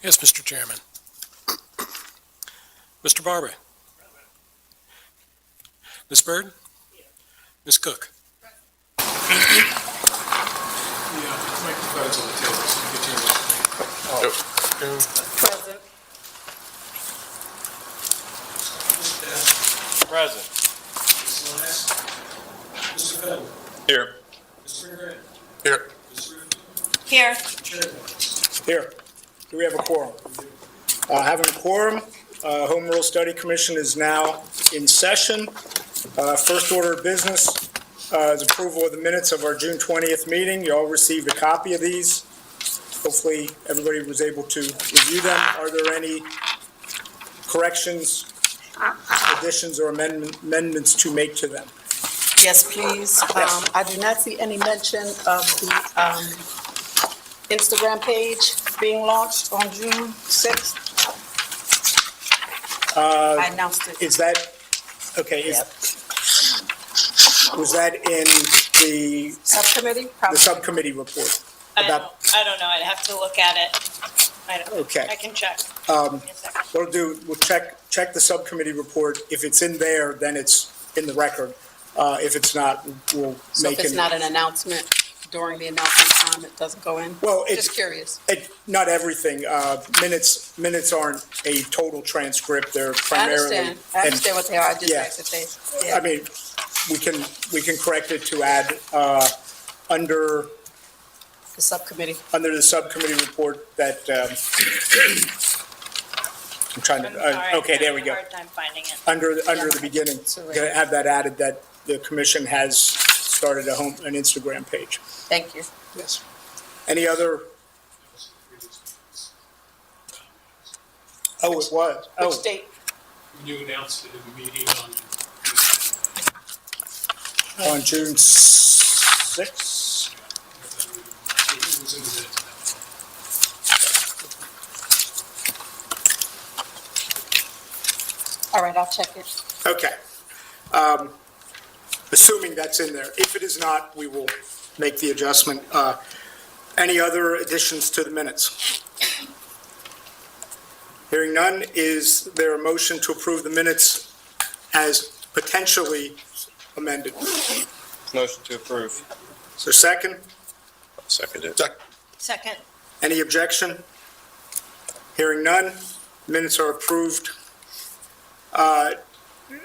Yes, Mr. Chairman. Mr. Barber. Ms. Bird. Ms. Cook. The microphone's on the table, so you get your Present. Present. Mr. Fennell. Here. Mr. Grant. Here. Here. Here. Do we have a quorum? Having a quorum, Home Rule Study Commission is now in session. First order of business is approval of the minutes of our June 20th meeting. You all received a copy of these. Hopefully, everybody was able to review them. Are there any corrections, additions, or amendments to make to them? Yes, please. I do not see any mention of the Instagram page being launched on June 6th. I announced it. Is that, okay, was that in the Subcommittee? subcommittee report? I don't know, I'd have to look at it. Okay. I can check. What we'll do, we'll check the subcommittee report. If it's in there, then it's in the record. If it's not, we'll So make if it. it's not an announcement during the announcement time, it doesn't go in? Well, Just curious. Not everything. Minutes aren't a total transcript. They're I primarily. understand what they are. I just Yeah. asked if they, I mean, we can correct it to add, under the subcommittee. the subcommittee report that, I'm trying to, okay, there we go. I have a hard time finding it. Under the beginning, to have that added, that the commission has started an Instagram page. Thank you. Yes. Any other? Oh, it was. Oh, Which date? You announced it in the meeting on June 6th? All right, I'll check it. Okay. Assuming that's in there. If it is not, we will make the adjustment. Any other additions to the minutes? Hearing none, is there a motion to approve the minutes as potentially amended? Motion to approve. Is there a second? Seconded. Second. Any objection? Hearing none, minutes are approved.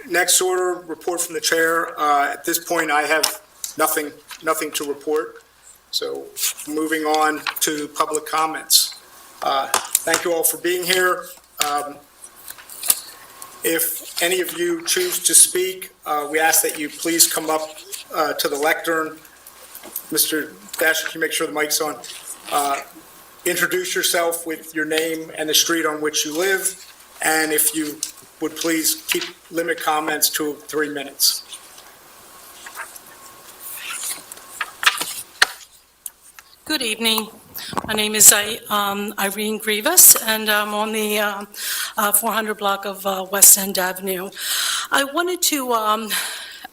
Next order, report from the chair. At this point, I have nothing to report. So moving on to public comments. Thank you all for being here. If any of you choose to speak, we ask that you please come up to the lectern. Mr. Dasher, can you make sure the mic's on? Introduce yourself with your name and the street on which you live, and if you would please limit comments to 3 minutes. Good evening. My name is Irene Grievous, and I'm on the 400 block of West End Avenue. I wanted to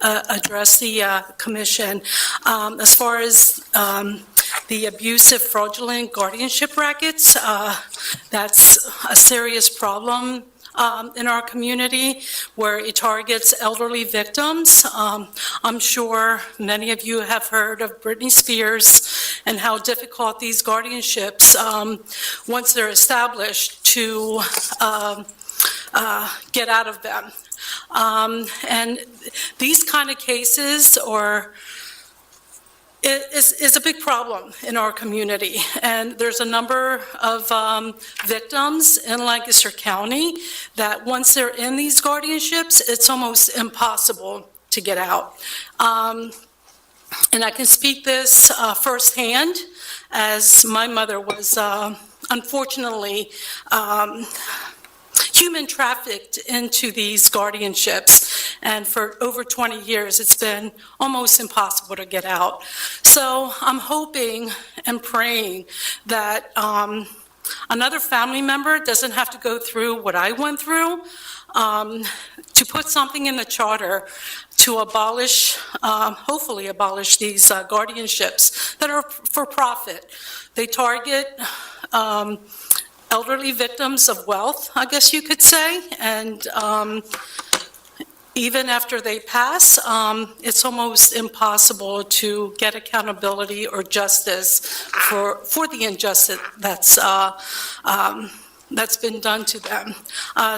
address the commission as far as the abusive, fraudulent guardianship rackets. That's a serious problem in our community, where it targets elderly victims. I'm sure many of you have heard of Britney Spears and how difficult these guardianships, once they're established, to get out of them. And these kind of cases is a big problem in our community, and there's a number of victims in Lancaster County that once they're in these guardianships, it's almost impossible to get out. And I can speak this firsthand, as my mother was unfortunately human trafficked into these guardianships, and for over 20 years it's been almost impossible to get out. So I'm hoping and praying that another family member doesn't have to go through what I went through, to put something in the charter to abolish, hopefully abolish these guardianships that are for profit. They target elderly victims of wealth, I guess you could say, and even after they pass, it's almost impossible to get accountability or justice for the injustice that's been done to them.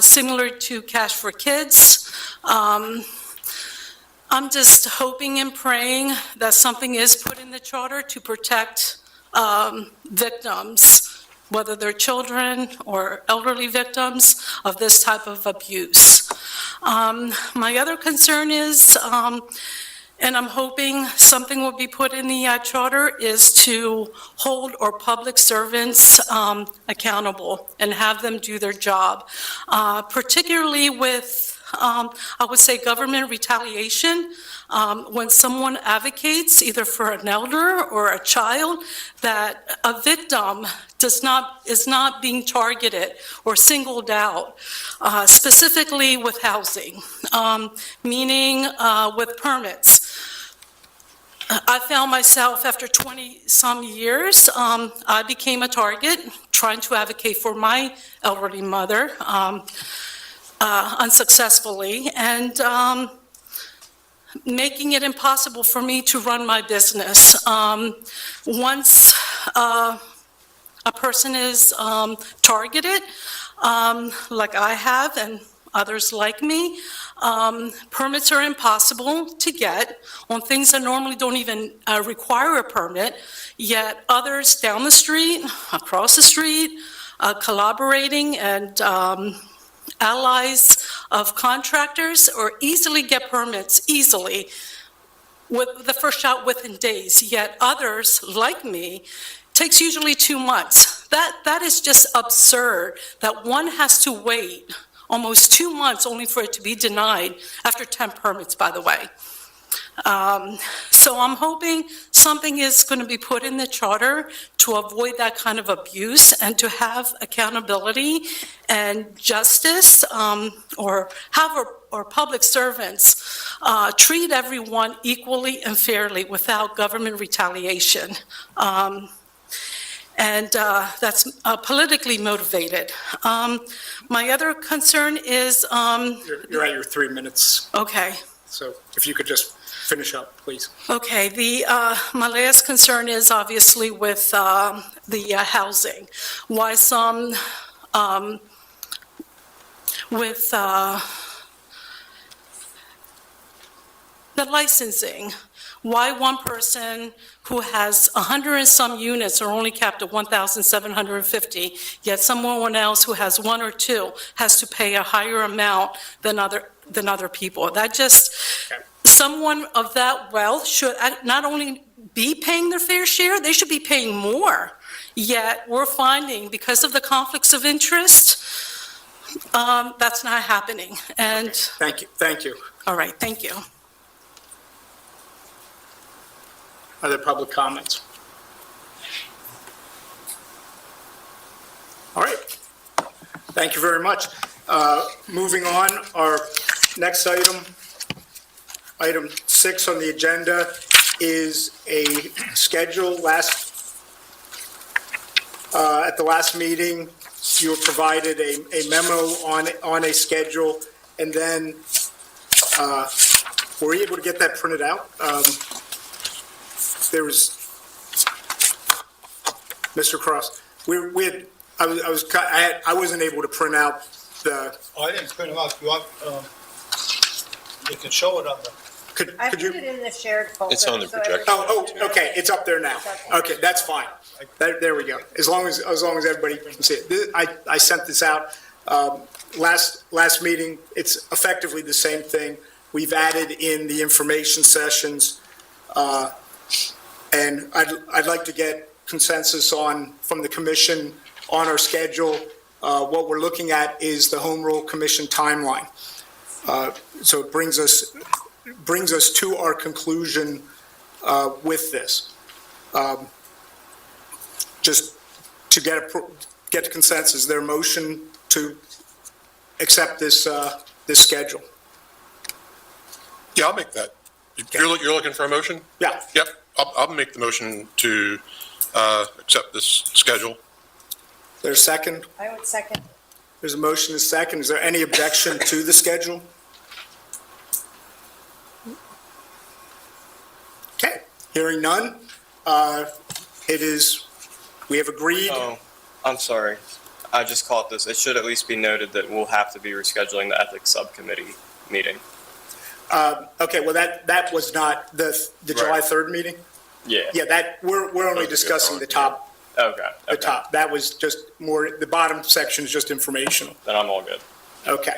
Similar to Cash for Kids, I'm just hoping and praying that something is put in the charter to protect victims, whether they're children or elderly victims of this type of abuse. My other concern is, and I'm hoping something will be put in the charter, is to hold our public servants accountable and have them do their job, particularly with, I would say, government retaliation. When someone advocates, either for an elder or a child, that a victim is not being targeted or singled out, specifically with housing, meaning with permits. I found myself, after 20-some years, I became a target trying to advocate for my elderly mother, unsuccessfully, and making it impossible for me to run my business. Once a person is targeted, like I have and others like me, permits are impossible to get on things that normally don't even require a permit, yet others down the street, across the street, collaborating and allies of contractors or easily get permits easily with the first shot within days, yet others like me takes usually 2 months. That is just absurd that one has to wait almost 2 months only for it to be denied after 10 permits, by the way. So I'm hoping something is going to be put in the charter to avoid that kind of abuse and to have accountability and justice, or have our public servants treat everyone equally and fairly without government retaliation. And that's politically motivated. My other concern is... You're at your 3 minutes, Okay. so if you could just finish up, please. Okay, my last concern is obviously with the housing. Why some, with the licensing, why one person who has 100 and some units are only capped at 1,750, yet someone else who has 1 or 2 has to pay a higher amount than other people. That just, someone of that wealth should not only be paying their fair share, they should be paying more. Yet we're finding, because of the conflicts of interest, that's not happening. And Thank you, thank you. all right, thank you. Other public comments? All right. Thank you very much. Moving on, our next item, item 6 on the agenda, is a schedule. At the last meeting, you were provided a memo on a schedule, and then were you able to get that printed out? There was, Mr. Cross, I wasn't able to print out the, Oh, I didn't print them out. You want, you can show it on the, I could put you? it in the shared folder. It's on the so projector. Oh, okay, it's up there now. Okay, that's fine. There we go. As long as everybody can see it. I sent this out last meeting. It's effectively the same thing. We've added in the information sessions, and I'd like to get consensus from the commission on our schedule. What we're looking at is the Home Rule Commission timeline. So it brings us to our conclusion with this. Just to get consensus, is there a motion to accept this schedule? Yeah, I'll make that. You're looking for a motion? Yeah. Yep, I'll make the motion to accept this schedule. There's a second? I would second. There's a motion and a second. Is there any objection to the schedule? Okay, hearing none. We have agreed. Oh, I'm sorry. I just caught this. It should at least be noted that we'll have to be rescheduling the ethics subcommittee meeting. Okay, well, that was not the July 3rd meeting? Yeah. Yeah, we're only discussing the top, Okay. the top. That was just more, the bottom section is just informational. Then I'm all good. Okay,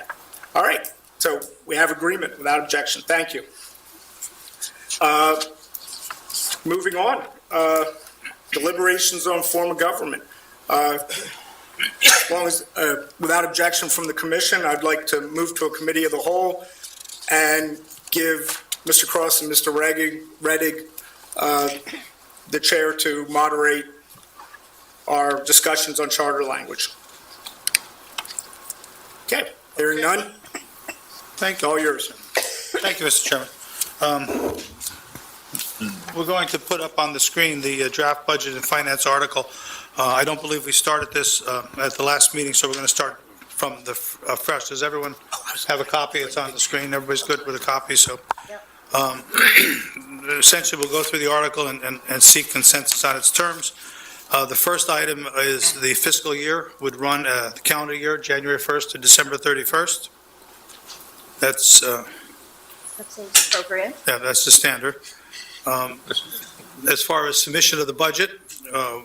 all right. So we have agreement without objection. Thank you. Moving on, deliberations on form of government. As long as, without objection from the commission, I'd like to move to a committee of the whole and give Mr. Cross and Mr. Reddick the chair to moderate our discussions on charter language. Okay, hearing none, Thank you. all yours. Thank you, Mr. Chairman. We're going to put up on the screen the draft budget and finance article. I don't believe we started this at the last meeting, so we're going to start from the fresh. Does everyone have a copy? It's on the screen. Everybody's good with a copy, so. Essentially, we'll go through the article and seek consensus on its terms. The first item is the fiscal year would run the calendar year, January 1st to December 31st. That's That's appropriate. Yeah, that's the standard. As far as submission of the budget,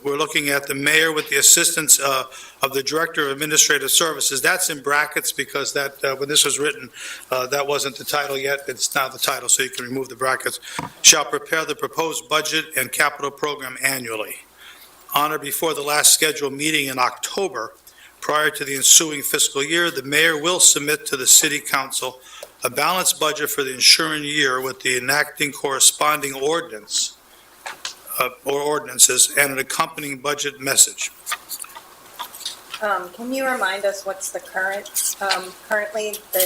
we're looking at the mayor with the assistance of the Director of Administrative Services. That's in brackets because that, when this was written, that wasn't the title yet. It's now the title, so you can remove the brackets. Shall prepare the proposed budget and capital program annually. On or before the last scheduled meeting in October, prior to the ensuing fiscal year, the mayor will submit to the city council a balanced budget for the ensuing year with the enacting corresponding ordinance or ordinances and an accompanying budget message. Can you remind us what's the currently, the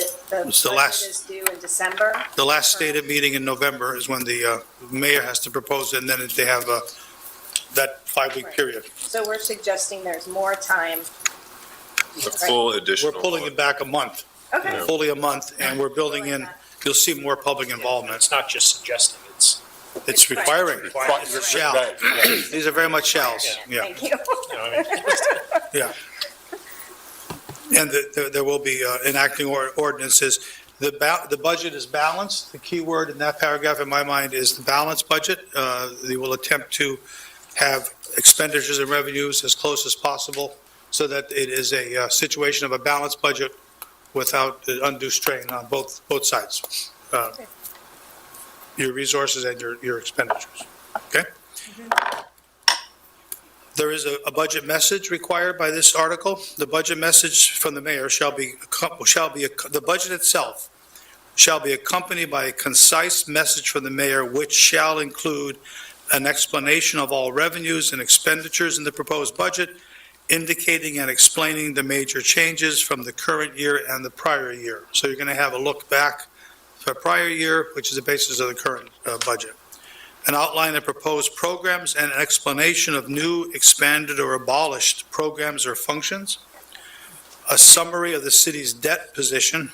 It's the budget last- is due in December? The last stated meeting in November is when the mayor has to propose it, and then they have that 5-week Right. period. So we're suggesting there's more time. A full additional. We're pulling it back a month, Okay. fully a month, and we're building in, you'll see more public involvement. It's not just suggesting, It's requiring. Requiring. It's shall. These are very much shalls, yeah. Thank you. you know, I mean, And there will be enacting ordinances. The budget is balanced. The key word in that paragraph, in my mind, is the balanced budget. They will attempt to have expenditures and revenues as close as possible so that it is a situation of a balanced budget without undue strain on both sides. Your resources and your expenditures. Okay? There is a budget message required by this article. The budget message from the mayor the budget itself shall be accompanied by a concise message from the mayor, which shall include an explanation of all revenues and expenditures in the proposed budget, indicating and explaining the major changes from the current year and the prior year. So you're going to have a look back for prior year, which is the basis of the current budget. An outline of proposed programs and an explanation of new, expanded, or abolished programs or functions, a summary of the city's debt position,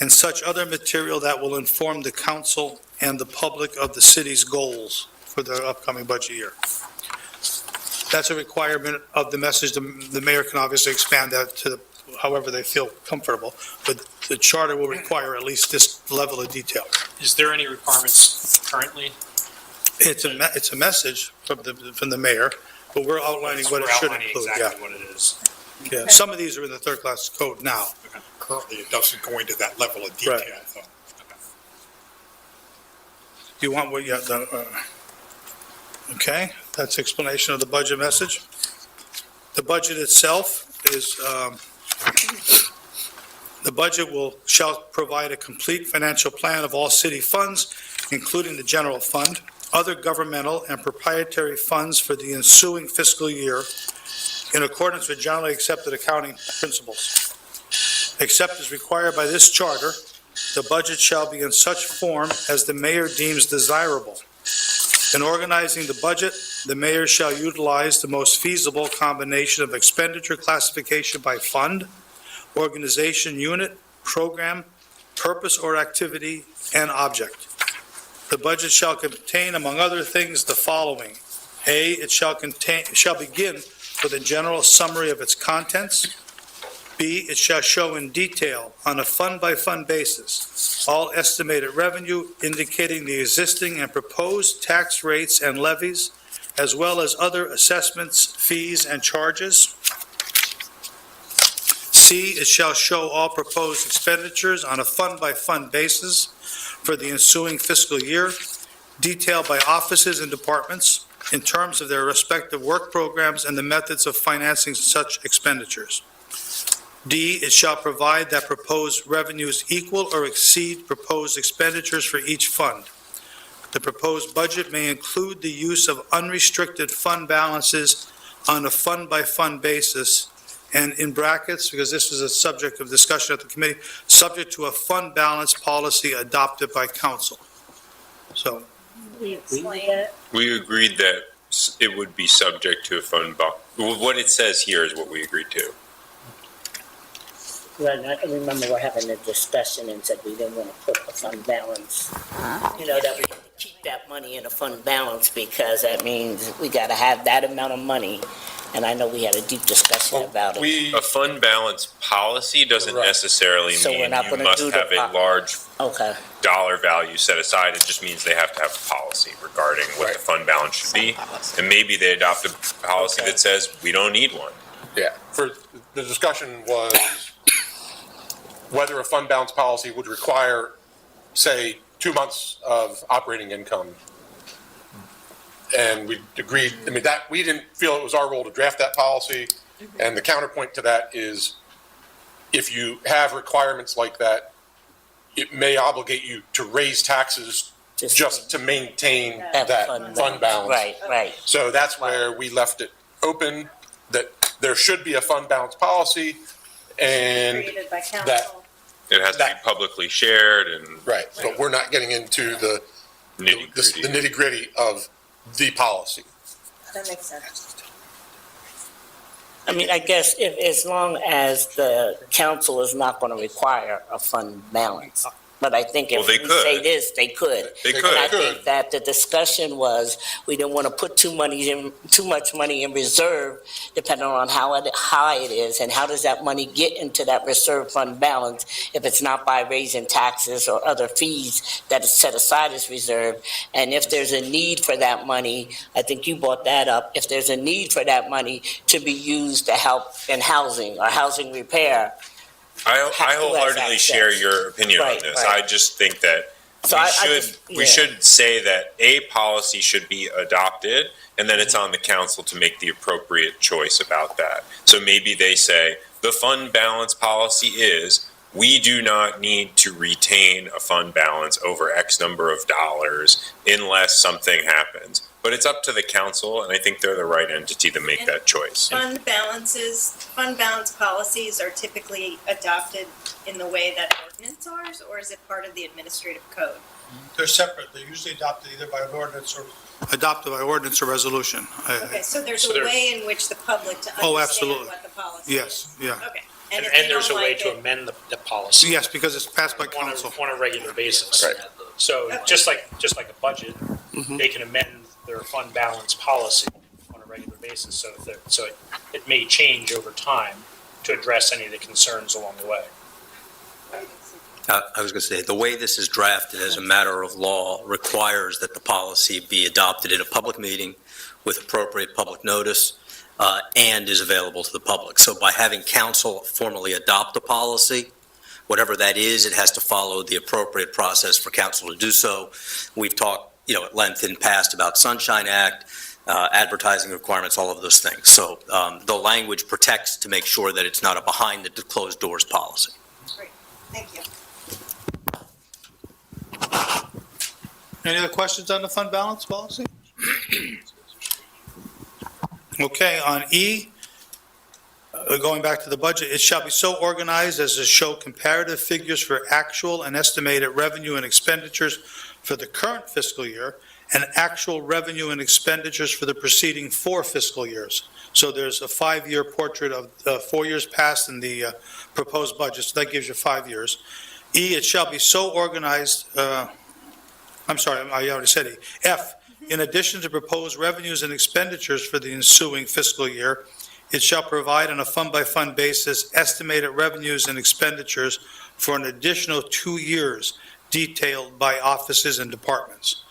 and such other material that will inform the council and the public of the city's goals for the upcoming budget year. That's a requirement of the message. The mayor can obviously expand that to however they feel comfortable, but the charter will require at least this level of detail. is there any requirements currently? It's a message from the mayor, but we're outlining what it should We're outlining include, exactly what it is. yeah. Some of these are in the third class code now. Currently, it doesn't go into that level of detail. Right. So, You want what, yeah, okay, that's explanation of the budget message. The budget itself is, the budget shall provide a complete financial plan of all city funds, including the general fund, other governmental and proprietary funds for the ensuing fiscal year in accordance with generally accepted accounting principles. Except as required by this charter, the budget shall be in such form as the mayor deems desirable. In organizing the budget, the mayor shall utilize the most feasible combination of expenditure classification by fund, organization, unit, program, purpose or activity, and object. The budget shall contain, among other things, the following. A, it shall begin with a general summary of its contents. B, it shall show in detail, on a fund-by-fund basis, all estimated revenue indicating the existing and proposed tax rates and levies, as well as other assessments, fees, and charges. C, it shall show all proposed expenditures on a fund-by-fund basis for the ensuing fiscal year, detailed by offices and departments in terms of their respective work programs and the methods of financing such expenditures. D, it shall provide that proposed revenues equal or exceed proposed expenditures for each fund. The proposed budget may include the use of unrestricted fund balances on a fund-by-fund basis, and in brackets, because this is a subject of discussion at the committee, subject to a fund balance policy adopted by council. So, Explain. We agreed that it would be subject to a fund what it says here is what we agreed to. Right, I can remember we're having a discussion and said we didn't want to put a fund balance. You know, that we keep that money in a fund balance because that means we got to have that amount of money. And I know we had a deep discussion about it. A fund balance policy doesn't Right. necessarily So we're mean not you gonna must do the have a large Okay, dollar value set aside. It just means they have to have a policy regarding what the fund balance should be. And maybe they adopt a policy that says we don't need one. Yeah, for, the discussion was whether a fund balance policy would require, say, 2 months of operating income. And we agreed, I mean, that, we didn't feel it was our role to draft that policy. And the counterpoint to that is, if you have requirements like that, it may obligate you to raise taxes just to maintain Have that fund fund balance. right, right. So that's where we left it open, that there should be a fund balance policy, and, Created by council. It has to be publicly shared and right, but we're not getting into the nitty gritty. the nitty-gritty of the policy. That makes sense. I mean, I guess if, as long as the council is not going to require a fund balance. But I think if Well, they we say could. this, they could. They They could. And I could. think that the discussion was, we didn't want to put too much money in reserve, depending on how high it is, and how does that money get into that reserve fund balance if it's not by raising taxes or other fees that is set aside as reserve? And if there's a need for that money, I think you brought that up, if there's a need for that money to be used to help in housing or housing repair. I Who has wholeheartedly access. share your opinion on Right, this. right. I just think that So we should say that a policy should be adopted, and then it's on the council to make the appropriate choice about that. So maybe they say, the fund balance policy is, we do not need to retain a fund balance over X number of dollars unless something happens. But it's up to the council, and I think they're the right entity to make that choice. Fund balance policies are typically adopted in the way that ordinance are, or is it part of the administrative code? they're separate. They're usually adopted either by ordinance or. Adopted by ordinance or resolution. Okay, so there's So a there- way in which the public to Oh, understand absolutely. what the policy is. Yes, yeah. Okay. And if they there's a don't way like to it- amend the policy. Yes, because it's passed by on council. on a regular basis. Right. So Okay. just like a budget, they can amend their fund balance policy on a regular basis. So it may change over time to address any of the concerns along the way. I was going to say, the way this is drafted as a matter of law requires that the policy be adopted in a public meeting with appropriate public notice and is available to the public. So by having council formally adopt the policy, whatever that is, it has to follow the appropriate process for council to do so. We've talked, at length in past about Sunshine Act, advertising requirements, all of those things. So the language protects to make sure that it's not a behind the closed doors policy. Thank you. Any other questions on the fund balance policy? Okay, on E, going back to the budget, it shall be so organized as to show comparative figures for actual and estimated revenue and expenditures for the current fiscal year and actual revenue and expenditures for the preceding 4 fiscal years. So there's a 5-year portrait of 4 years past in the proposed budget, so that gives you 5 years. E, it shall be so organized, I'm sorry, I already said E. F, in addition to proposed revenues and expenditures for the ensuing fiscal year, it shall provide on a fund-by-fund basis estimated revenues and expenditures for an additional 2 years detailed by offices and departments.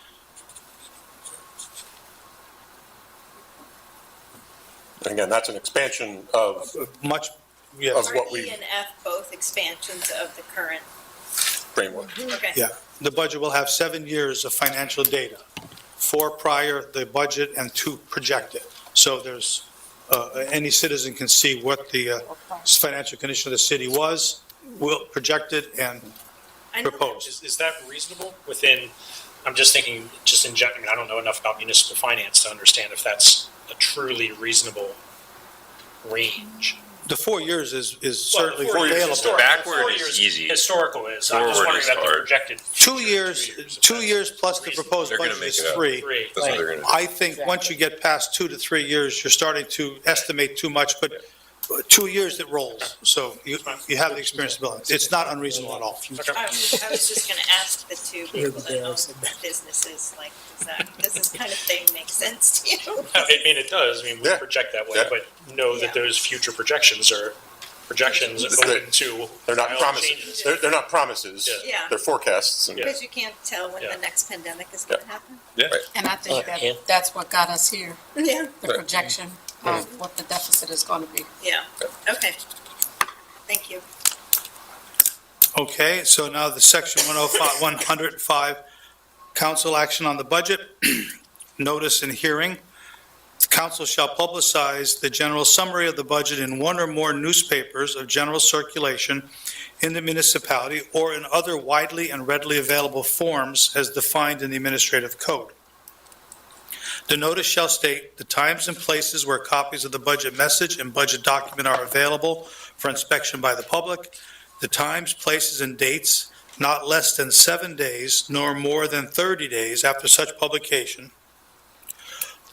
Again, that's an expansion of Much, yes, what Are we- E and F both expansions of the current? framework. Okay. yeah. The budget will have 7 years of financial data, 4 prior, the budget, and 2 projected. So there's, any citizen can see what the financial condition of the city was, will projected, and I know proposed. Is that reasonable within, I'm just thinking, just in general, I mean, I don't know enough about municipal finance to understand if that's a truly reasonable range. The 4 years is Well, certainly 4 years available. historical- Backward 4 is years easy. Historical is, I'm just Forward wondering is about the hard. projected. 2 years, if 2 that's years plus the reasonable. proposed They're gonna budget make is it up. 3. Three. That's what they're gonna do. I think once you get past 2 to 3 years, you're starting to estimate too much, but 2 years it rolls. So you have the experience to build it. It's not unreasonable at all. I was just gonna ask the two people that own businesses, like, does this kind of thing make sense to you? I mean, it does, I mean, we Yeah. project that way, Yeah. but know Yeah. that those future projections are projections according to. They're not mild promises. changes. They're not promises. Yeah. They're forecasts. And Because you can't tell when Yeah. the next pandemic is gonna happen. And I think Yeah. that's what got us here, Yeah. the projection of what the deficit is going to be. Yeah, okay. Thank you. Okay, so now the section 105, council action on the budget, notice and hearing. The council shall publicize the general summary of the budget in 1 or more newspapers of general circulation in the municipality or in other widely and readily available forms as defined in the administrative code. The notice shall state the times and places where copies of the budget message and budget document are available for inspection by the public, the times, places, and dates not less than 7 days nor more than 30 days after such publication,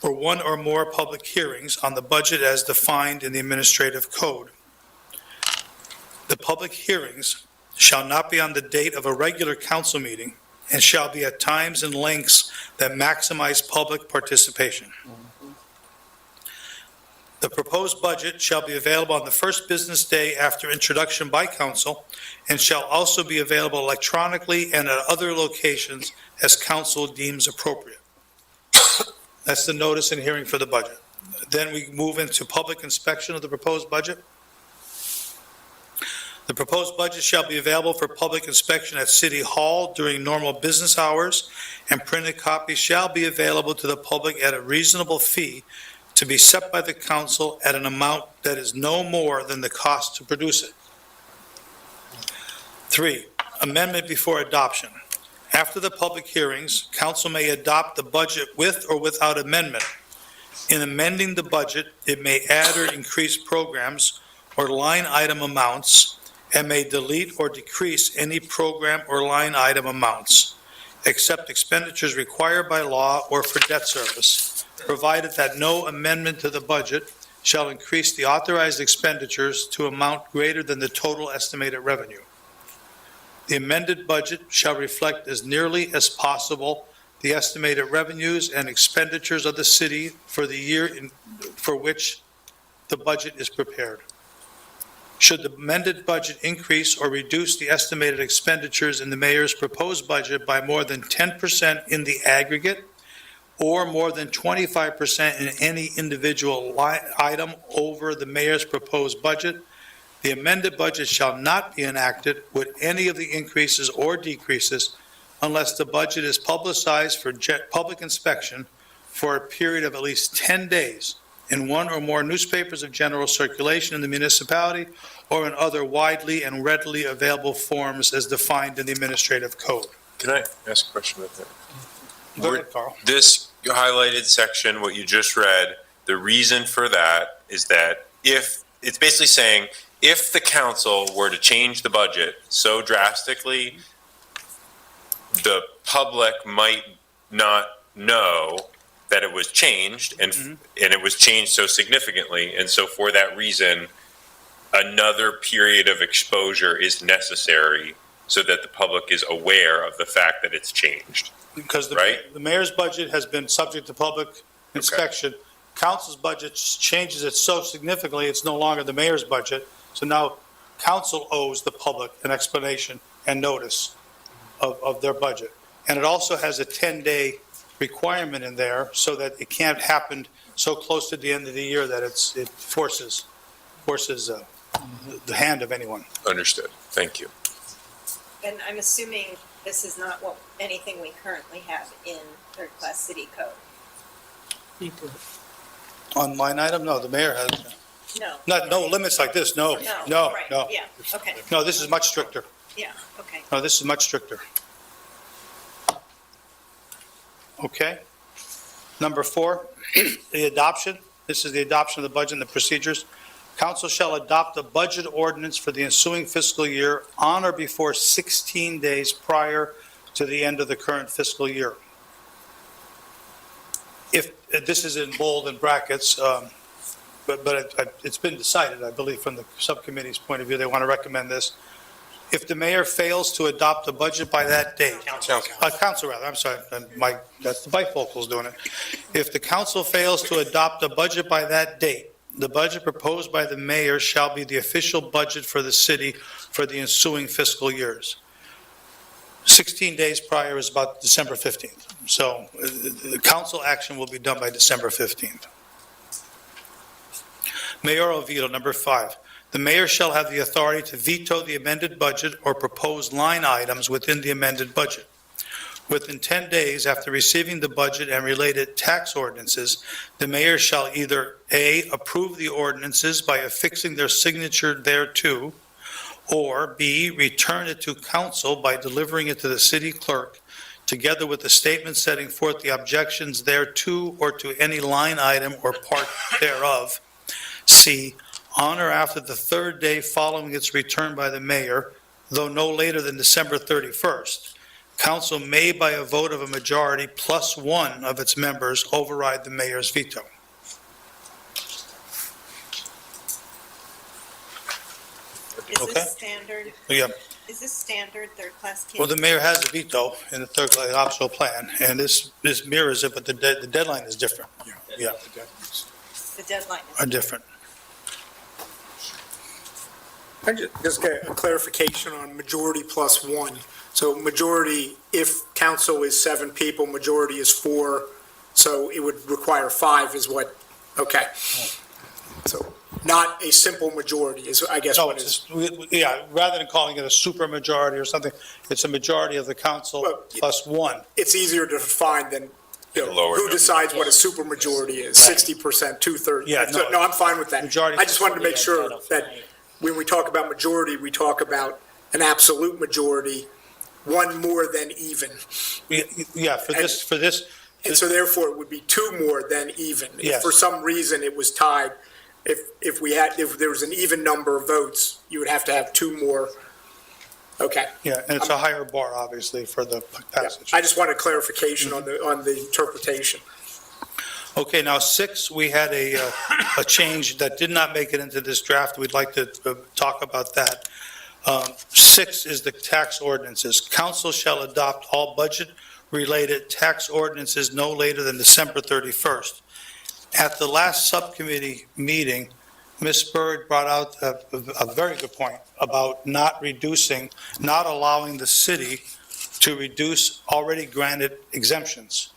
or 1 or more public hearings on the budget as defined in the administrative code. The public hearings shall not be on the date of a regular council meeting and shall be at times and lengths that maximize public participation. The proposed budget shall be available on the first business day after introduction by council and shall also be available electronically and at other locations as council deems appropriate. That's the notice and hearing for the budget. Then we move into public inspection of the proposed budget. The proposed budget shall be available for public inspection at City Hall during normal business hours, and printed copies shall be available to the public at a reasonable fee to be set by the council at an amount that is no more than the cost to produce it. 3, amendment before adoption. After the public hearings, council may adopt the budget with or without amendment. In amending the budget, it may add or increase programs or line item amounts and may delete or decrease any program or line item amounts, except expenditures required by law or for debt service, provided that no amendment to the budget shall increase the authorized expenditures to amount greater than the total estimated revenue. The amended budget shall reflect as nearly as possible the estimated revenues and expenditures of the city for the year for which the budget is prepared. Should the amended budget increase or reduce the estimated expenditures in the mayor's proposed budget by more than 10% in the aggregate, or more than 25% in any individual item over the mayor's proposed budget, the amended budget shall not be enacted with any of the increases or decreases unless the budget is publicized for public inspection for a period of at least 10 days in 1 or more newspapers of general circulation in the municipality or in other widely and readily available forms as defined in the administrative code. Can I ask a question about that? Go ahead, Carl. This highlighted section, what you just read, the reason for that is that it's basically saying, if the council were to change the budget so drastically, the public might not know that it was changed and it was changed so significantly. And so for that reason, another period of exposure is necessary so that the public is aware of the fact that it's changed. Because Right. the mayor's budget has been subject to public inspection. Council's budget changes it so significantly, it's no longer the mayor's budget. So now council owes the public an explanation and notice of their budget. And it also has a 10-day requirement in there so that it can't happen so close to the end of the year that it forces the hand of anyone. Understood. Thank you. And I'm assuming this is not anything we currently have in third-class city code. On line item, no, the mayor has, No. no limits like this, no, Right, no. yeah, okay, No, this is much stricter. yeah, okay. No, this is much stricter. Okay. Number 4, the adoption. This is the adoption of the budget and the procedures. Council shall adopt the budget ordinance for the ensuing fiscal year on or before 16 days prior to the end of the current fiscal year. If, this is in bold and brackets, but it's been decided, I believe, from the subcommittee's point of view, they want to recommend this. If the mayor fails to adopt the budget by that date, council rather, I'm sorry, that's the bifocals doing it. If the council fails to adopt the budget by that date, the budget proposed by the mayor shall be the official budget for the city for the ensuing fiscal years. 16 days prior is about December 15th. So the council action will be done by December 15th. Mayoral veto, number 5. The mayor shall have the authority to veto the amended budget or propose line items within the amended budget. Within 10 days after receiving the budget and related tax ordinances, the mayor shall either A, approve the ordinances by affixing their signature thereto, or B, return it to council by delivering it to the city clerk, together with a statement setting forth the objections thereto or to any line item or part thereof. C, on or after the 3rd day following its return by the mayor, though no later than December 31st. Council may, by a vote of a majority plus 1 of its members, override the mayor's veto. Is Okay. this standard, Yeah. is this standard third-class city? Well, the mayor has a veto in the third optional plan, and this mirrors it, but the deadline is different. Yeah, The deadline is. are different. I just get a clarification on majority plus 1. So majority, if council is 7 people, majority is 4, so it would require 5 is what, okay. So not a simple majority is, I guess, No, what it's is. just, yeah, rather than calling it a super majority or something, it's a majority of the council Well, plus 1. It's easier to define than, you know, Lower who number. decides what a super majority is, 60%, 2/3. Yeah, So, no, I'm fine with that. Majority- I just wanted to make sure that when we talk about majority, we talk about an absolute majority, 1 more than even. Yeah, for this, And so therefore, it would be 2 more than even. If Yes. for some reason it was tied, if there was an even number of votes, you would have to have 2 more. Okay. yeah, and it's a higher bar, obviously, for the passage. I just wanted clarification on the interpretation. Okay, now 6, we had a change that did not make it into this draft. We'd like to talk about that. 6 is the tax ordinances. Council shall adopt all budget-related tax ordinances no later than December 31st. At the last subcommittee meeting, Ms. Byrd brought out a very good point about not allowing the city to reduce already granted exemptions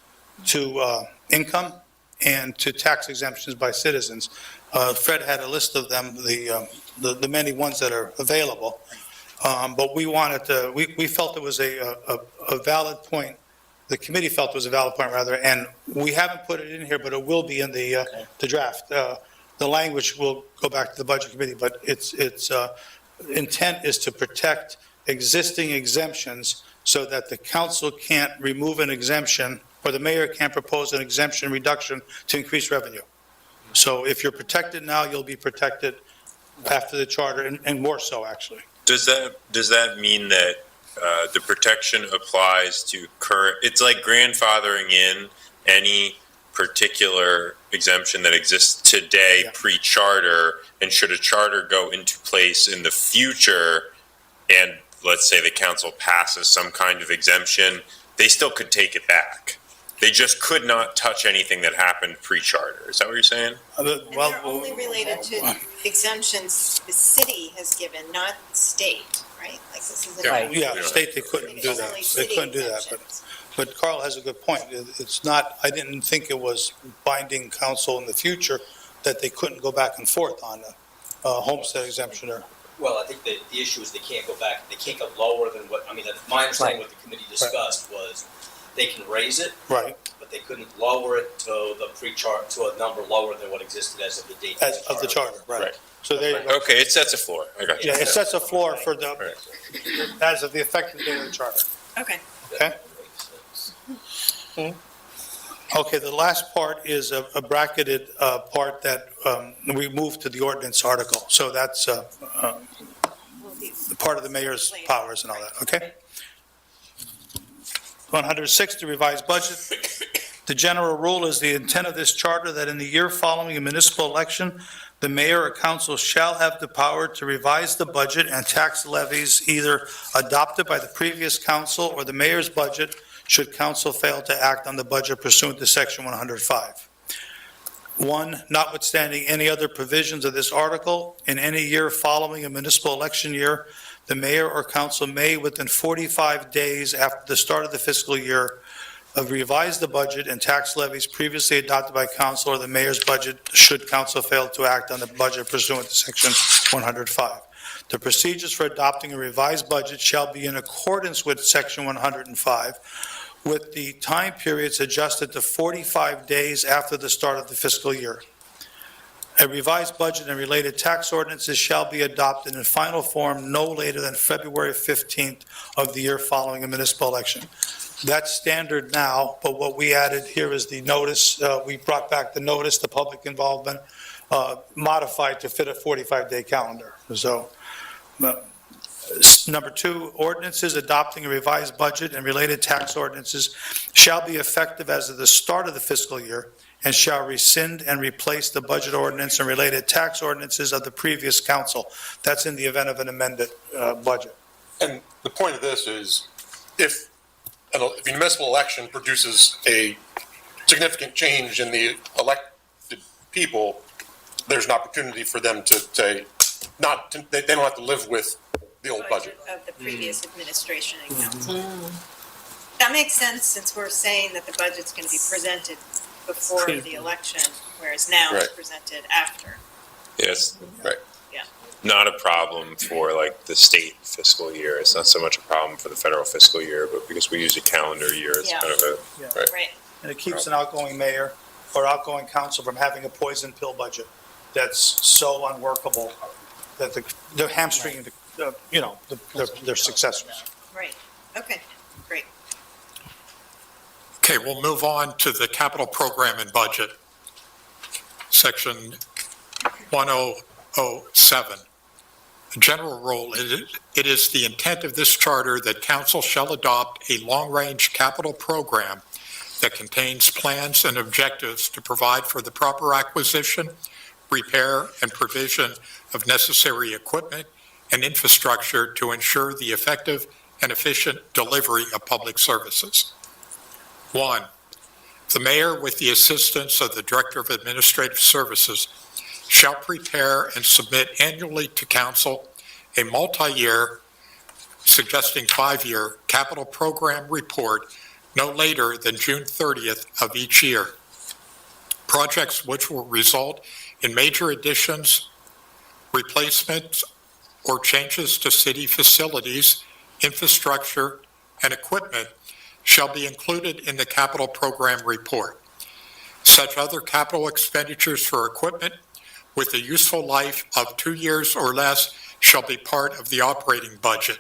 to income and to tax exemptions by citizens. Fred had a list of them, the many ones that are available. But we wanted to, we felt it was a valid point. The committee felt it was a valid point, rather, and we haven't put it in here, but it will be in the draft. The language will go back to the budget committee, but its intent is to protect existing exemptions so that the council can't remove an exemption, or the mayor can't propose an exemption reduction to increase revenue. So if you're protected now, you'll be protected after the charter, and more so, actually. Does that mean that the protection applies to current, it's like grandfathering in any particular exemption that exists today Yeah. pre-charter, and should a charter go into place in the future, and let's say the council passes some kind of exemption, they still could take it back. They just could not touch anything that happened pre-charter. Is that what you're saying? And they're only related to exemptions the city has given, not state, right? Like this is. Right. Yeah, state, they couldn't do that. They couldn't do that, but Carl has a good point. It's not, I didn't think it was binding council in the future that they couldn't go back and forth on a homestead exemption or. Well, I think the issue is they can't go back, they can't go lower than what, I mean, my understanding what the committee discussed was they can raise it, Right, but they couldn't lower it to the pre-chart, to a number lower than what existed as of the date. as of the charter, right. Right. So there you go. Okay, it sets a floor. I got you. Yeah, it sets a floor for the, Right. as of the effective date of the charter. Okay. Okay. Okay, the last part is a bracketed part that we moved to the ordinance article. So that's part of the mayor's powers and all that, okay? 106, the revised budget. The general rule is the intent of this charter that in the year following a municipal election, the mayor or council shall have the power to revise the budget and tax levies either adopted by the previous council or the mayor's budget should council fail to act on the budget pursuant to section 105. 1, notwithstanding any other provisions of this article, in any year following a municipal election year, the mayor or council may, within 45 days after the start of the fiscal year, revise the budget and tax levies previously adopted by council or the mayor's budget should council fail to act on the budget pursuant to section 105. The procedures for adopting a revised budget shall be in accordance with section 105, with the time periods adjusted to 45 days after the start of the fiscal year. A revised budget and related tax ordinances shall be adopted in final form no later than February 15th of the year following a municipal election. That's standard now, but what we added here is the notice. We brought back the notice, the public involvement, modified to fit a 45-day calendar. So, number 2, ordinances adopting a revised budget and related tax ordinances shall be effective as of the start of the fiscal year and shall rescind and replace the budget ordinance and related tax ordinances of the previous council. That's in the event of an amended budget. And the point of this is, if a municipal election produces a significant change in the elected people, there's an opportunity for them to say, they don't have to live with the old budget. Of the previous administration and council. That makes sense, since we're saying that the budget's going to be presented before the election, whereas now it's Right. presented after. Yes. Right. Yeah. Not a problem for like the state fiscal year. It's not so much a problem for the federal fiscal year, but because we use a calendar year, it's Yeah. kind of a, Right. And it keeps an outgoing mayor or outgoing council from having a poison pill budget that's so unworkable that they're hamstringing their successors. Right. Okay. Great. Okay, we'll move on to the capital program and budget. Section 1007. The general rule, it is the intent of this charter that council shall adopt a long-range capital program that contains plans and objectives to provide for the proper acquisition, repair, and provision of necessary equipment and infrastructure to ensure the effective and efficient delivery of public services. 1, the mayor, with the assistance of the Director of Administrative Services, shall prepare and submit annually to council a multi-year, suggesting 5-year, capital program report no later than June 30th of each year. Projects which will result in major additions, replacements, or changes to city facilities, infrastructure, and equipment shall be included in the capital program report. Such other capital expenditures for equipment with a useful life of 2 years or less shall be part of the operating budget.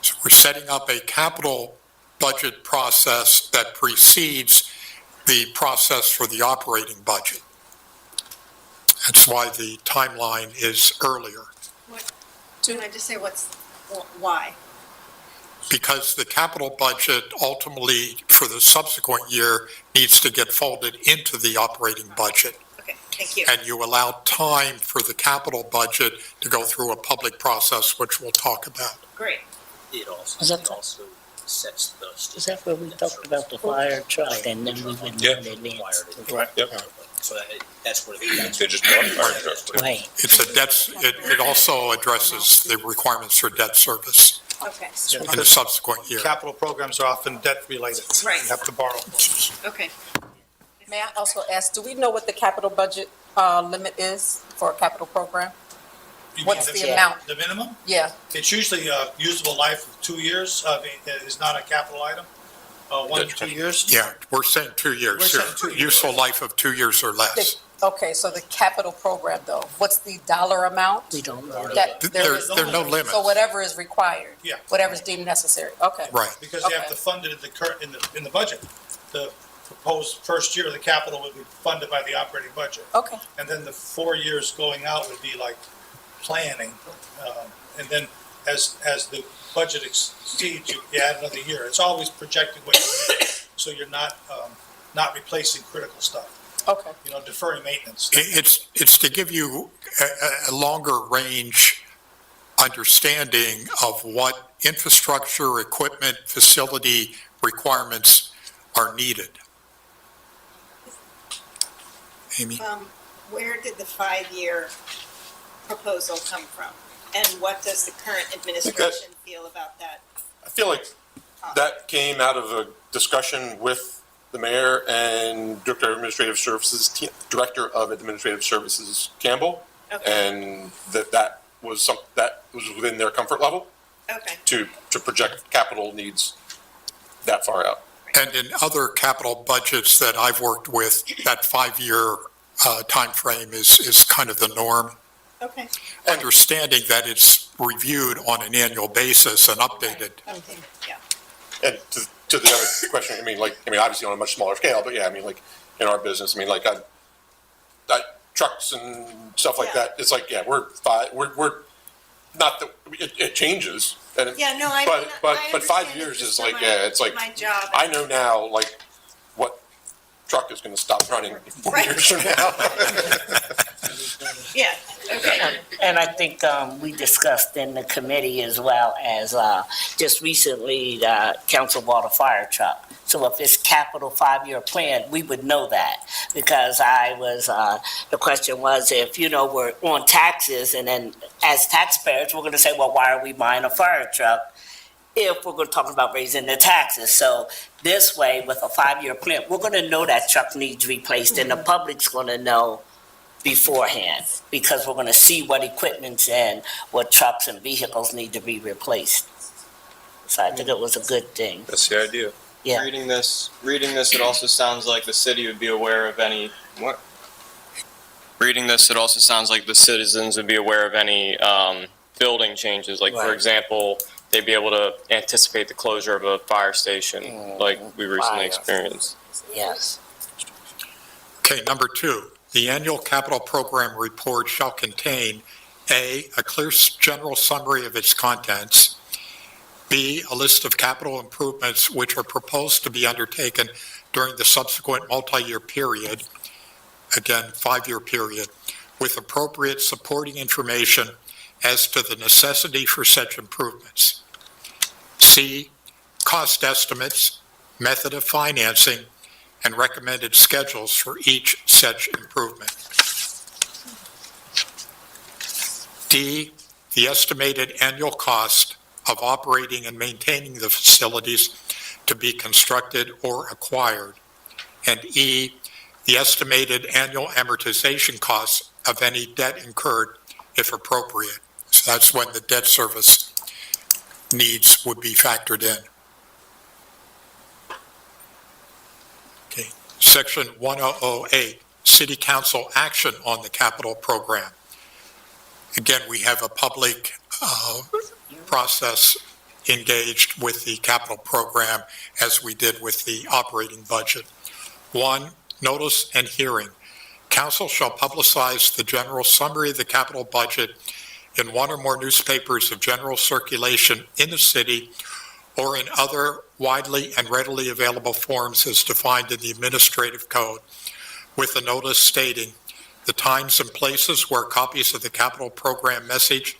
So we're setting up a capital budget process that precedes the process for the operating budget. That's why the timeline is earlier, Can I just say why? because the capital budget ultimately for the subsequent year needs to get folded into the operating budget. Okay, thank you. And you allow time for the capital budget to go through a public process, which we'll talk about. Great. It also sets those. Is that where we talked about the fire truck and then we went Yeah. in advance? Right. So that's where They just bought a fire truck too. Right. It's a debt, it also addresses the requirements for debt service Okay, in the subsequent year. Capital programs are often debt-related. Right. You have to borrow. okay. May I also ask, do we know what the capital budget limit is for a capital program? You What's mean the amount? The minimum? Yeah, It's usually a usable life of 2 years. It is not a capital item. 1 to 2 years. Yeah, we're saying 2 years. We're saying 2 years. Useful life of 2 years or less. okay, so the capital program though, what's the dollar amount? We don't know. That There is, are no limits. so whatever is required? Yeah. Whatever's deemed necessary, okay. Right. Because you have Okay. to fund it in the budget. The proposed first year of the capital would be funded by the operating budget. Okay, And then the 4 years going out would be like planning. And then as the budget exceeds, you add another year. It's always projecting what you need, so you're not replacing critical stuff, okay, deferring maintenance. It's to give you a longer range understanding of what infrastructure, equipment, facility requirements are needed. Amy? Where did the 5-year proposal come from? And what does the current administration feel about that? I feel like that came out of a discussion with the mayor and Director of Administrative Services Campbell, Okay, and that was within their comfort level okay, to project capital needs that far out. And in other capital budgets that I've worked with, that 5-year timeframe is kind of the norm. okay, Understanding that it's reviewed on an annual basis and updated. okay, yeah. And to the other question, obviously on a much smaller scale, but yeah, like in our business, trucks and stuff like Yeah. that. It's like, yeah, we're not that it changes. And Yeah, no, I but mean, but I but 5 understand years it's is just like, my- yeah, it's like My job. I know now like what truck is going to stop running 4 Right. years from now. Yeah, okay, And I think we discussed in the committee as well as just recently, the council bought a fire truck. So if it's capital 5-year plan, we would know that because the question was if, we're on taxes and then as taxpayers, we're going to say, well, why are we buying a fire truck? If we're going to talk about raising the taxes. So this way, with a 5-year plan, we're going to know that truck needs replaced and the public's going to know beforehand because we're going to see what equipment's and what trucks and vehicles need to be replaced. So I think it was a good thing. That's the idea. Yeah. Reading this, it also sounds like the city would be aware of any, what? Reading this, it also sounds like the citizens would be aware of any building changes. Like, for Right. example, they'd be able to anticipate the closure of a fire station like we recently Fire. experienced. Yes. Okay, number 2, the annual capital program report shall contain A, a clear general summary of its contents, B, a list of capital improvements which are proposed to be undertaken during the subsequent multi-year period, again, 5-year period, with appropriate supporting information as to the necessity for such improvements. C, cost estimates, method of financing, and recommended schedules for each such improvement. D, the estimated annual cost of operating and maintaining the facilities to be constructed or acquired. And E, the estimated annual amortization costs of any debt incurred if appropriate. So that's when the debt service needs would be factored in. Okay, Section 1008, City Council action on the capital program. Again, we have a public process engaged with the capital program as we did with the operating budget. 1, notice and hearing. Council shall publicize the general summary of the capital budget in one or more newspapers of general circulation in the city or in other widely and readily available forms as defined in the administrative code, with a notice stating the times and places where copies of the capital program message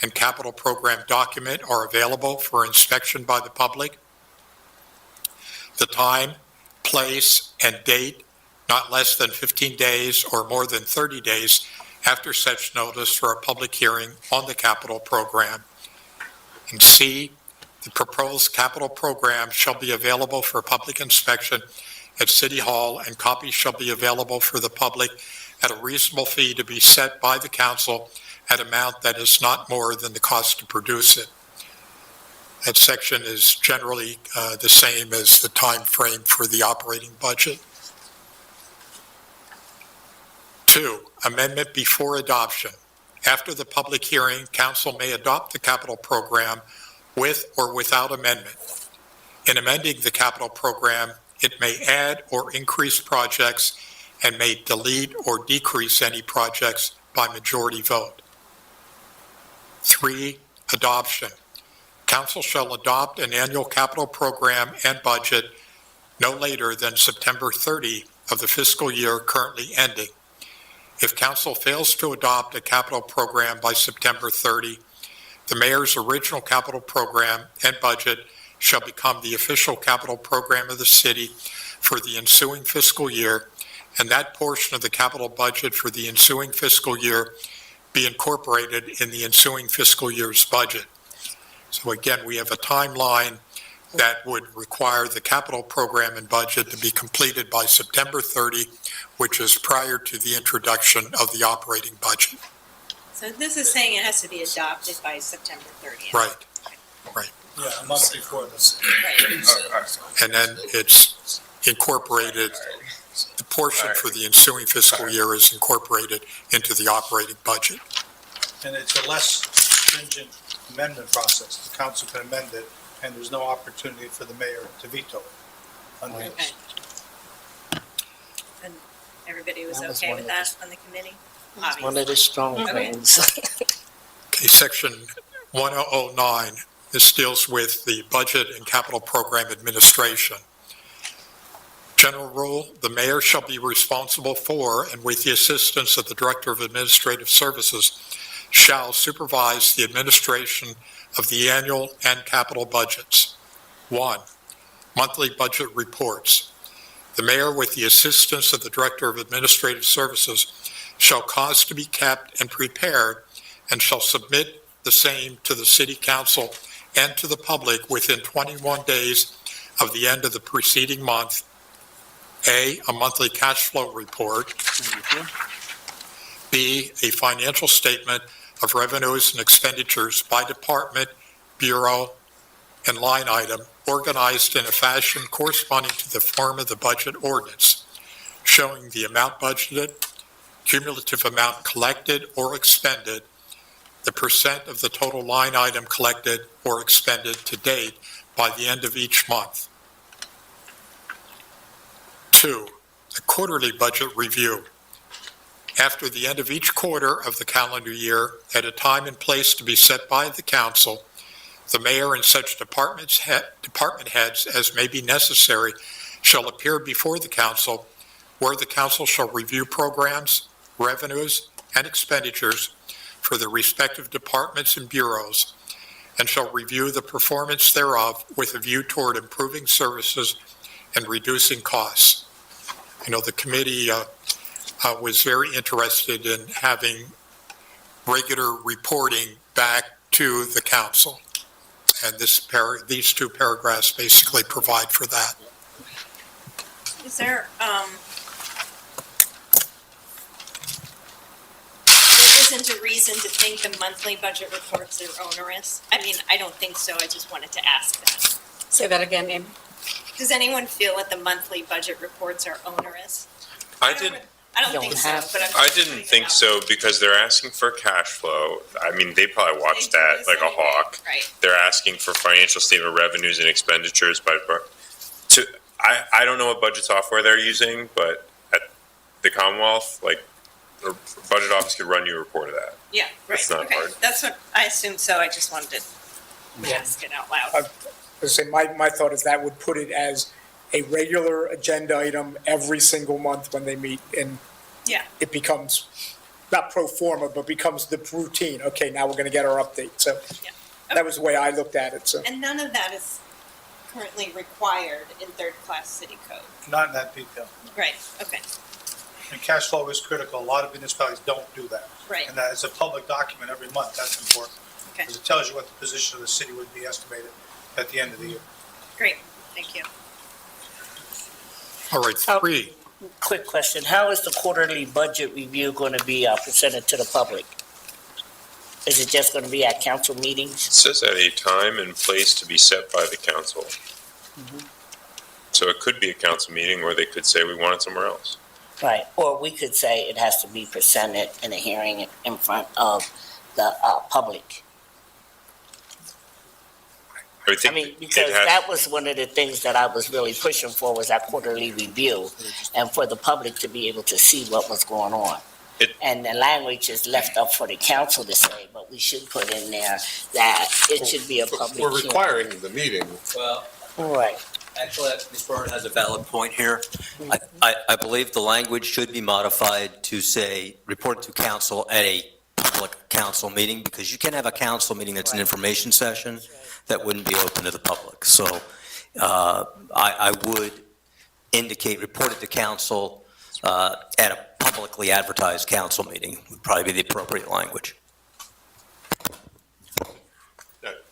and capital program document are available for inspection by the public, the time, place, and date not less than 15 days or more than 30 days after such notice for a public hearing on the capital program. And C, the proposed capital program shall be available for public inspection at City Hall, and copies shall be available for the public at a reasonable fee to be set by the council at amount that is not more than the cost to produce it. That section is generally the same as the time frame for the operating budget. 2, amendment before adoption. After the public hearing, council may adopt the capital program with or without amendment. In amending the capital program, it may add or increase projects and may delete or decrease any projects by majority vote. 3, adoption. Council shall adopt an annual capital program and budget no later than September 30 of the fiscal year currently ending. If council fails to adopt a capital program by September 30, the mayor's original capital program and budget shall become the official capital program of the city for the ensuing fiscal year, and that portion of the capital budget for the ensuing fiscal year be incorporated in the ensuing fiscal year's budget. So again, we have a timeline that would require the capital program and budget to be completed by September 30, which is prior to the introduction of the operating budget. So this is saying it has to be adopted by September 30th. Right. Yeah, a month before this. Right. And then it's incorporated, the portion for the ensuing fiscal year is incorporated into the operating budget. And it's a less stringent amendment process. The council can amend it, and there's no opportunity for the mayor to veto it. Under Okay. this. And everybody was That was okay one with of that on the committee? One Obviously. of the strong Okay. things. Okay, section 1009, this deals with the budget and capital program administration. General rule, the mayor shall be responsible for, and with the assistance of the Director of Administrative Services, shall supervise the administration of the annual and capital budgets. 1, monthly budget reports. The mayor, with the assistance of the Director of Administrative Services, shall cause to be kept and prepared, and shall submit the same to the City Council and to the public within 21 days of the end of the preceding month. A monthly cash flow report. B, a financial statement of revenues and expenditures by department, bureau, and line item, organized in a fashion corresponding to the form of the budget ordinance, showing the amount budgeted, cumulative amount collected or expended, the percent of the total line item collected or expended to date by the end of each month. 2, the quarterly budget review. After the end of each quarter of the calendar year, at a time and place to be set by the council, the mayor and such department heads as may be necessary shall appear before the council, where the council shall review programs, revenues, and expenditures for the respective departments and bureaus, and shall review the performance thereof with a view toward improving services and reducing costs. I know the committee was very interested in having regular reporting back to the council. And these 2 paragraphs basically provide for that. Is there isn't a reason to think the monthly budget reports are onerous? I mean, I don't think so. I just wanted to ask that. Say that again, Amy. Does anyone feel that the monthly budget reports are onerous? I didn't. I don't Don't think so, have but I'm. I didn't think so because they're asking for cash flow. I mean, they probably watched They do that this like a anyway. hawk. Right. They're asking for financial statement revenues and expenditures I don't know what budget software they're using, but at the Commonwealth, like, the budget office could run you a report of that. Yeah, right. It's not Okay. hard. That's what I assumed, so I just wanted to ask it out loud. As I say, my thought is that would put it as a regular agenda item every single month when they meet, and Yeah. it becomes, not pro forma, but becomes the routine. Okay, now we're going to get our update. So Yeah. that was the way I looked at it, so. And none of that is currently required in third-class city code. Not in that detail. Right, okay, And cash flow is critical. A lot of municipalities don't do that. right, And that is a public document every month. That's important. okay, Because it tells you what the position of the city would be estimated at the end of the year. great, thank you. All right, three. Quick question, how is the quarterly budget review going to be presented to the public? Is it just going to be at council meetings? It says at a time and place to be set by the council. So it could be a council meeting, or they could say we want it somewhere else. Right, or we could say it has to be presented in a hearing in front of the public. I would I think mean, it because has- that was one of the things that I was really pushing for, was that quarterly review, and for the public to be able to see what was going on. It- And the language is left up for the council to say, but we should put in there that it should be a public We're hearing. requiring the meeting. Well, Right, actually, Ms. Byrne has a valid point here. I believe the language should be modified to say, report to council at a public council meeting, because you can have a council meeting that's an information session that wouldn't be open to the public. So I would indicate, report it to council at a publicly advertised council meeting would probably be the appropriate language.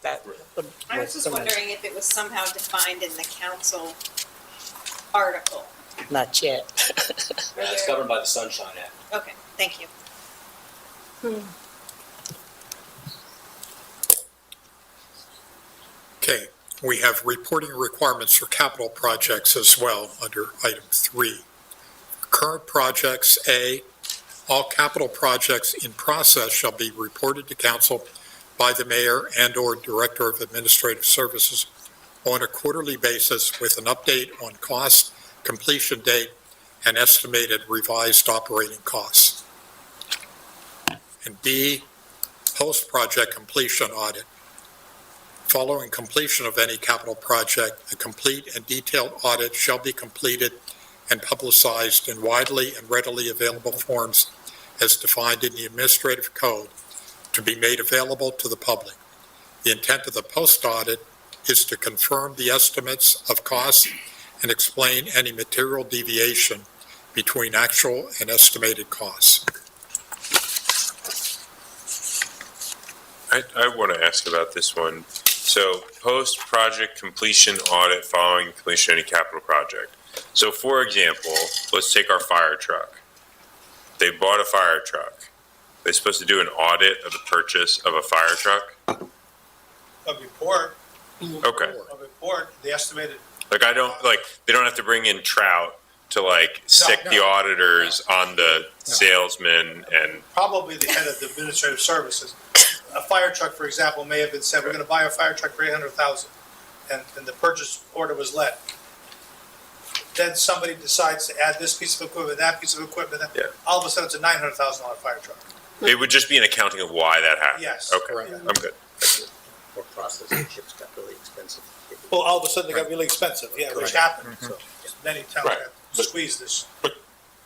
that. I was just wondering if it was somehow defined in the council article. Not yet. Are there- governed by the Sunshine Act. Okay, thank you. Okay, we have reporting requirements for capital projects as well under item 3. Current projects, A, all capital projects in process shall be reported to council by the mayor and/or director of administrative services on a quarterly basis with an update on cost, completion date, and estimated revised operating costs. And B, post-project completion audit. Following completion of any capital project, a complete and detailed audit shall be completed and publicized in widely and readily available forms as defined in the administrative code to be made available to the public. The intent of the post-audit is to confirm the estimates of costs and explain any material deviation between actual and estimated costs. I want to ask about this one. So post-project completion audit following completion of any capital project. So for example, let's take our fire truck. They bought a fire truck. They're supposed to do an audit of the purchase of a fire truck? A report, Okay. the estimated, Like they don't have to bring in Trout to stick the auditors on the salesman and, probably the head of the administrative services. A fire truck, for example, may have been said, we're gonna buy a fire truck for 800,000, and the purchase order was let. Then somebody decides to add this piece of equipment, that piece of equipment, Yeah. all of a sudden it's a $900,000 fire truck. it would just be an accounting of why that happened. Yes. Okay, Correct. I'm good. Or processing chips got really expensive. Well, all of a sudden they got really expensive, yeah, which happened, so many towns Right. got squeezed this.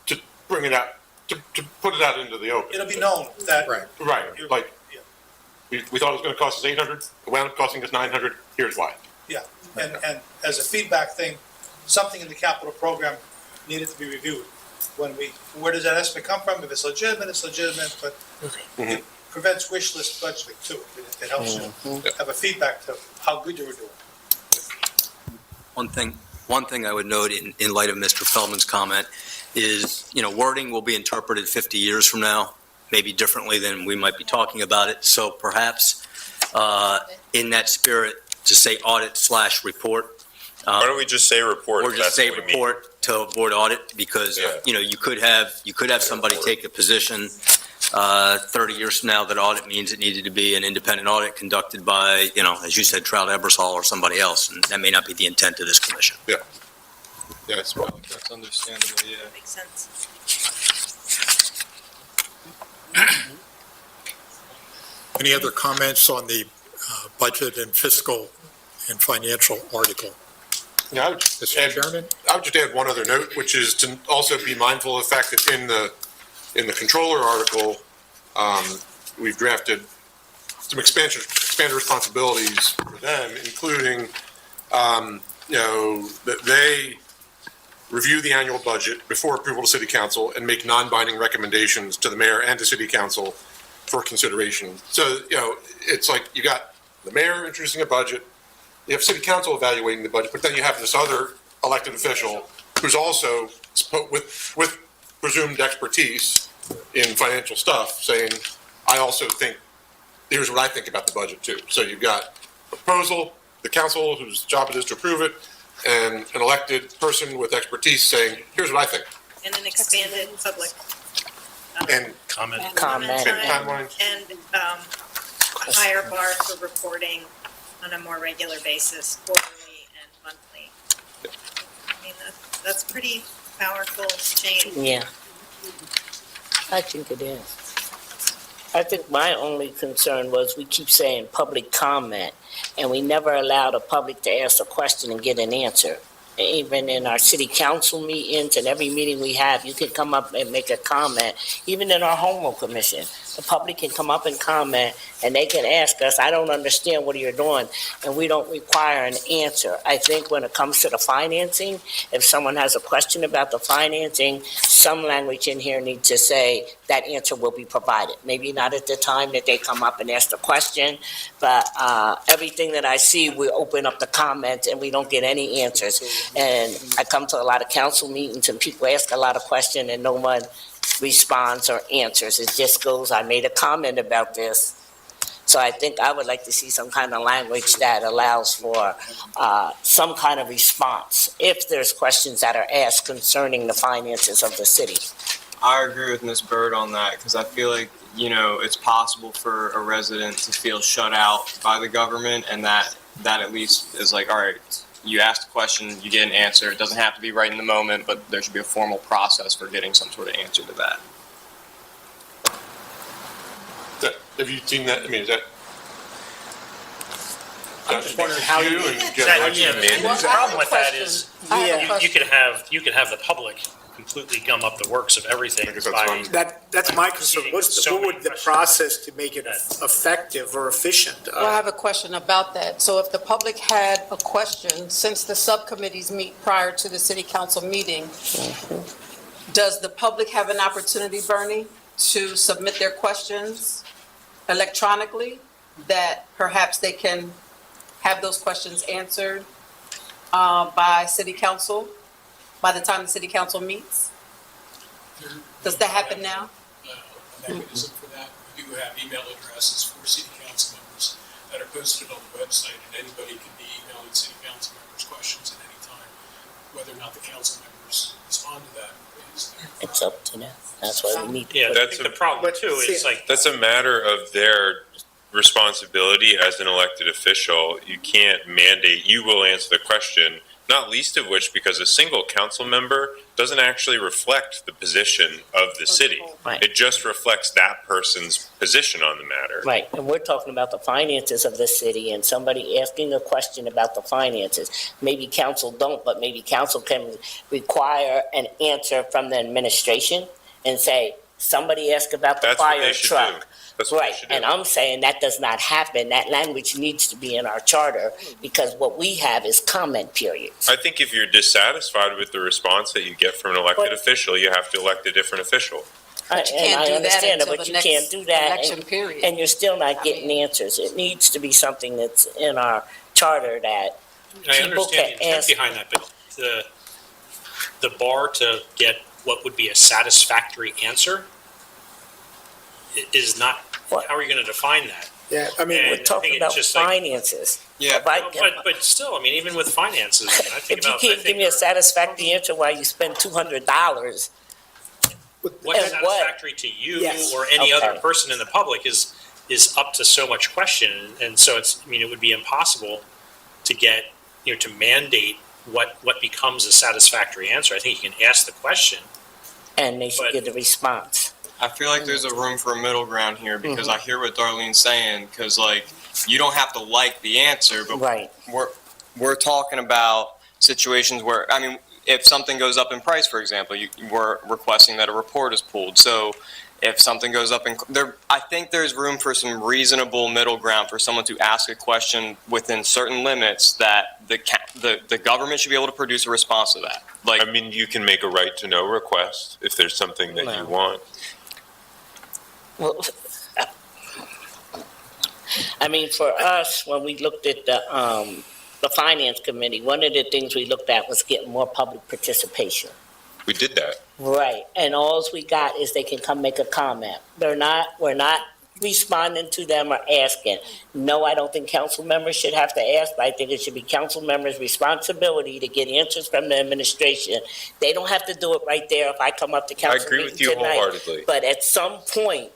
To bring it out, to put it out into the open. It'll be known that. Right. Right, like, Yeah. we thought it was gonna cost us 800, it wound up costing us 900, here's why. Yeah, and as a feedback thing, something in the capital program needed to be reviewed. Where does that estimate come from? If it's legitimate, it's legitimate, but it prevents wish list budgeting too. It helps you have a feedback to how good you were doing. One thing I would note in light of Mr. Feldman's comment is, wording will be interpreted 50 years from now, maybe differently than we might be talking about it. So perhaps in that spirit, to say audit/report. Why don't we just say report? Or if just that's say what we mean? report to avoid audit, because, Yeah. you could have somebody take a position 30 years from now that audit means it needed to be an independent audit conducted by, as you said, Trout Ebersol or somebody else, and that may not be the intent of this commission. Yes, That's understandable, yeah. Makes sense. Any other comments on the budget and fiscal and financial article. Yeah, I would Mr. Chairman? I would just add one other note, which is to also be mindful of the fact that in the controller article, we've drafted some expanded responsibilities for them, including, that they review the annual budget before approval to city council and make non-binding recommendations to the mayor and to city council for consideration. So, it's like you got the mayor introducing a budget, you have city council evaluating the budget, but then you have this other elected official who's also with presumed expertise in financial stuff saying, I also think, here's what I think about the budget too. So you've got a proposal, the council whose job it is to approve it, and an elected person with expertise saying, here's what I think. And an expanded public. And Comment. Comment. timeline. And a higher bar for reporting on a more regular basis, quarterly and monthly. I mean, that's pretty powerful change. Yeah. I think it is. I think my only concern was we keep saying public comment, and we never allow the public to ask a question and get an answer. Even in our city council meetings and every meeting we have, you can come up and make a comment. Even in our home rule commission, the public can come up and comment, and they can ask us, I don't understand what you're doing, and we don't require an answer. I think when it comes to the financing, if someone has a question about the financing, some language in here needs to say that answer will be provided. Maybe not at the time that they come up and ask the question, but everything that I see, we open up the comments and we don't get any answers. And I come to a lot of council meetings and people ask a lot of questions and no one responds or answers. It just goes, I made a comment about this. So I think I would like to see some kind of language that allows for some kind of response if there's questions that are asked concerning the finances of the city. I agree with Ms. Bird on that because I feel like, it's possible for a resident to feel shut out by the government, and that at least is like, all right, you asked a question, you get an answer. It doesn't have to be right in the moment, but there should be a formal process for getting some sort of answer to that. Have you seen that? I mean, is that? I'm just wondering how you. The problem with that is, I have a you question. could have the public completely gum up the works of everything I guess that's by, fine. That's my concern. So What many would the questions. process to make it effective or efficient? Well, I have a question about that. So if the public had a question, since the subcommittees meet prior to the city council meeting, does the public have an opportunity, Bernie, to submit their questions electronically, that perhaps they can have those questions answered by city council, by the time the city council meets? Does that happen now? A mechanism for that. We do have email addresses for city council members that are posted on the website, and anybody can be emailing city council members questions at any time. Whether or not the council members respond to that is their It's up to them. That's why we need to. yeah, I That's think the problem too is like, That's a matter of their responsibility as an elected official. You can't mandate, you will answer the question, not least of which because a single council member doesn't actually reflect the position of the city. Right. It just reflects that person's position on the matter. Right, and we're talking about the finances of the city and somebody asking a question about the finances. Maybe council don't, but maybe council can require an answer from the administration and say, somebody asked about the That's what fire they should do. truck. That's what they Right, should do. and I'm saying that does not happen. That language needs to be in our charter because what we have is comment periods. I think if you're dissatisfied with the response that you get from an elected But- official, you have to elect a different official. But you And can't I do that understand until but the you can't next do that, election period. and you're still not getting answers. It needs to be something that's in our charter that I people understand the can intent ask. behind that, but the bar to get what would be a satisfactory answer is not, What? how are you gonna define that? Yeah, I mean, And We're I talking think it's about just like- finances. Yeah. If I- But still, I mean, even with finances, I mean, I think If you about, can't give me a satisfactory answer why you spend $200, what's and what- satisfactory to you Yes. or any other Okay. person in the public is up to so much question. And so it would be impossible to get, to mandate what becomes a satisfactory answer. I think you can ask the question. and they should But- get a response. I feel like there's a room for a middle ground here because I hear what Darlene's saying, because like, you don't have to like the answer, but Right. we're talking about situations where, I mean, if something goes up in price, for example, we're requesting that a report is pulled. So if something goes up I think there's room for some reasonable middle ground for someone to ask a question within certain limits that the government should be able to produce a response to that. Like, I mean, you can make a right to know request if there's something that you want. Well, I mean, for us, when we looked at the finance committee, one of the things we looked at was getting more public participation. We did that. Right, and alls we got is they can come make a comment. We're not responding to them or asking. No, I don't think council members should have to ask, but I think it should be council members' responsibility to get answers from the administration. They don't have to do it right there if I come up to I council agree meeting with you tonight. wholeheartedly. But at some point,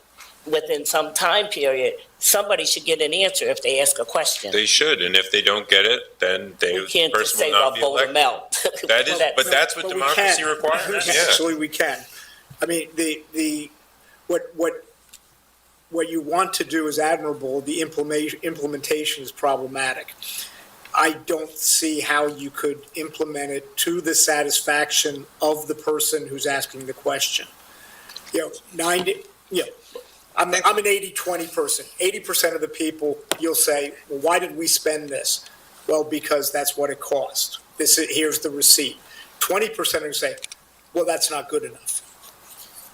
within some time period, somebody should get an answer if they ask a question. They should, and if they don't get it, then We can't just person say, will well, not be vote them elected. out. That is, but that's what But we democracy can. requires, yeah. Actually, we can. I mean, what you want to do is admirable, the implementation is problematic. I don't see how you could implement it to the satisfaction of the person who's asking the question. I'm an 80-20 person. 80% of the people, you'll say, well, why did we spend this? Well, because that's what it cost. Here's the receipt. 20% are going to say, well, that's not good enough.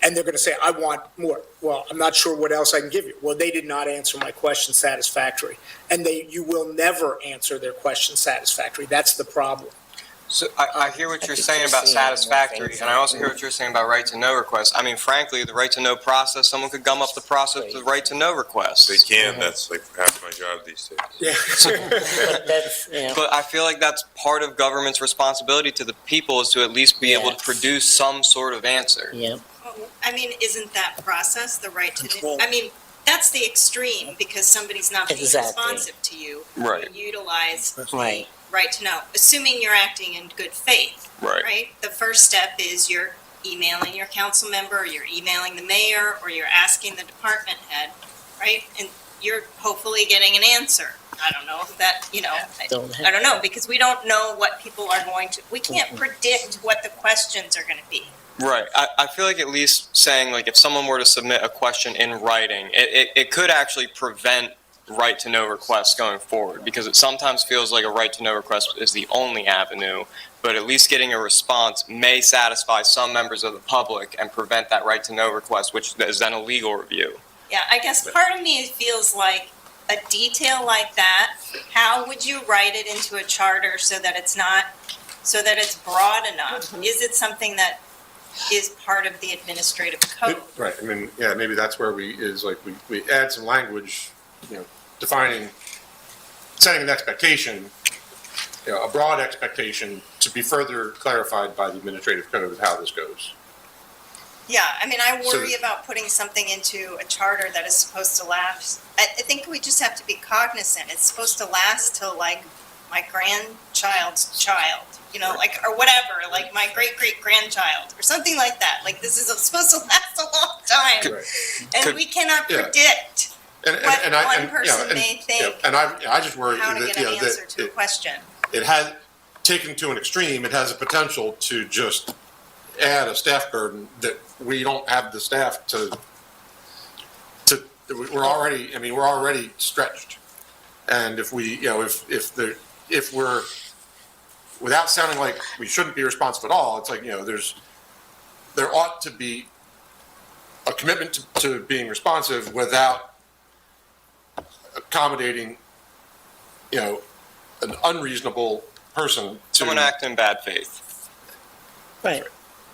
And they're going to say, I want more. Well, I'm not sure what else I can give you. Well, they did not answer my question satisfactory. And you will never answer their question satisfactory. That's the problem. So I hear what you're saying about satisfactory, and I also hear what you're saying about right to know requests. I mean, frankly, the right to know process, someone could gum up the process of the right to know request. They can, that's like half my job these days. Yeah. But I feel like that's part of government's responsibility to the people is to at least be able to Yes. produce some sort of answer. Yeah. I mean, isn't that process the right to, I mean, that's the extreme because somebody's not being Exactly. responsive to you. Right. You utilize Right. right to know, assuming you're acting in good faith, Right. right? The first step is you're emailing your council member, or you're emailing the mayor, or you're asking the department head, right? And you're hopefully getting an answer. I don't know if that, I don't know, because we don't know what people are going to, we can't predict what the questions are going to be. Right. I feel like at least saying, like, if someone were to submit a question in writing, it could actually prevent right to know requests going forward, because it sometimes feels like a right to know request is the only avenue, but at least getting a response may satisfy some members of the public and prevent that right to know request, which is then a legal review. Yeah, I guess part of me feels like a detail like that, how would you write it into a charter so that it's broad enough? Is it something that is part of the administrative code? Right, I mean, yeah, maybe that's where we add some language, defining, setting an expectation, a broad expectation to be further clarified by the administrative code of how this goes. Yeah, I mean, I So- worry about putting something into a charter that is supposed to last. I think we just have to be cognizant. It's supposed to last till like my grandchild's child, or whatever, like my great-great-grandchild or something like that. Like this is supposed to last a long time. Right. And we cannot Yeah. predict And what one and, person and, may think, And I just worry how to that, get an answer to a that question. it has, taken to an extreme, it has a potential to just add a staff burden that we don't have the staff we're already stretched. And if we, if we're, without sounding like we shouldn't be responsive at all, it's like, there ought to be a commitment to being responsive without accommodating, an unreasonable person to. Someone act in bad faith. Right.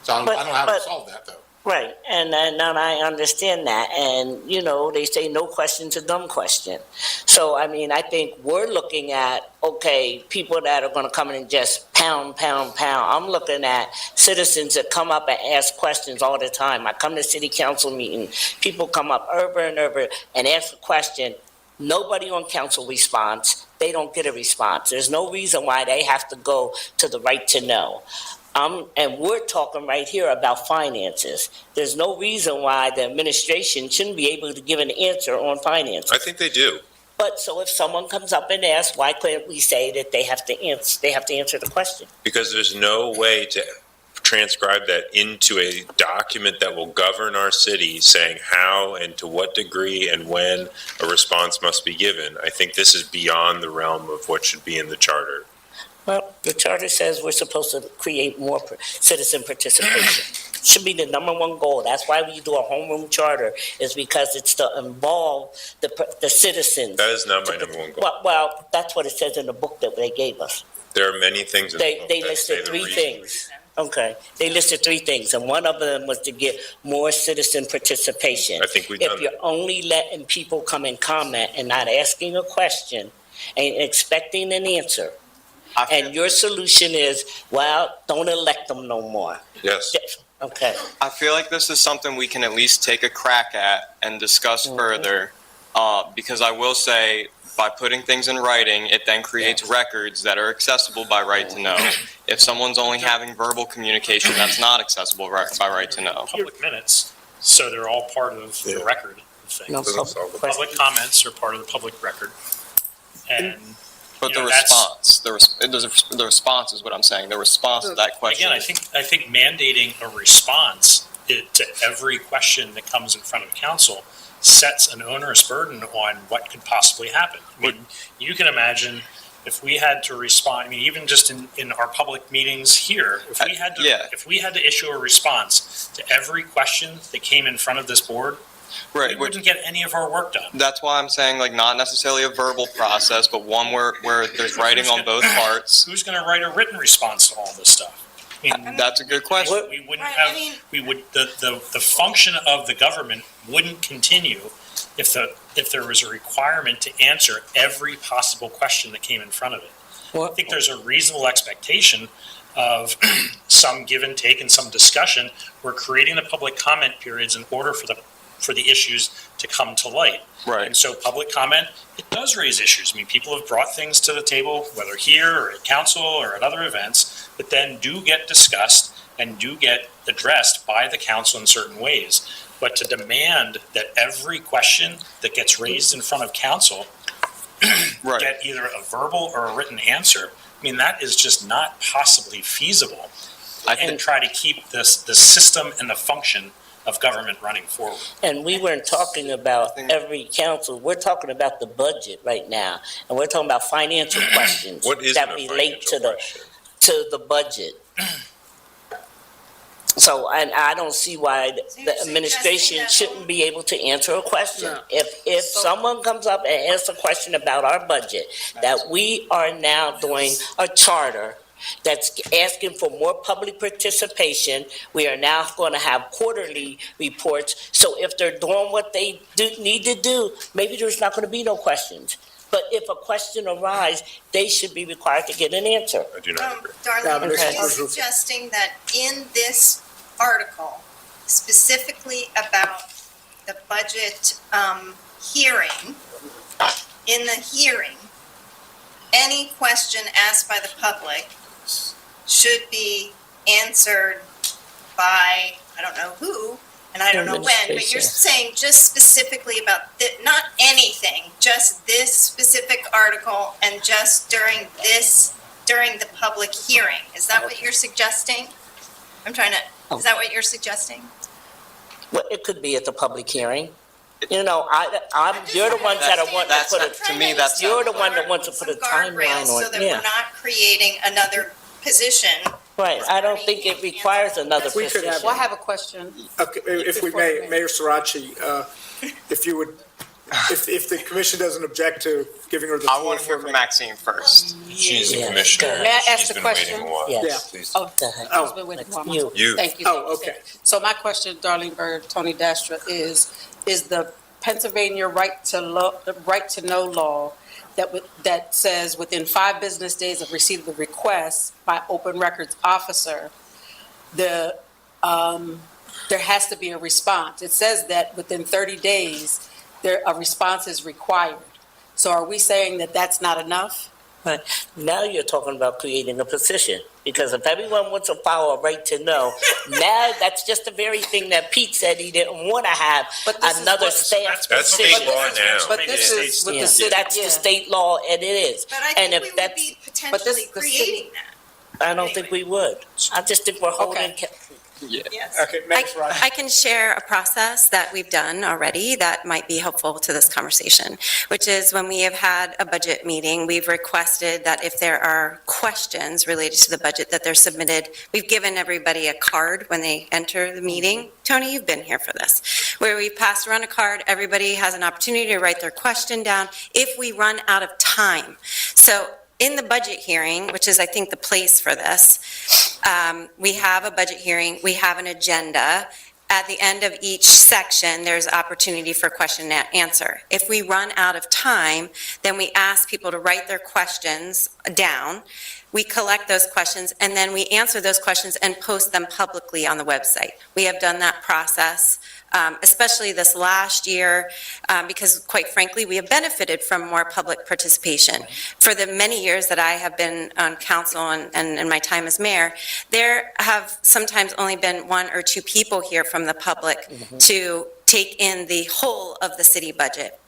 So I don't know how to But- solve that, though. Right, and I understand that, and, they say no question's a dumb question. So, I think we're looking at, okay, people that are gonna come in and just pound. I'm looking at citizens that come up and ask questions all the time. I come to city council meeting, people come up over and over and ask a question. Nobody on council responds, they don't get a response. There's no reason why they have to go to the right to know. And we're talking right here about finances. There's no reason why the administration shouldn't be able to give an answer on finances. I think they do. But so if someone comes up and asks, why couldn't we say that they have to answer the question? Because there's no way to transcribe that into a document that will govern our city, saying how and to what degree and when a response must be given. I think this is beyond the realm of what should be in the charter. Well, the charter says we're supposed to create more citizen participation. Should be the number one goal. That's why we do a homeroom charter, is because it's to involve the citizens. That is not my number one goal. Well, that's what it says in the book that they gave us. There are many things in the book They that say listed the three reason. things. Okay, they listed three things, and one of them was to get more citizen participation. I think we've done If you're only letting people come and comment and not asking a question and expecting an answer, and your solution is, well, don't elect them no more. Yes. Okay. I feel like this is something we can at least take a crack at and discuss further, because I will say, by putting things in writing, it then creates records that are accessible by right to know. If someone's only having verbal communication, that's not accessible by right to know. Public minutes, so they're all part of the record of things. No Doesn't solve the Public comments are part of the public record. And But You the know, that's- response, the response is what I'm saying, the response to that question. again, I think mandating a response to every question that comes in front of council sets an onerous burden on what could possibly happen. I mean, you can imagine if we had to respond, I mean, even just in our public meetings here, if we had to issue a response to every question that came in front of this board, we Right, wouldn't get any of our work done. that's why I'm saying, like, not necessarily a verbal process, but one where there's writing on both parts. Who's gonna write a written response to all this stuff? I mean, That's a good question. we wouldn't Right, I have, mean- we would, the function of the government wouldn't continue if there was a requirement to answer every possible question that came in front of it. I think there's a reasonable expectation of some give and take and some discussion. We're creating the public comment periods in order for the issues to come to light. Right. And so public comment, it does raise issues. I mean, people have brought things to the table, whether here or at council or at other events, that then do get discussed and do get addressed by the council in certain ways. But to demand that every question that gets raised in front of council Right. get either a verbal or a written answer, I mean, that is just not possibly feasible. And try to keep the system and the function of government running forward. And we weren't talking about every council, we're talking about the budget right now. And we're talking about financial questions What is that a relate financial to question? the budget. So, and I don't see why So the you're administration suggesting that shouldn't be able to answer a question. No. If someone comes up and asks a question about our budget, that we are now doing a charter that's asking for more public participation. We are now going to have quarterly reports. So if they're doing what they need to do, maybe there's not going to be no questions. But if a question arises, they should be required to get an answer. I do not agree. Darlene, are Okay. you suggesting that in this article, specifically about the budget hearing, in the hearing, any question asked by the public should be answered by, I don't know who, and I don't know when, but you're Administration. saying just specifically about, not anything, just this specific article and just during the public hearing. Is that what you're suggesting? Is that what you're suggesting? Well, it could be at the public hearing. You know, you're the ones that are wanting to That's- put it. to me, that's- You're the one that wants to put a timeline So on that it, we're yeah. not creating another position. Right, I don't think it requires another We could have- position. Well, I have a question. Okay, if we may, Mayor Sirachi, if you would, if the commission doesn't object to giving her the I floor want to hear for from me. Maxine first. She's the Yeah. commissioner. May I ask She's the been question? waiting a while. Yes. Please. Oh, Go ahead. Who's been waiting for my- You. You. Thank you. Oh, thank you, okay. thank you. So my question, Darlene Bird, Tony Dastra, is the Pennsylvania right to know law that says within 5 business days of receipt of the request by open records officer, there has to be a response. It says that within 30 days, a response is required. So are we saying that that's not enough? Now you're talking about creating a position, because if everyone wants to follow a right to know, now that's just the very thing that Pete said he didn't want to have But this is another what- staff That's position. state law now. But this is with Yeah, the city. that's the state law, and it is. But I And think if we would that's- be But potentially the city- creating that. I don't think we would. I just think we're holding. Yes. Okay, Max Ryan. I can share a process that we've done already that might be helpful to this conversation, which is when we have had a budget meeting, we've requested that if there are questions related to the budget that they're submitted, we've given everybody a card when they enter the meeting. Tony, you've been here for this, where we pass around a card, everybody has an opportunity to write their question down if we run out of time. So in the budget hearing, which is, I think, the place for this, we have a budget hearing, we have an agenda. At the end of each section, there's opportunity for question and answer. If we run out of time, then we ask people to write their questions down. We collect those questions, and then we answer those questions and post them publicly on the website. We have done that process, especially this last year, because quite frankly, we have benefited from more public participation. For the many years that I have been on council and in my time as mayor, there have sometimes only been one or two people here from the public to take in the whole of the city budget.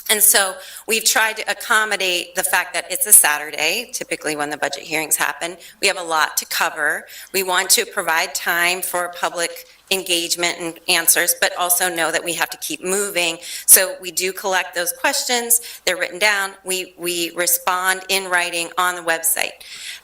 And so we've tried to accommodate the fact that it's a Saturday, typically when the budget hearings happen. We have a lot to cover. We want to provide time for public engagement and answers, but also know that we have to keep moving. So we do collect those questions. They're written down. We respond in writing on the website.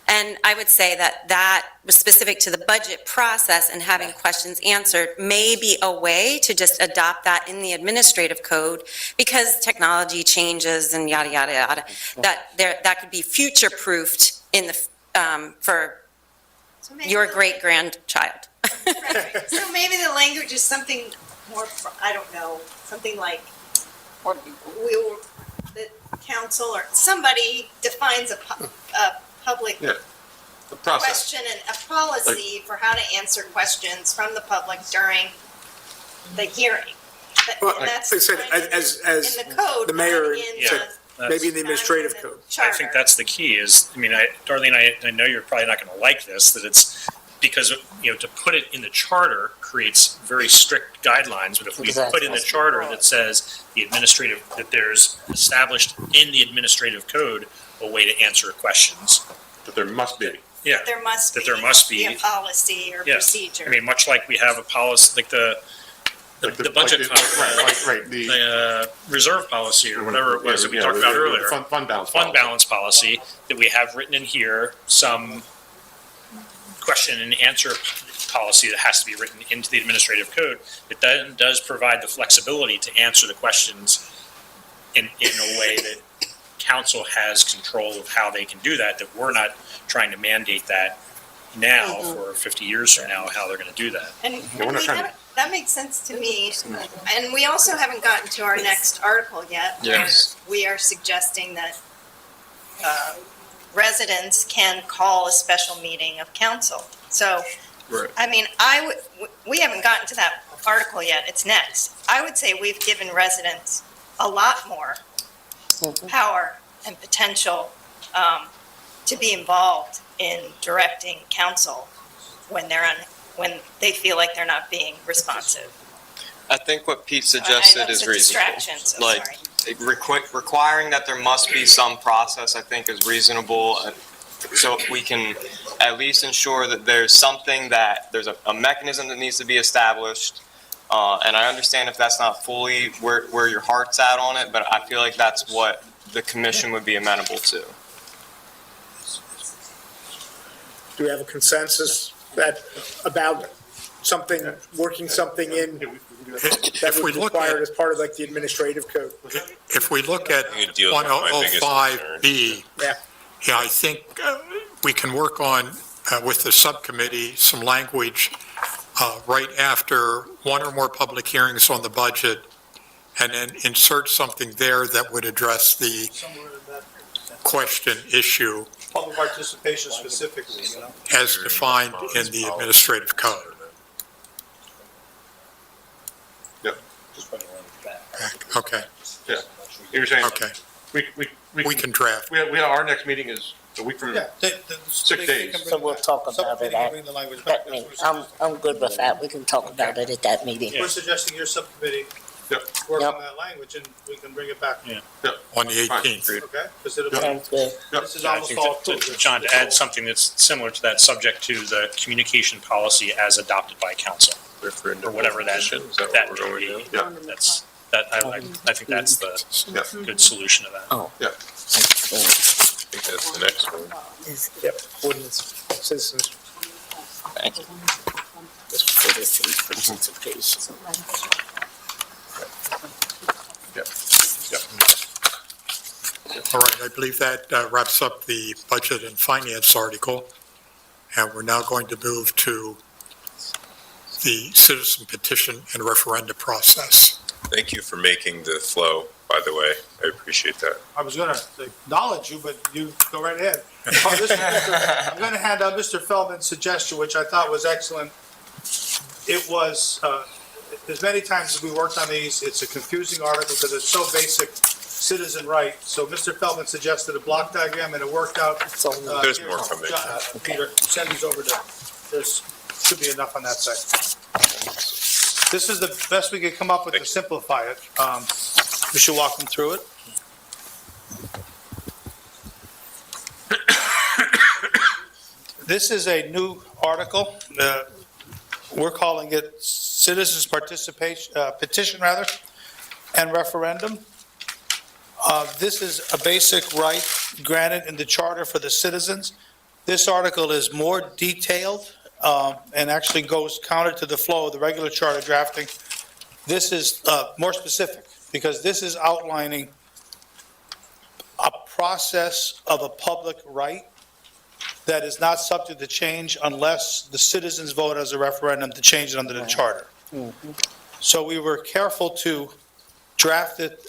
And I would say that that was specific to the budget process, and having questions answered may be a way to just adopt that in the administrative code, because technology changes and yada, yada, yada, that could be future-proofed in the, for So maybe your the- great-grandchild. Right. So maybe the language is something more, I don't know, something like, we will, the council or somebody defines a public Yeah, the process. question and a policy for how to answer questions from the public during the hearing. Well, And that's like I said, kind of as in the code, the mayor not in said, the- maybe in the administrative not in the code. I charter. think that's the key is, I mean, Darlene, I know you're probably not going to like this, that it's because, to put it in the charter creates very strict guidelines, but if we put in the charter that says that there's established in the administrative code a way to answer questions. That there must be. Yeah. There must be. That there must be. A policy or Yeah. procedure. I mean, much like we have a policy, like the budget, Right, the reserve policy or whatever it was that we talked about earlier. Fund balance. Fund balance policy, that we have written in here some question and answer policy that has to be written into the administrative code. It then does provide the flexibility to answer the questions in a way that council has control of how they can do that we're not trying to mandate that now for 50 years from now, how they're going to do that. And we're not trying to- that makes sense to me. And we also haven't gotten to our next article yet. where Yes. We are suggesting that residents can call a special meeting of council. So, Right. I mean, we haven't gotten to that article yet. It's next. I would say we've given residents a lot more power and potential to be involved in directing council when they feel like they're not being responsive. I think what Pete suggested is I know it's a reasonable. distraction, so Like, sorry. requiring that there must be some process, I think, is reasonable. So we can at least ensure that there's something there's a mechanism that needs to be established. And I understand if that's not fully where your heart's at on it, but I feel like that's what the commission would be amenable to. Do we have a consensus about something, working something in that If we would look require at, it as part of like the administrative code? if we look at It deals with my biggest concern. 105B, Yeah. yeah, I think we can work on, with the subcommittee, some language right after one or more public hearings on the budget, and then insert something there that would address the question issue Public participation specifically, as defined in the administrative code. Yep. Okay, You're saying okay. We can draft. Our next meeting is a week from. Yeah. 6 days. So we'll talk about it at that meeting. I'm good with that. We can talk about it at that meeting. We're suggesting your subcommittee Yep. work on Yep. that language, and we can bring it back. Yeah. On the 18th. Okay? Because it'll be, Sounds good. this is Yeah, I almost think all that- approved. John, to add something that's similar to that, subject to the communication policy as adopted by council, or whatever that may be. Yeah. That's, I think that's the good solution to that. Oh. Yeah. I think that's the next one. Yep, ordinance, citizens. Thank you. Citizen participation. All right, I believe that wraps up the budget and finance article. And we're now going to move to the citizen petition and referenda process. Thank you for making the flow, by the way. I appreciate that. I was going to acknowledge you, but you go right ahead. I'm going to hand out Mr. Feldman's suggestion, which I thought was excellent. It was, as many times as we worked on these, it's a confusing article because it's so basic citizen right. So Mr. Feldman suggested a block diagram, and it worked out. There's more coming. Peter, send these over to, there's, should be enough on that side. This is the best we could come up with to simplify it. We should walk them through it. This is a new article. We're calling it Citizens Participation, Petition rather, and Referendum. This is a basic right granted in the charter for the citizens. This article is more detailed and actually goes counter to the flow of the regular charter drafting. This is more specific because this is outlining a process of a public right that is not subject to change unless the citizens vote as a referendum to change it under the charter. So we were careful to draft it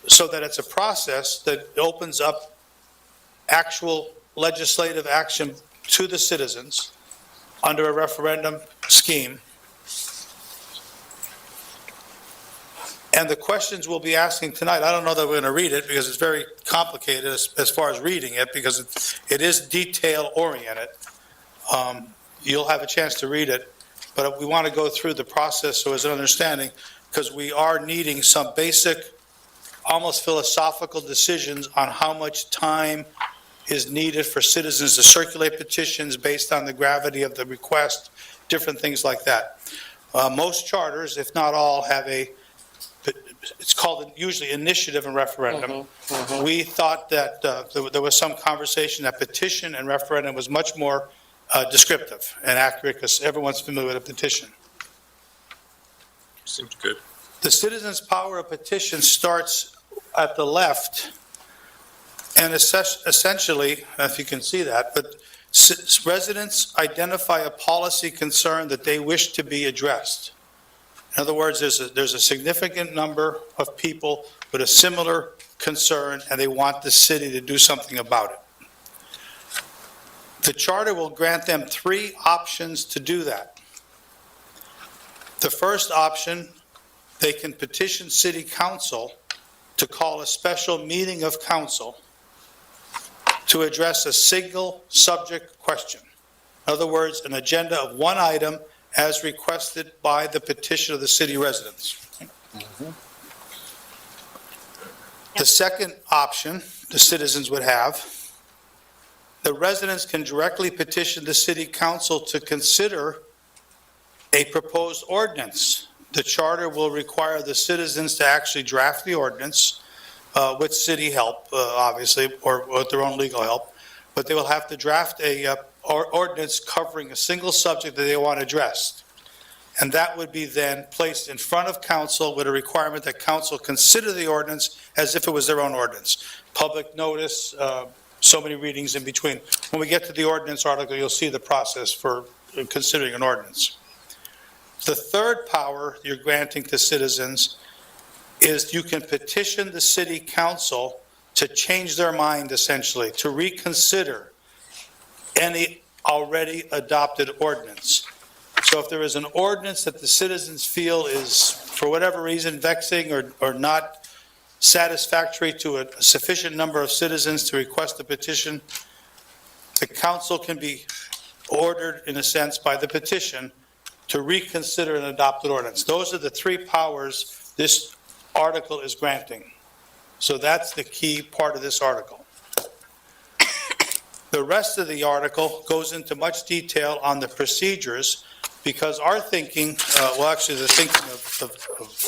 so that it's a process that opens up actual legislative action to the citizens under a referendum scheme. And the questions we'll be asking tonight, I don't know that we're going to read it because it's very complicated as far as reading it because it is detail oriented. You'll have a chance to read it, but we want to go through the process so as an understanding because we are needing some basic, almost philosophical decisions on how much time is needed for citizens to circulate petitions based on the gravity of the request, different things like that. Most charters, if not all, have it's called usually initiative and referendum. We thought that there was some conversation that petition and referendum was much more descriptive and accurate because everyone's familiar with a petition. Seems good. The citizen's power of petition starts at the left, and essentially, if you can see that, but residents identify a policy concern that they wish to be addressed. In other words, there's a significant number of people with a similar concern, and they want the city to do something about it. The charter will grant them 3 options to do that. The first option, they can petition city council to call a special meeting of council to address a single subject question. In other words, an agenda of one item as requested by the petition of the city residents. The second option the citizens would have, the residents can directly petition the city council to consider a proposed ordinance. The charter will require the citizens to actually draft the ordinance with city help, obviously, or with their own legal help, but they will have to draft a ordinance covering a single subject that they want addressed. And that would be then placed in front of council with a requirement that council consider the ordinance as if it was their own ordinance. Public notice, so many readings in between. When we get to the ordinance article, you'll see the process for considering an ordinance. The third power you're granting to citizens is you can petition the city council to change their mind, essentially, to reconsider any already adopted ordinance. So if there is an ordinance that the citizens feel is, for whatever reason, vexing or not satisfactory to a sufficient number of citizens to request a petition, the council can be ordered, in a sense, by the petition to reconsider an adopted ordinance. Those are the three powers this article is granting. So that's the key part of this article. The rest of the article goes into much detail on the procedures, because our thinking, actually the thinking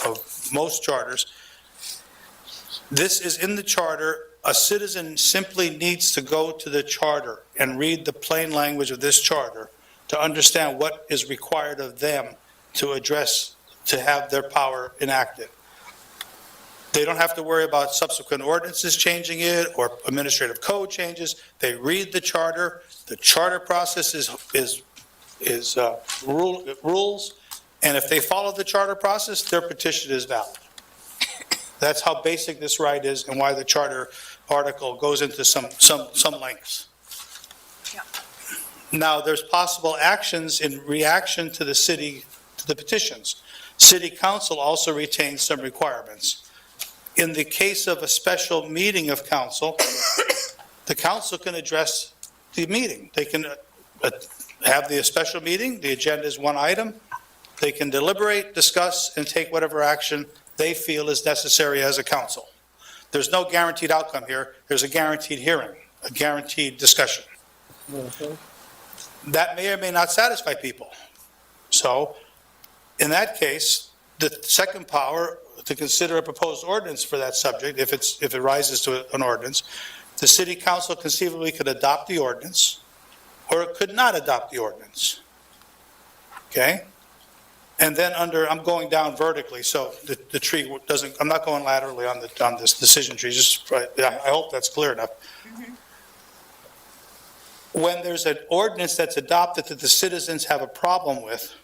of most charters, this is in the charter. A citizen simply needs to go to the charter and read the plain language of this charter to understand what is required of them to have their power enacted. They don't have to worry about subsequent ordinances changing it or administrative code changes. They read the charter. The charter process is rules, and if they follow the charter process, their petition is valid. That's how basic this right is, and why the charter article goes into some lengths. Yeah. Now, there's possible actions in reaction to the petitions. City council also retains some requirements. In the case of a special meeting of council, the council can address the meeting. They can have the special meeting, the agenda is one item. They can deliberate, discuss, and take whatever action they feel is necessary as a council. There's no guaranteed outcome here. There's a guaranteed hearing, a guaranteed discussion. That may or may not satisfy people. So, in that case, the second power to consider a proposed ordinance for that subject, if it rises to an ordinance, the city council conceivably could adopt the ordinance, or it could not adopt the ordinance. Okay? And then I'm going down vertically, so the tree doesn't, I'm not going laterally on this decision tree, I hope that's clear enough. When there's an ordinance that's adopted that the citizens have a problem with,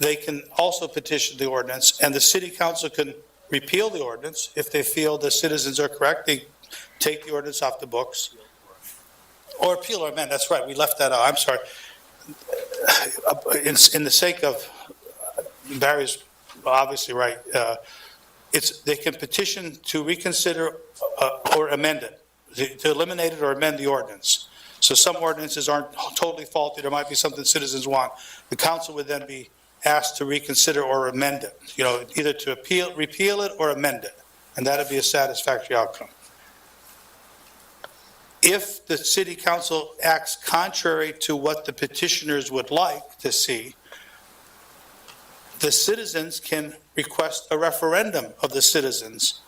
they can also petition the ordinance, and the city council can repeal the ordinance if they feel the citizens are correct. They take the ordinance off the books. Or appeal or amend, that's right, we left that out, I'm sorry. In the sake of, Barry's obviously right, they can petition to reconsider or amend it, to eliminate it or amend the ordinance. So some ordinances aren't totally faulty, there might be something citizens want. The council would then be asked to reconsider or amend it, either to repeal it or amend it, and that'd be a satisfactory outcome. If the city council acts contrary to what the petitioners would like to see, the citizens can request a referendum of the citizens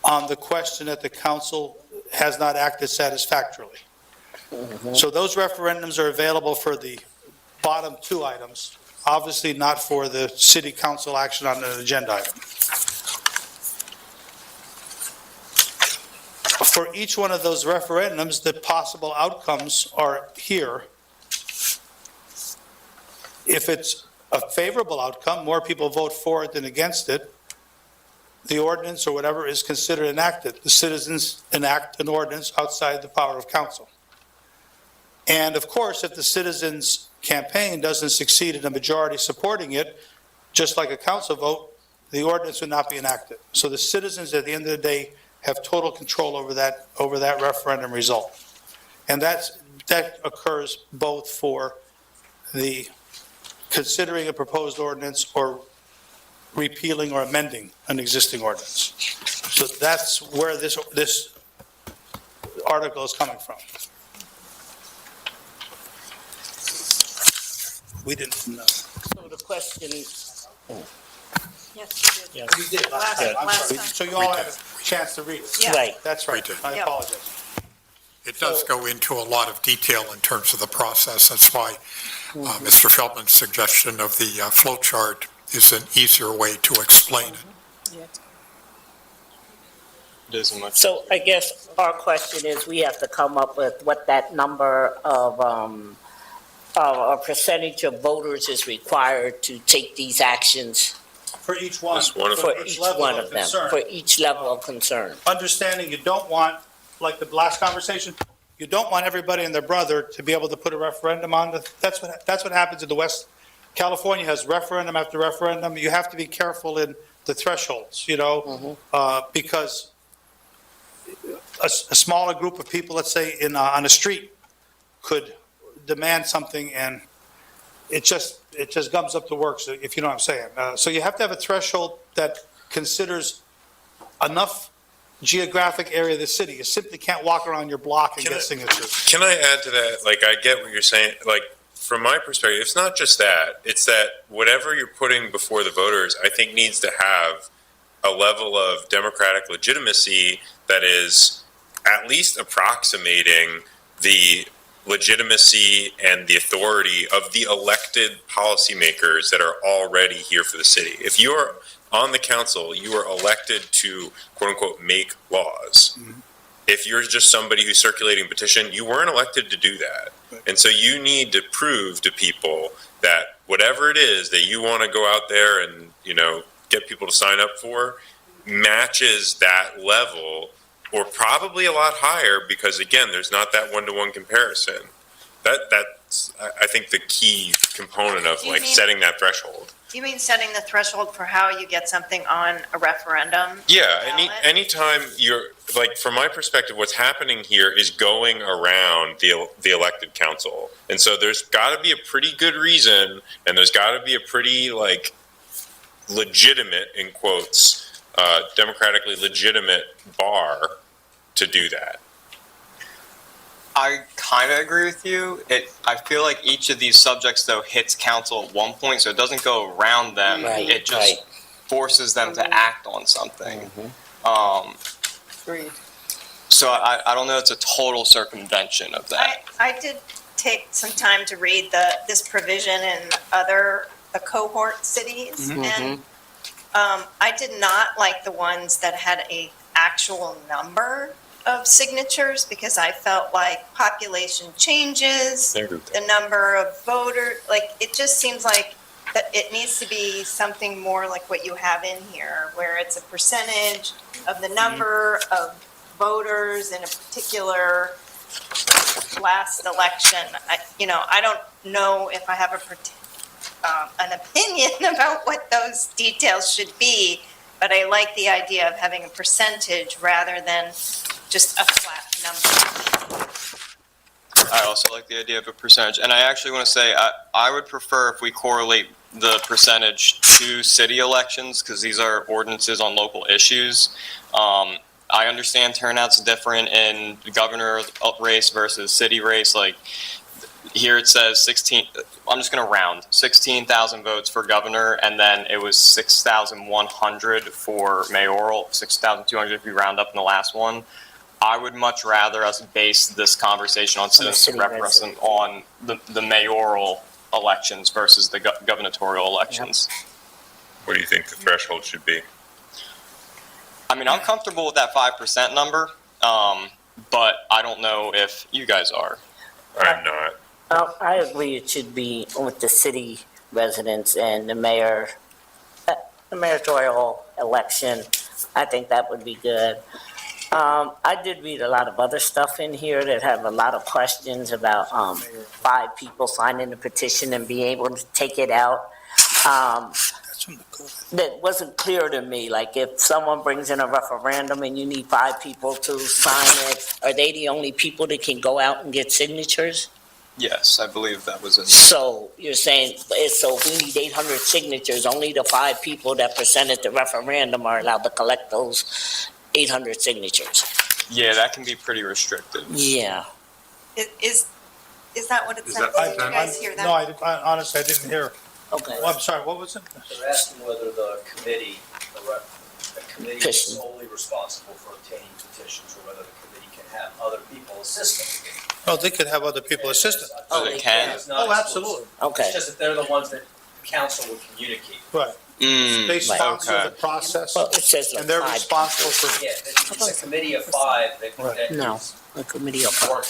on the question that the council has not acted satisfactorily. So those referendums are available for the bottom two items, obviously not for the city council action on an agenda item. For each one of those referendums, the possible outcomes are here. If it's a favorable outcome, more people vote for it than against it, the ordinance or whatever is considered enacted. The citizens enact an ordinance outside the power of council. And of course, if the citizens' campaign doesn't succeed in a majority supporting it, just like a council vote, the ordinance would not be enacted. So the citizens, at the end of the day, have total control over that referendum result. And that occurs both for the considering a proposed ordinance or repealing or amending an existing ordinance. So that's where this article is coming from. We didn't know. So the question, Yes, you did. Yeah. We did last time, I'm sorry. So you all had a chance to read it. Yeah. right, That's right. We did. I Yeah. apologize. It does go into a lot of detail in terms of the process. That's why Mr. Feldman's suggestion of the flow chart is an easier way to explain it. It isn't much. so I guess our question is, we have to come up with what that number of, a percentage of voters is required to take these actions For each one. Just one of for each level one of of them, concern. for each level of concern. Understanding you don't want, like the last conversation, you don't want everybody and their brother to be able to put a referendum on that's what happens in the West. California has referendum after referendum. You have to be careful in the thresholds, because a smaller group of people, let's say, on the street, could demand something, and it just gums up the works, if you know what I'm saying. So you have to have a threshold that considers enough geographic area of the city. You simply can't walk around your block and Can get I- signatures. Can I add to that? Like, I get what you're saying. Like, from my perspective, it's not just that. It's that whatever you're putting before the voters, I think needs to have a level of democratic legitimacy that is at least approximating the legitimacy and the authority of the elected policymakers that are already here for the city. If you're on the council, you are elected to, quote unquote, make laws. If you're just somebody who's circulating petition, you weren't elected to do that. And so you need to prove to people that whatever it is that you want to go out there and, get people to sign up for matches that level, or probably a lot higher, because again, there's not that one-to-one comparison. That's, I think, the key component of Do you like mean- setting that threshold. Do you mean setting the threshold for how you get something on a referendum? Yeah, ballot? anytime you're, like, from my perspective, what's happening here is going around the elected council. And so there's got to be a pretty good reason, and there's got to be a pretty, like, legitimate, in quotes, democratically legitimate bar to do that. I kind of agree with you. I feel like each of these subjects, though, hits council at one point, so it doesn't go around them. Right, It just right. forces them to act on something. Agreed. So I don't know. It's a total circumvention of that. I did take some time to read this provision in the cohort cities, and I did not like the ones that had a actual number of signatures, because I felt like population changes, I agree with the number of voters, like, it just seems like that it needs to be something more like what you have in here, where it's a percentage of the number of voters in a particular last election. I don't know if I have an opinion about what those details should be, but I like the idea of having a percentage rather than just a flat number. I also like the idea of a percentage, and I actually want to say I would prefer if we correlate the percentage to city elections, because these are ordinances on local issues. I understand turnout's different in the governor race versus city race. Like, here it says I'm just going to round, 16,000 votes for governor, and then it was 6,100 for mayoral, 6,200 if you round up in the last one. I would much rather us base this conversation on citizen referendum on the mayoral elections versus the gubernatorial elections. What do you think the threshold should be? I mean, I'm comfortable with that 5% number, but I don't know if you guys are. I'm not. I agree it should be with the city residents and the mayoral election. I think that would be good. I did read a lot of other stuff in here that have a lot of questions about 5 people signing the petition and being able to take it out. That wasn't clear to me. Like, if someone brings in a referendum and you need 5 people to sign it, are they the only people that can go out and get signatures? Yes, I believe that was it. So you're saying, so if we need 800 signatures, only the 5 people that presented the referendum are allowed to collect those 800 signatures? Yeah, that can be pretty restricted. Yeah. Is that what it Is says? that- Did you guys hear that? No, honestly, I didn't hear. Okay. Oh, I'm sorry, what was it? They're asking whether the committee is Petition. solely responsible for obtaining petitions, or whether the committee can have other people assist them. Oh, they could have other people assist them. Oh, they can? It's not Oh, exclusive. absolutely. Okay. It's just that they're the ones that council would communicate. Right. They sponsor okay. the process, Well, it says and they're 5 responsible for, Yeah, it's a committee of 5 that Right. No, is a committee of 5.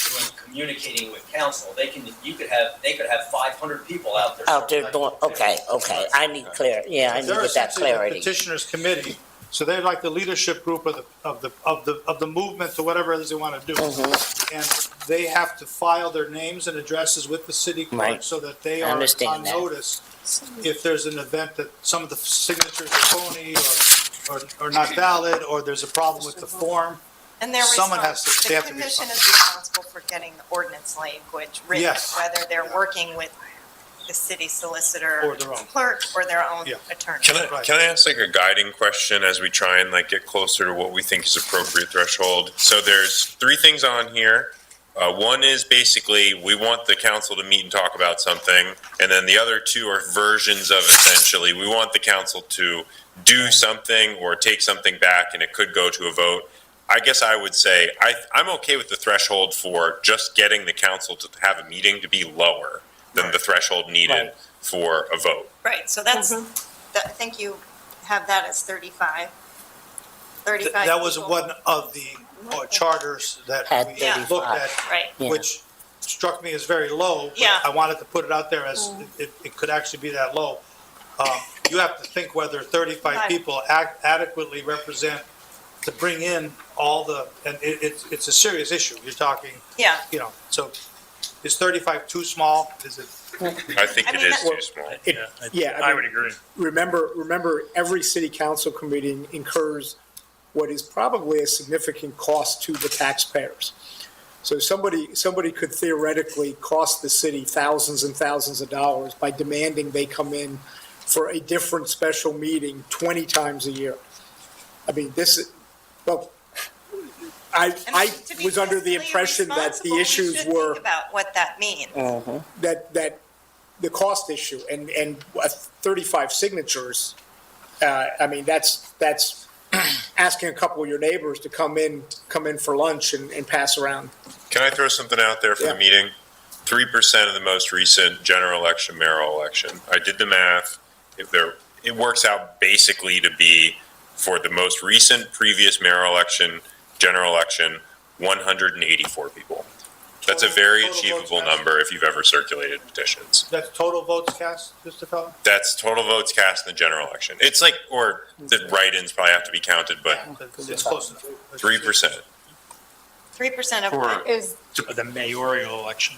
doing communicating with council. They could have 500 people out there. Out there doing, okay, I need I need they're to get that essentially the clarity. petitioners committee. So they're like the leadership group of the movement to whatever it is they want to do. And they have to file their names and addresses with the city clerk Right. so that they I are understand on that. notice if there's an event that some of the signatures are phony or not valid, or there's a problem with the form. And they're someone has to, they have the to be commission responsible. is responsible for getting the ordinance language written, Yes. whether they're working with the city solicitor, Or their own. clerk, or their own Yeah. attorney. Can I ask like a guiding question as we try and like get closer to what we think is appropriate threshold? So there's 3 things on here. One is basically we want the council to meet and talk about something, and then the other 2 are versions of essentially we want the council to do something or take something back, and it could go to a vote. I guess I would say I'm okay with the threshold for just getting the council to have a meeting to be lower than the threshold needed for a vote. Right, so that's, I think you have that as 35. 35 That was people. one of the charters that Had we 35. looked at, Right, Yeah. which struck me as very low. but Yeah. I wanted to put it out there as it could actually be that low. You have to think whether 35 Right. people adequately represent to bring in all the, and it's a serious issue. You're talking, yeah. so is 35 too small? Is it? I think I it mean, is that- too small. Yeah, I would agree. remember, every city council committee incurs what is probably a significant cost to the taxpayers. So somebody could theoretically cost the city thousands and thousands of dollars by demanding they come in for a different special meeting 20 times a year. I mean, I To be was under the fiscally impression that the responsible, issues we should were think about what that means. that the cost issue and 35 signatures, I mean, that's asking a couple of your neighbors to come in for lunch and pass around. Can I throw something out there for Yeah. the meeting? 3% of the most recent general election, mayoral election. I did the math. It works out basically to be for the most recent previous mayoral election, general election, 184 people. That's a very Total votes achievable cast. number if you've ever circulated petitions. That's total votes cast, Mr. Fellow? That's total votes cast in the general election. It's like, or the write-ins probably have to be counted, but It's close enough. 3%. 3% of what? Is, The mayoral election.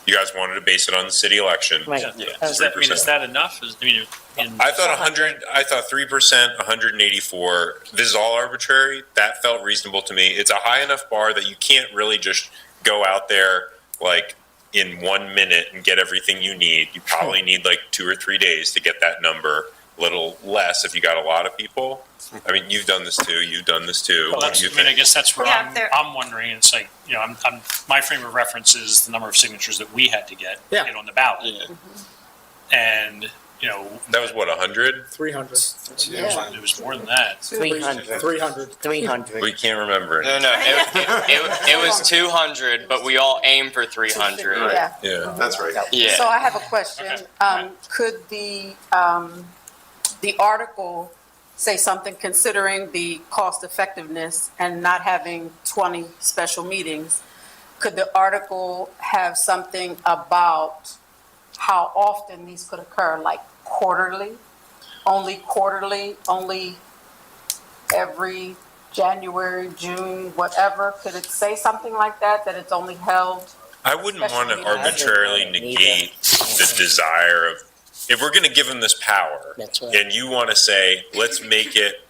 You guys wanted to base it on the city election. Right. Is that enough? I thought 100, I thought 3%, 184, this is all arbitrary. That felt reasonable to me. It's a high enough bar that you can't really just go out there like in 1 minute and get everything you need. You probably need like 2 or 3 days to get that number, a little less if you got a lot of people. I mean, you've done this too, you've done this too. Well, What do you I think? guess that's where Yeah, there- I'm wondering, it's like, my frame of reference is the number of signatures that we had to get on the ballot. And, That was what, 100? 300. it was more than that. 300. 300. 300. We can't remember. No, it was 200, but we all aim for 300. yeah. Yeah. That's right. Yeah. So I have a question. Okay. Could the article say something considering the cost effectiveness and not having 20 special meetings? Could the article have something about how often these could occur, like quarterly, only every January, June, whatever? Could it say something like that it's only held? I wouldn't want to Especially- arbitrarily negate the desire of, if we're going to give them this power, That's right. and you want to say, let's make it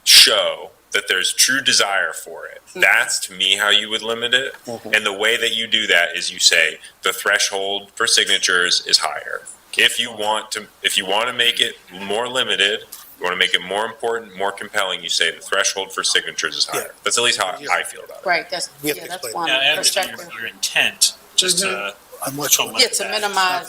show that there's true desire for it. That's to me how you would limit it. And the way that you do that is you say the threshold for signatures is higher. If you want to make it more limited, you want to make it more important, more compelling, you say the threshold for signatures is higher. That's at least how I feel about it. Right, that's We have to that's explain one Now, I understand perspective. your intent, just to, I'm much over. Yeah, to minimize.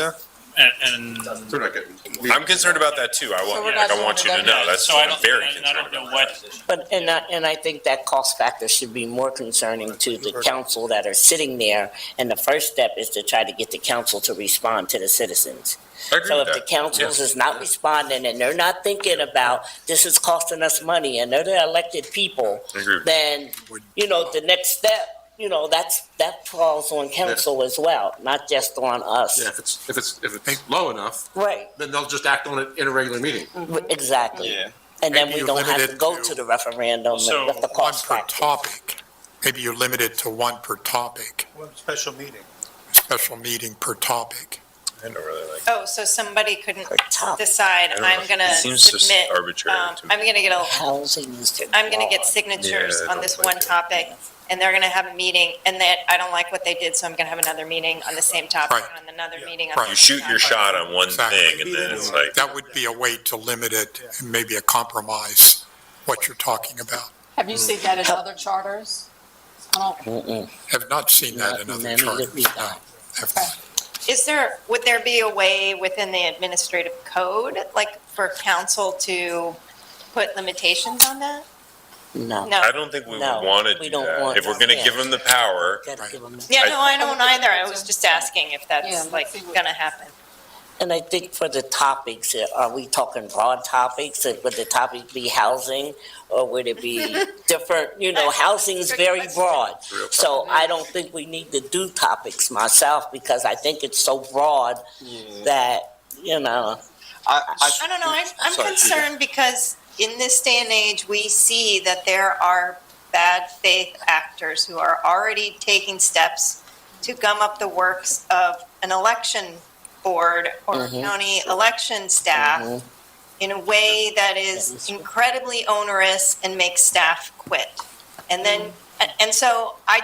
and They're not getting. I'm concerned about that too. I So want, we're like, not I want you doing to it know, that's, so I I'm don't, very I concerned don't know about what, that. But, and I think that cost factor should be more concerning to the council that are sitting there. And the first step is to try to get the council to respond to the citizens. I agree So with if the that. councils Yeah. is not responding and they're not thinking about, this is costing us money, and they're the elected people, I agree with then, the next step, that falls on council as well, not just on us. Yeah, if it's low enough, Right, then they'll just act on it in a regular meeting. exactly. Yeah. And then Maybe we you don't have limit to it go to- to the referendum So, with the One cost per factor. topic. Maybe you limit it to one per topic, One special meeting. special meeting per topic. I don't really like. Oh, so somebody couldn't top. decide, I don't know. I'm gonna It seems just submit, arbitrary to me. I'm gonna get Housing is. I'm gonna get signatures Yeah, I on don't this like one it. topic, and they're gonna have a meeting, and that, I don't like what they did, so I'm gonna have another meeting on the same topic, Right. and another meeting on Right. the You same shoot your topic. shot on one Exactly. thing, and then it's like, That would be a way to limit it, and maybe a compromise, what you're talking about. Have you seen that in other charters? I don't, Have not seen that in Not other many that charters, we no. got. Have not. Would there be a way within the administrative code, like for council to put limitations on that? No. No. I don't think we would No, want to we do don't that. want If we're that, going to yeah. give them the power, Gotta give 'em- Yeah, no, I don't either. I I- was just asking if Yeah, that's let's like see what- gonna happen. And I think for the topics, are we talking broad topics? Would the topic be housing, or would it be different? You know, housing is very broad. real So I don't think we need to do topics myself, because I think it's so broad that, you know, I don't know, I'm Sorry, concerned because in this day and age, we see that there are bad faith actors who are already taking steps to gum up the works of an election board or Mhm. county election staff Mhm. in a way that That is is- incredibly onerous and makes staff quit. And then, and so I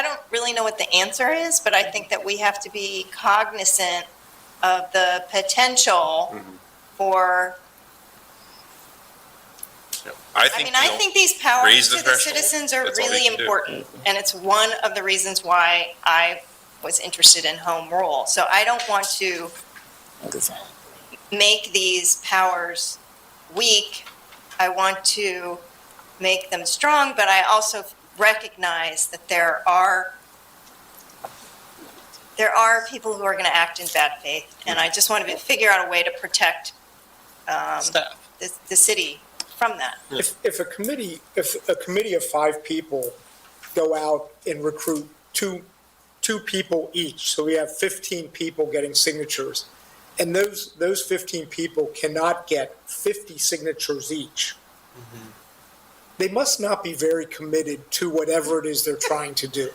don't really know what the answer is, but I think that we have to be cognizant of the potential for, I I think mean, I they'll think these powers raise the to the threshold. citizens are That's all they really can do. important. And it's one of the reasons why I was interested in home rule. So I don't want to make these powers weak. I want to make them strong, but I also recognize that there are people who are going to act in bad faith, and I just want to figure out a way to protect the city from that. If a committee of 5 people go out and recruit two people each, so we have 15 people getting signatures, and those 15 people cannot get 50 signatures each, they must not be very committed to whatever it is they're trying to do.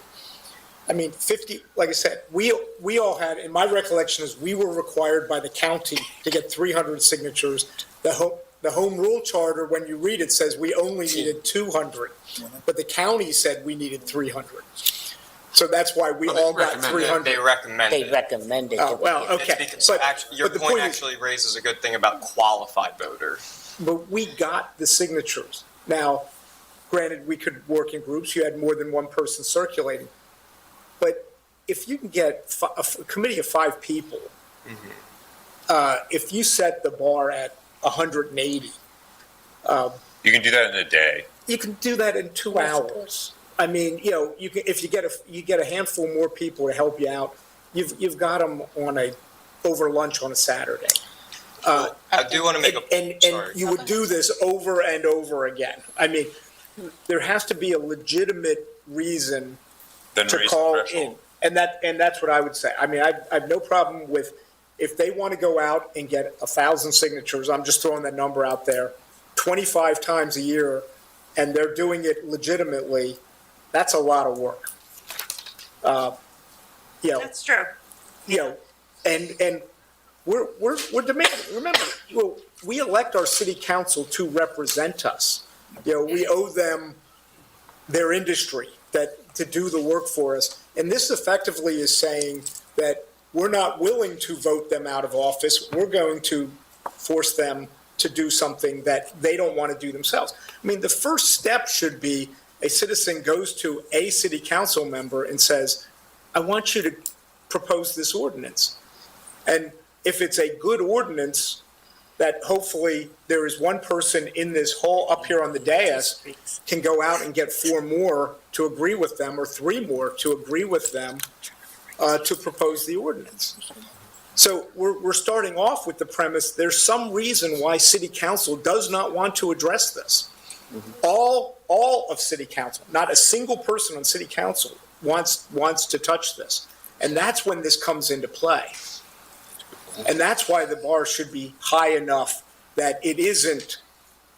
I mean, 50, like I said, we all had, in my recollection is we were required by the county to get 300 signatures. The home rule charter, when you read it, says we only needed 200, but the county said we needed 300. So that's why we all got 300. They recommend they it. recommend it. Oh, well, okay. It's because But- actually, your but the point point is- actually raises a good thing about qualified voter. But we got the signatures. Now, granted, we could work in groups, you had more than one person circulating. But if you can get a committee of 5 people, if you set the bar at 180, you can do that in a day. you can do that in 2 hours. I mean, you know, you can, if you get a handful more people to help you out, you've got them over lunch on a Saturday. I do want to make a, And sorry. you would do this over and over again. I mean, there has to be a legitimate reason Then to raise the call threshold. in. And that's what I would say. I mean, I have no problem with, if they want to go out and get 1,000 signatures, I'm just throwing that number out there, 25 times a year, and they're doing it legitimately, that's a lot of work. You know, That's true. you know, and we're demanding, remember, we elect our city council to represent us. You know, we owe them their industry to do the work for us. And this effectively is saying that we're not willing to vote them out of office. We're going to force them to do something that they don't want to do themselves. I mean, the first step should be a citizen goes to a city council member and says, I want you to propose this ordinance. And if it's a good ordinance, that hopefully there is one person in this hall up here on the dais can go out and get 4 more to agree with them, or 3 more to agree with them, to propose the ordinance. So we're starting off with the premise, there's some reason why city council does not want to address this. All of city council, not a single person on city council wants to touch this. And that's when this comes into play. And that's why the bar should be high enough that it isn't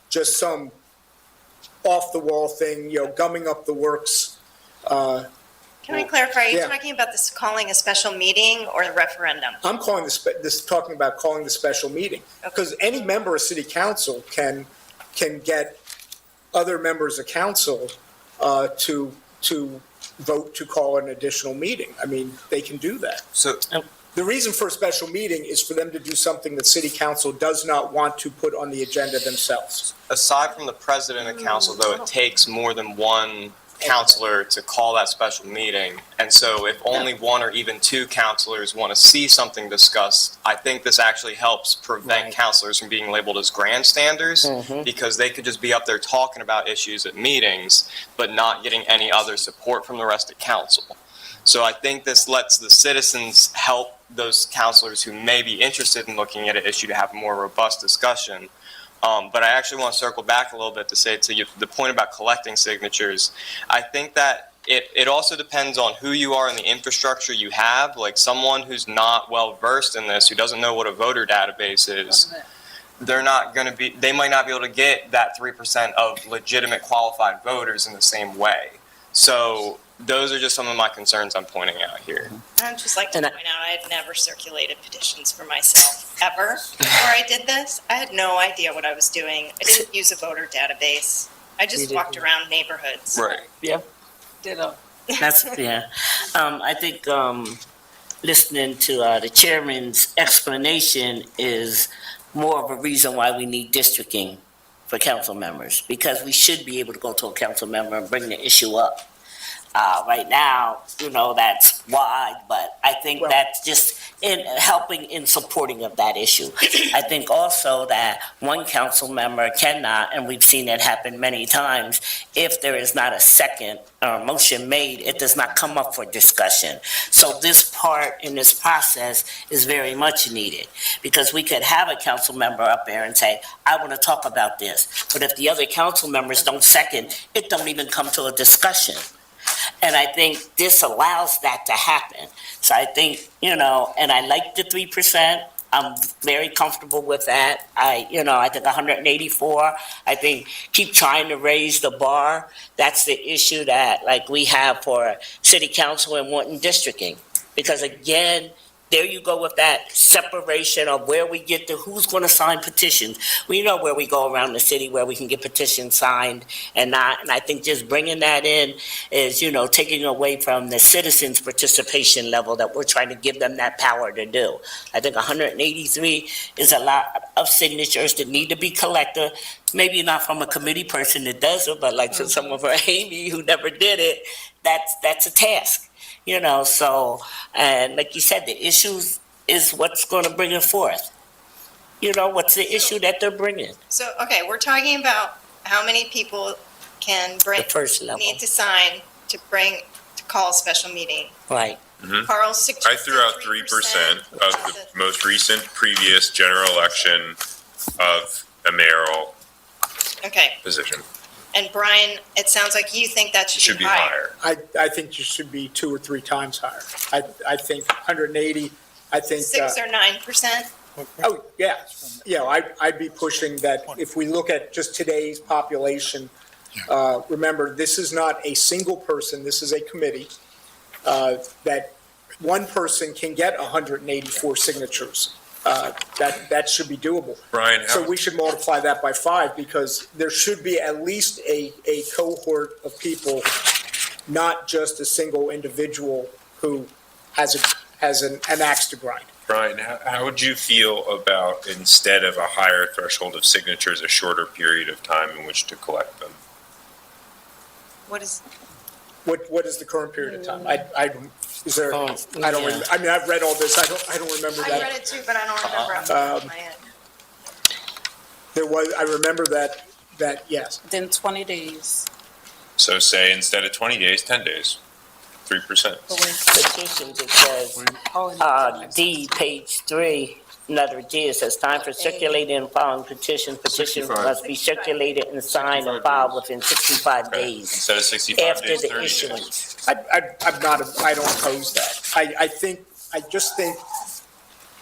just some off-the-wall thing, you know, gumming up the works. Can I clarify, are you Yeah. talking about this calling a special meeting or a referendum? I'm calling talking about calling the special meeting. Because any member of city council can get other members of council to vote to call an additional meeting. I mean, they can do that. So, The reason for a special meeting is for them to do something that city council does not want to put on the agenda themselves. aside from the president of council, though, it takes more than one counselor to call that special meeting. And so if only one or even two counselors want to see something discussed, I think this actually helps prevent Right. counselors from being labeled as grandstanders, because they could just be up there talking about issues at meetings, but not getting any other support from the rest of council. So I think this lets the citizens help those counselors who may be interested in looking at an issue to have a more robust discussion. But I actually want to circle back a little bit to say to you, the point about collecting signatures. I think that it also depends on who you are and the infrastructure you have. Like someone who's not well versed in this, who doesn't know what a voter database is, they're not going to be, they might not be able to get that 3% of legitimate qualified voters in the same way. So those are just some of my concerns I'm pointing out here. I'd just like to And I- point out, I had never circulated petitions for myself, ever. Before I did this, I had no idea what I was doing. I didn't use a voter database. I just walked around neighborhoods. Right. Ditto. That's, yeah. I think, listening to, the chairman's explanation is more of a reason why we need districting for council members, because we should be able to go to a council member and bring the issue up. Right now, that's wide, but I think that's just in helping in supporting of that issue. I think also that one council member cannot, and we've seen it happen many times, if there is not a second motion made, it does not come up for discussion. So this part in this process is very much needed, because we could have a council member up there and say, I want to talk about this. But if the other council members don't second, it don't even come to a discussion. And I think this allows that to happen. So I think, and I like the 3%. I'm very comfortable with that. I think 184, I think keep trying to raise the bar. That's the issue that we have for city council and wanting districting. Because again, there you go with that separation of where we get to who's going to sign petitions. We know where we go around the city where we can get petitions signed and not. And I think just bringing that in is, taking away from the citizens' participation level that we're trying to give them that power to do. I think 183 is a lot of signatures that need to be collected. Maybe not from a committee person that does it, but like from someone for Amy who never did it, that's a task. So, and like you said, the issues is what's going to bring it forth. What's the issue that they're bringing? So, okay, we're talking about how many people can The first level, need to sign to call a special meeting. right? Carl's suggested I threw out 3% of the most recent previous general election of a mayoral Okay, position. and Brian, it sounds like you think that Should should be be higher. higher. I think you should be 2 or 3 times higher. I think 180, I think. 6 or 9%? Oh, yeah. I'd be pushing that if we look at just today's population, remember, this is not a single person, this is a committee, that one person can get 184 signatures. That should be doable. Brian, So we should multiply that by 5, because there should be at least a cohort of people, not just a single individual who has an axe to grind. Brian, how would you feel about, instead of a higher threshold of signatures, a shorter period of time in which to collect them? What is, What is the current period of time? Is there, Oh, I don't, yeah. I mean, I've read all this, I don't remember I read that. it too, but I don't remember off the top of my head. I remember that, yes. Then 20 days. So say instead of 20 days, 10 days, 3%. Petitions, it says, D, page 3, letter G, it says, time for circulating and filing petitions. Petitions 65. must be circulated and signed and filed within 65 days Instead of 65 after days, the 30 days. issuance. I don't oppose that. I just think,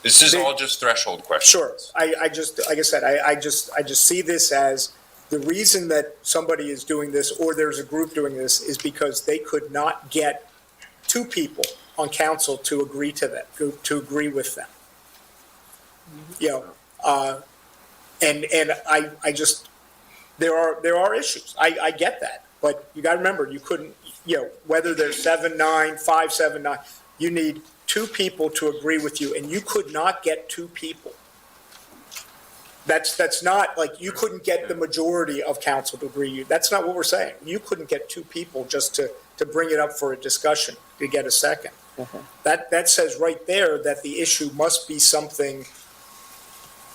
This is all just threshold questions. sure, I just, like I said, I just see this as the reason that somebody is doing this, or there's a group doing this, is because they could not get two people on council to agree to that, to agree with them. You know, and I just, there are issues. I get that. But you got to remember, you couldn't, you know, whether they're 7-9, 5-7-9, you need two people to agree with you, and you could not get two people. That's not, like, you couldn't get the majority of council to agree. That's not what we're saying. You couldn't get two people just to bring it up for a discussion, to get a second. That says right there that the issue must be something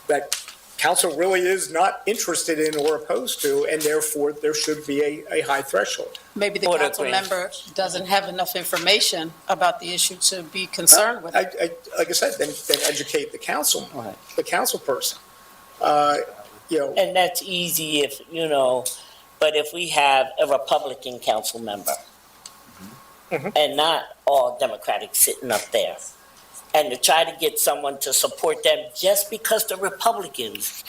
that council really is not interested in or opposed to, and therefore there should be a high threshold. Maybe the Board council agrees. member doesn't have enough information about the issue to be concerned with it. Like I said, then educate the council, Right. the council person. You know, And that's easy if, you know, but if we have a Republican council member and not all Democratic sitting up there, and to try to get someone to support them just because they're Republicans,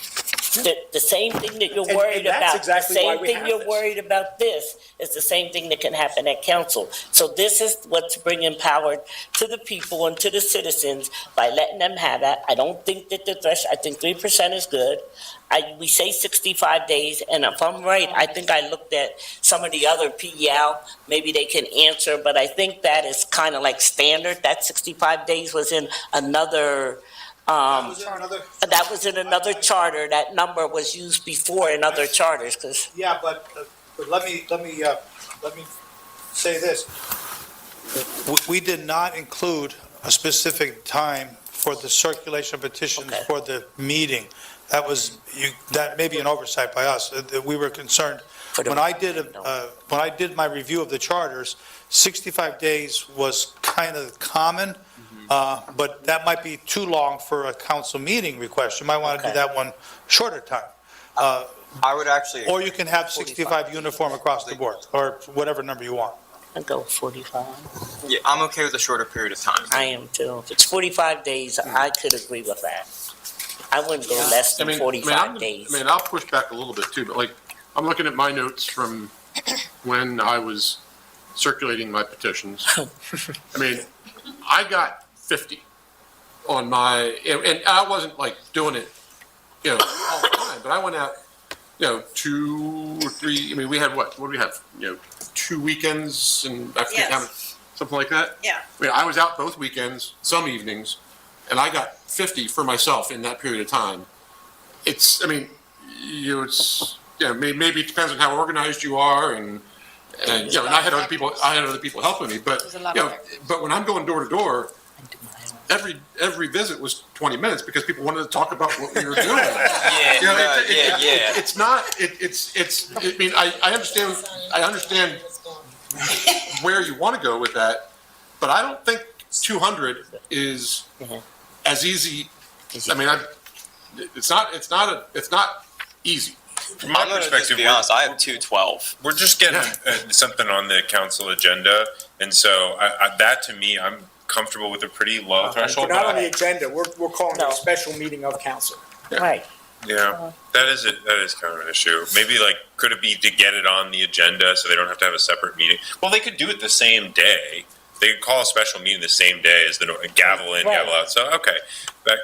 the same thing that you're And worried that's about, the exactly why same we thing have you're this. worried about this, is the same thing that can happen at council. So this is what's bringing power to the people and to the citizens by letting them have that. I don't think that I think 3% is good. We say 65 days, and if I'm right, I think I looked at some of the other PEL, maybe they can answer, but I think that is kind of like standard. That 65 days was in another, that was in another charter. That number was used before in other charters, because Yeah, but let me say this. We did not include a specific time for the circulation of petitions Okay. for the meeting. That may be an oversight by us. We were concerned. When I did my review of the charters, 65 days was kind of common, but that might be too long for a council meeting request. You might want to do Okay. that one shorter time. I would actually. Or you can have 65 uniform across the board, or whatever number you want. I'd go 45. Yeah, I'm okay with a shorter period of time. I am too. If it's 45 days, I could agree with that. I wouldn't go less than 45 days. I mean, I'll push back a little bit too, but like, I'm looking at my notes from when I was circulating my petitions. I mean, I got 50 on my, and I wasn't like doing it, you know, all the time, but I went out, you know, 2 or 3, I mean, we had what do we have? You know, 2 weekends and I forget how many, something like that? Yeah. I mean, I was out both weekends, some evenings, and I got 50 for myself in that period of time. It's, I mean, you know, it's, you know, maybe it depends on how organized you are and you know, and I had other people helping me, but, There's a you lot of know, factors. but when I'm going door to door, every visit was 20 minutes because people wanted to talk about what we were doing. Yeah, You know, yeah. It's not, I mean, I understand where you want to go with that, but I don't think 200 is as easy. I mean, it's not easy. From my I'm gonna just perspective, be honest, I have 212. we're just getting something on the council agenda, and so that to me, I'm comfortable with a pretty low We're threshold. not on but the agenda, we're calling it No. a special meeting of council. Right. Yeah, that is kind of an issue. Maybe like, could it be to get it on the agenda so they don't have to have a separate meeting? Well, they could do it the same day. They could call a special meeting the same day as the gavel in, gavel out. So, okay. But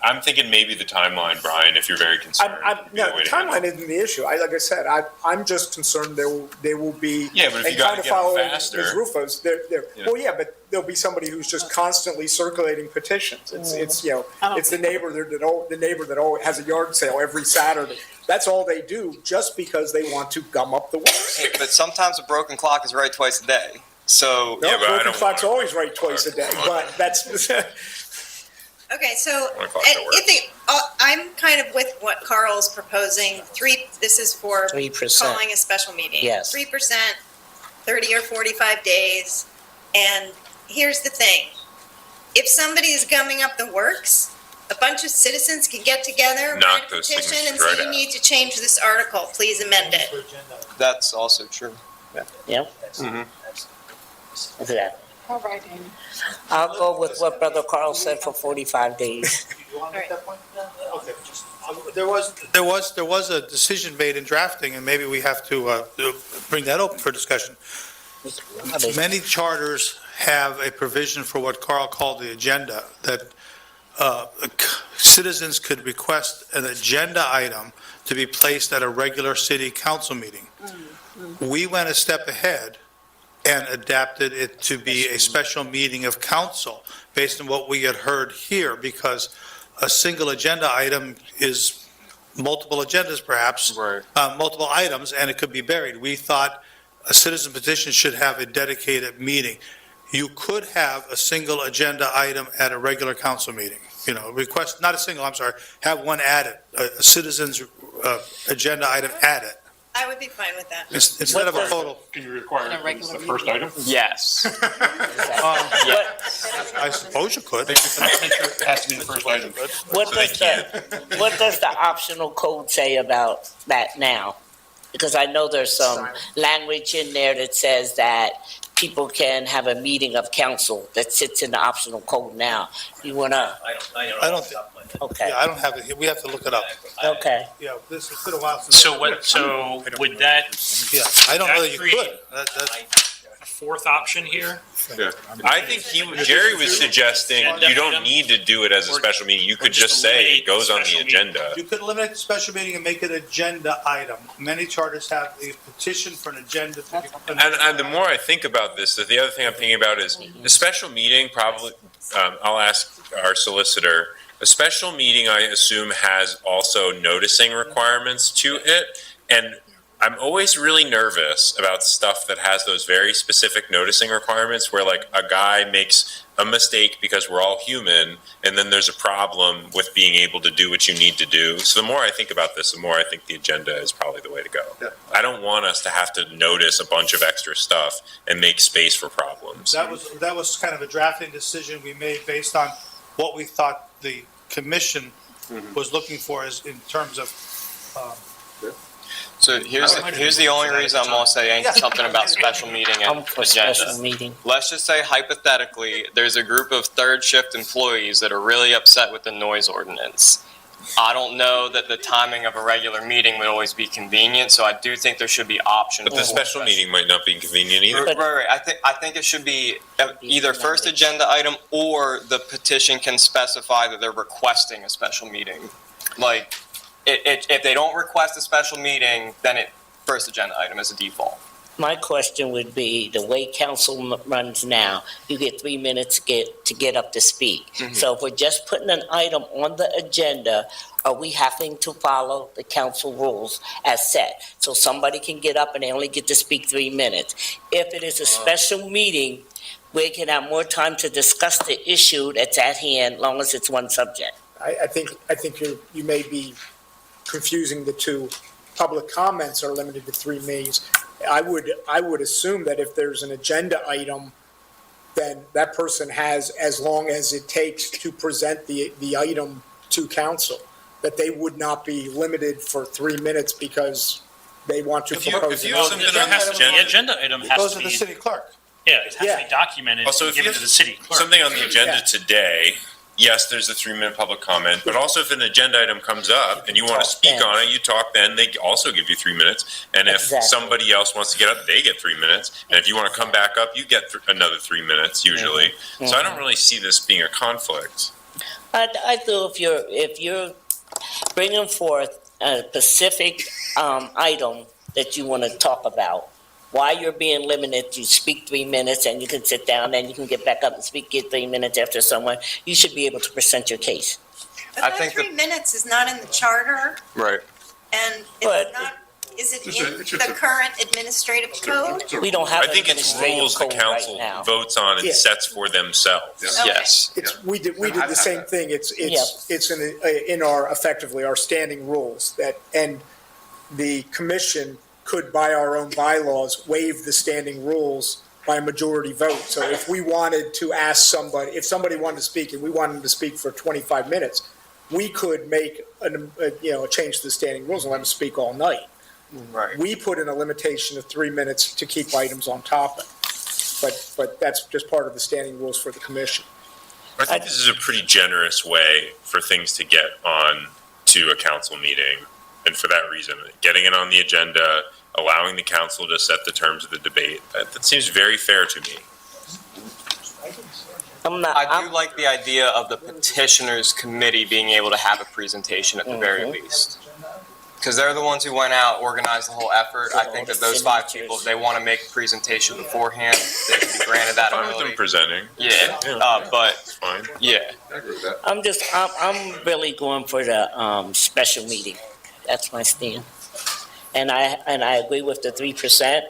I'm thinking maybe the timeline, Brian, if you're very concerned. would be No, the way the to handle it. timeline isn't the issue. Like I said, I'm just concerned there will be. Yeah, but if and you gotta kind of get 'em following faster. Ms. Rufo's, Yeah. well, yeah, but there'll be somebody who's just constantly circulating petitions. It's, you know, it's the neighbor that always has a yard sale every Saturday. That's all they do, just because they want to gum up the works. Hey, but sometimes a broken clock is right twice a day. So No, Yeah, but I broken don't clock's want- always right twice a day, but that's, Okay, so One o'clock at work. I'm kind of with what Carl's proposing. This is for 3%. calling a special meeting. Yes. 3%, 30 or 45 days. And here's the thing. If somebody is gumming up the works, a bunch of citizens can get together, Knock write a those petition and signatures right say, you out. need to change this article, please amend it. that's also true. Yep. Mhm. Look at that. All right, Amy. I'll go with what Brother Carl said for 45 days. You want to make that point? Okay. There was a decision made in drafting, and maybe we have to bring that open for discussion. Many charters have a provision for what Carl called the agenda, that citizens could request an agenda item to be placed at a regular city council meeting. We went a step ahead and adapted it to be a special meeting of council based on what we had heard here, because a single agenda item is multiple agendas perhaps, Right. multiple items, and it could be buried. We thought a citizen petition should have a dedicated meeting. You could have a single agenda item at a regular council meeting, request, not a single, I'm sorry, have one added, a citizen's agenda item added, I would be fine with that. instead of a total. Can you require In a it regular as the first item? Yes. I suppose you could. It has to be the first item. What does the optional code say about that now? Because I know there's some language in there that says that people can have a meeting of council that sits in the optional code now. You wanna, I don't think- okay, Yeah, I don't have it here. We have to look it up. okay. Yeah, this has been a while since. So would that, Yeah, I don't know that you That could. That's, a fourth option here? I think Jerry was suggesting you don't need to do it as a special meeting. You could just say it goes on the agenda. you could eliminate the special meeting and make it an agenda item. Many charters have a petition for an agenda. And the more I think about this, the other thing I'm thinking about is the special meeting probably, I'll ask our solicitor, a special meeting, I assume, has also noticing requirements to it. And I'm always really nervous about stuff that has those very specific noticing requirements where like a guy makes a mistake because we're all human and then there's a problem with being able to do what you need to do. So the more I think about this, the more I think the agenda is probably the way to go. Yeah. I don't want us to have to notice a bunch of extra stuff and make space for problems. That was kind of a drafting decision we made based on what we thought the commission was looking for as in terms of, So here's the only reason I'm gonna say something about special meeting I'm and for special agenda. meeting. Let's just say hypothetically, there's a group of third shift employees that are really upset with the noise ordinance. I don't know that the timing of a regular meeting would always be convenient, so I do think there should be options. But the for special meeting might not be convenient either. Right. I think it should be either first agenda item or the petition can specify that they're requesting a special meeting. Like, if they don't request a special meeting, then first agenda item is a default. My question would be, the way council runs now, you get 3 minutes to get up to speak. So if we're just putting an item on the agenda, are we having to follow the council rules as set? So somebody can get up and they only get to speak 3 minutes. If it is a special meeting, we can have more time to discuss the issue that's at hand, long as it's one subject. I think you may be confusing the two. Public comments are limited to 3 minutes. I would assume that if there's an agenda item, then that person has as long as it takes to present the item to council, that they would not be limited for 3 minutes because they want to If you propose. have an something item. on the agenda- The agenda item it has goes to to the be, city clerk. yeah, it has to Yeah. be documented Also, and if you given have to the city clerk. Something on the agenda Yeah. today, yes, there's a 3-minute public comment, but also if an agenda item comes up and you want to speak then. on it, you talk then, they also give you 3 minutes. And if Exactly. somebody else wants to get up, they get 3 minutes. And if you want to come back up, you get another 3 minutes usually. So I don't really see this being a conflict. I do if you're bringing forth a specific item that you want to talk about, why you're being limited to speak 3 minutes and you can sit down and you can get back up and speak your 3 minutes after someone, you should be able to present your case. But I that think 3 minutes is not in the charter, Right. and But- it's not, is it It's in just the a- current administrative code? We don't have I an think it's administrative rules the code right council now. votes on and Yeah. sets for themselves. Okay. Yes. We did the same thing. It's in our, effectively, our standing rules that, and the commission could, by our own bylaws, waive the standing rules by a majority vote. So if we wanted to ask somebody, if somebody wanted to speak and we wanted them to speak for 25 minutes, we could make a change to the standing rules and let them speak all night. Right. We put in a limitation of 3 minutes to keep items on topic. But that's just part of the standing rules for the commission. I think this is a pretty generous way for things to get on to a council meeting. And for that reason, getting it on the agenda, allowing the council to set the terms of the debate. That seems very fair to me. I do like the idea of the petitioners committee being able to have a presentation at the very least. Because they're the ones who went out, organized the whole effort. I think that those 5 people, if they want to make a presentation beforehand, they should be granted that Fine with them ability. presenting. Yeah, but, Fine. yeah. I'm really going for the, special meeting. That's my stand. And I agree with the 3%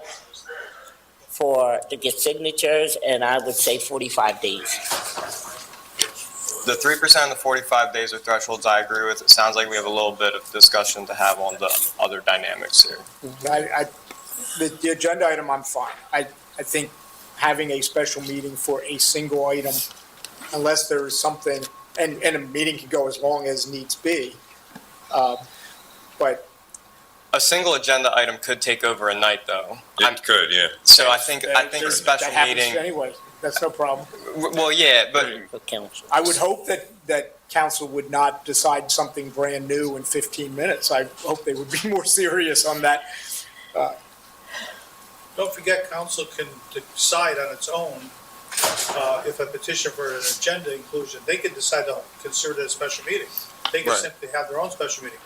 to get signatures, and I would say 45 days. The 3% and the 45 days are thresholds I agree with. It sounds like we have a little bit of discussion to have on the other dynamics here. The agenda item, I'm fine. I think having a special meeting for a single item, unless there is something, and a meeting can go as long as needs be, but A single agenda item could take over a night, though. It could, yeah. So I think a special that happens meeting, anyway. That's no problem. well, yeah, but For council. I would hope that council would not decide something brand new in 15 minutes. I hope they would be more serious on that. Don't forget, council can decide on its own, if a petition for an agenda inclusion, they can decide to consider it a special meeting. They can Right. simply have their own special meeting.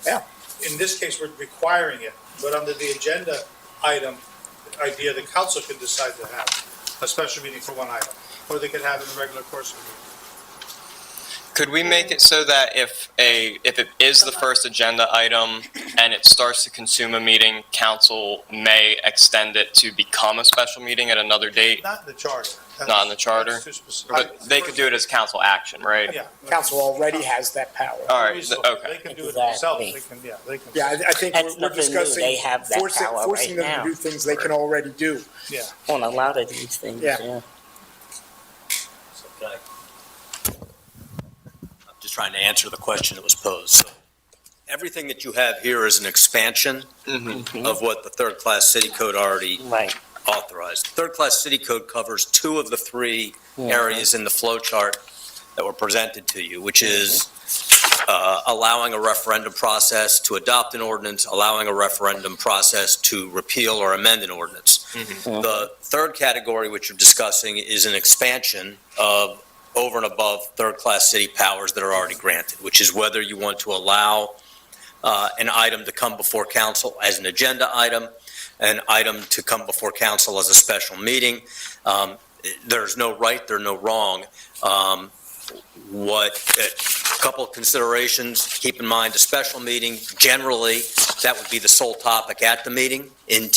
Yeah. In this case, we're requiring it, but under the agenda item idea, the council can decide to have a special meeting for one item, or they could have it in the regular course of the meeting. could we make it so that if it is the first agenda item and it starts to consume a meeting, council may extend it to become a special meeting at another date? Not in the charter. Not in the charter? That's too specific. But they could do it as council action, right? Yeah. Council already has that power. All right, Reasonable. okay. They can do it themselves, Exactly. they can. Yeah, I think That's we're nothing new. discussing They have that power forcing right them now. to do things they can already do. Yeah. On a lot of these things, Yeah. yeah. I'm just trying to answer the question that was posed. So everything that you have here is an expansion of what the third-class city code already Right. authorized. The third-class city code covers 2 of the 3 areas in the flow chart that were presented to you, which is allowing a referendum process to adopt an ordinance, allowing a referendum process to repeal or amend an ordinance. The third category, which you're discussing, is an expansion of over and above third-class city powers that are already granted, which is whether you want to allow an item to come before council as an agenda item, an item to come before council as a special meeting. There's no right, there's no wrong. A couple of considerations, keep in mind, a special meeting, generally, that would be the sole topic at the meeting in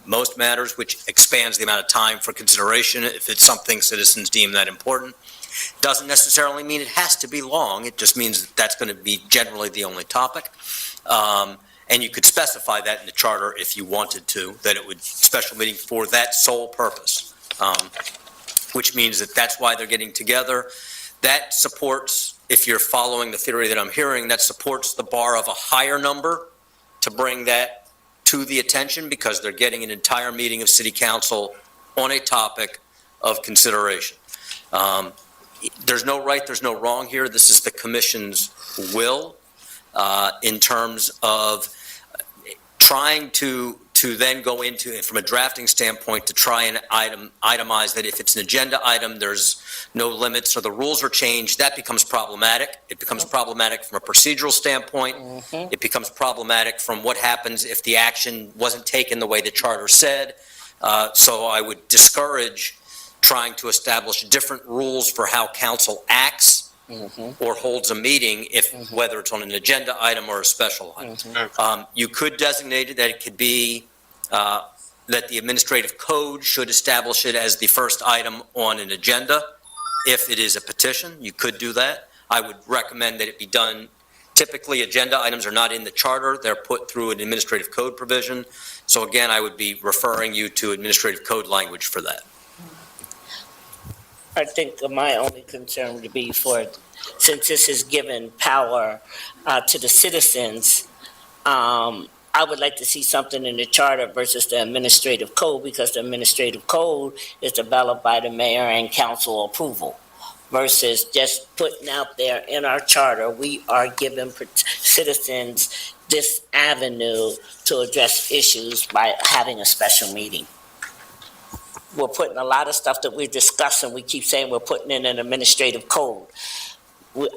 most matters, which expands the amount of time for consideration if it's something citizens deem that important. Doesn't necessarily mean it has to be long, it just means that that's going to be generally the only topic. And you could specify that in the charter if you wanted to, that it would, special meeting for that sole purpose, which means that that's why they're getting together. That supports, if you're following the theory that I'm hearing, that supports the bar of a higher number to bring that to the attention, because they're getting an entire meeting of city council on a topic of consideration. There's no right, there's no wrong here. This is the commission's will in terms of trying to then go into, from a drafting standpoint, to try and itemize that if it's an agenda item, there's no limits or the rules are changed. That becomes problematic. It becomes problematic from a procedural standpoint. It becomes problematic from what happens if the action wasn't taken the way the charter said. So I would discourage trying to establish different rules for how council acts or holds a meeting, whether it's on an agenda item or a special item. You could designate it that it could be that the administrative code should establish it as the first item on an agenda. If it is a petition, you could do that. I would recommend that it be done. Typically, agenda items are not in the charter. They're put through an administrative code provision. So again, I would be referring you to administrative code language for that. I think my only concern would be since this is given power to the citizens, I would like to see something in the charter versus the administrative code, because the administrative code is developed by the mayor and council approval, versus just putting out there in our charter, we are giving citizens this avenue to address issues by having a special meeting. We're putting a lot of stuff that we're discussing, we keep saying we're putting in an administrative code.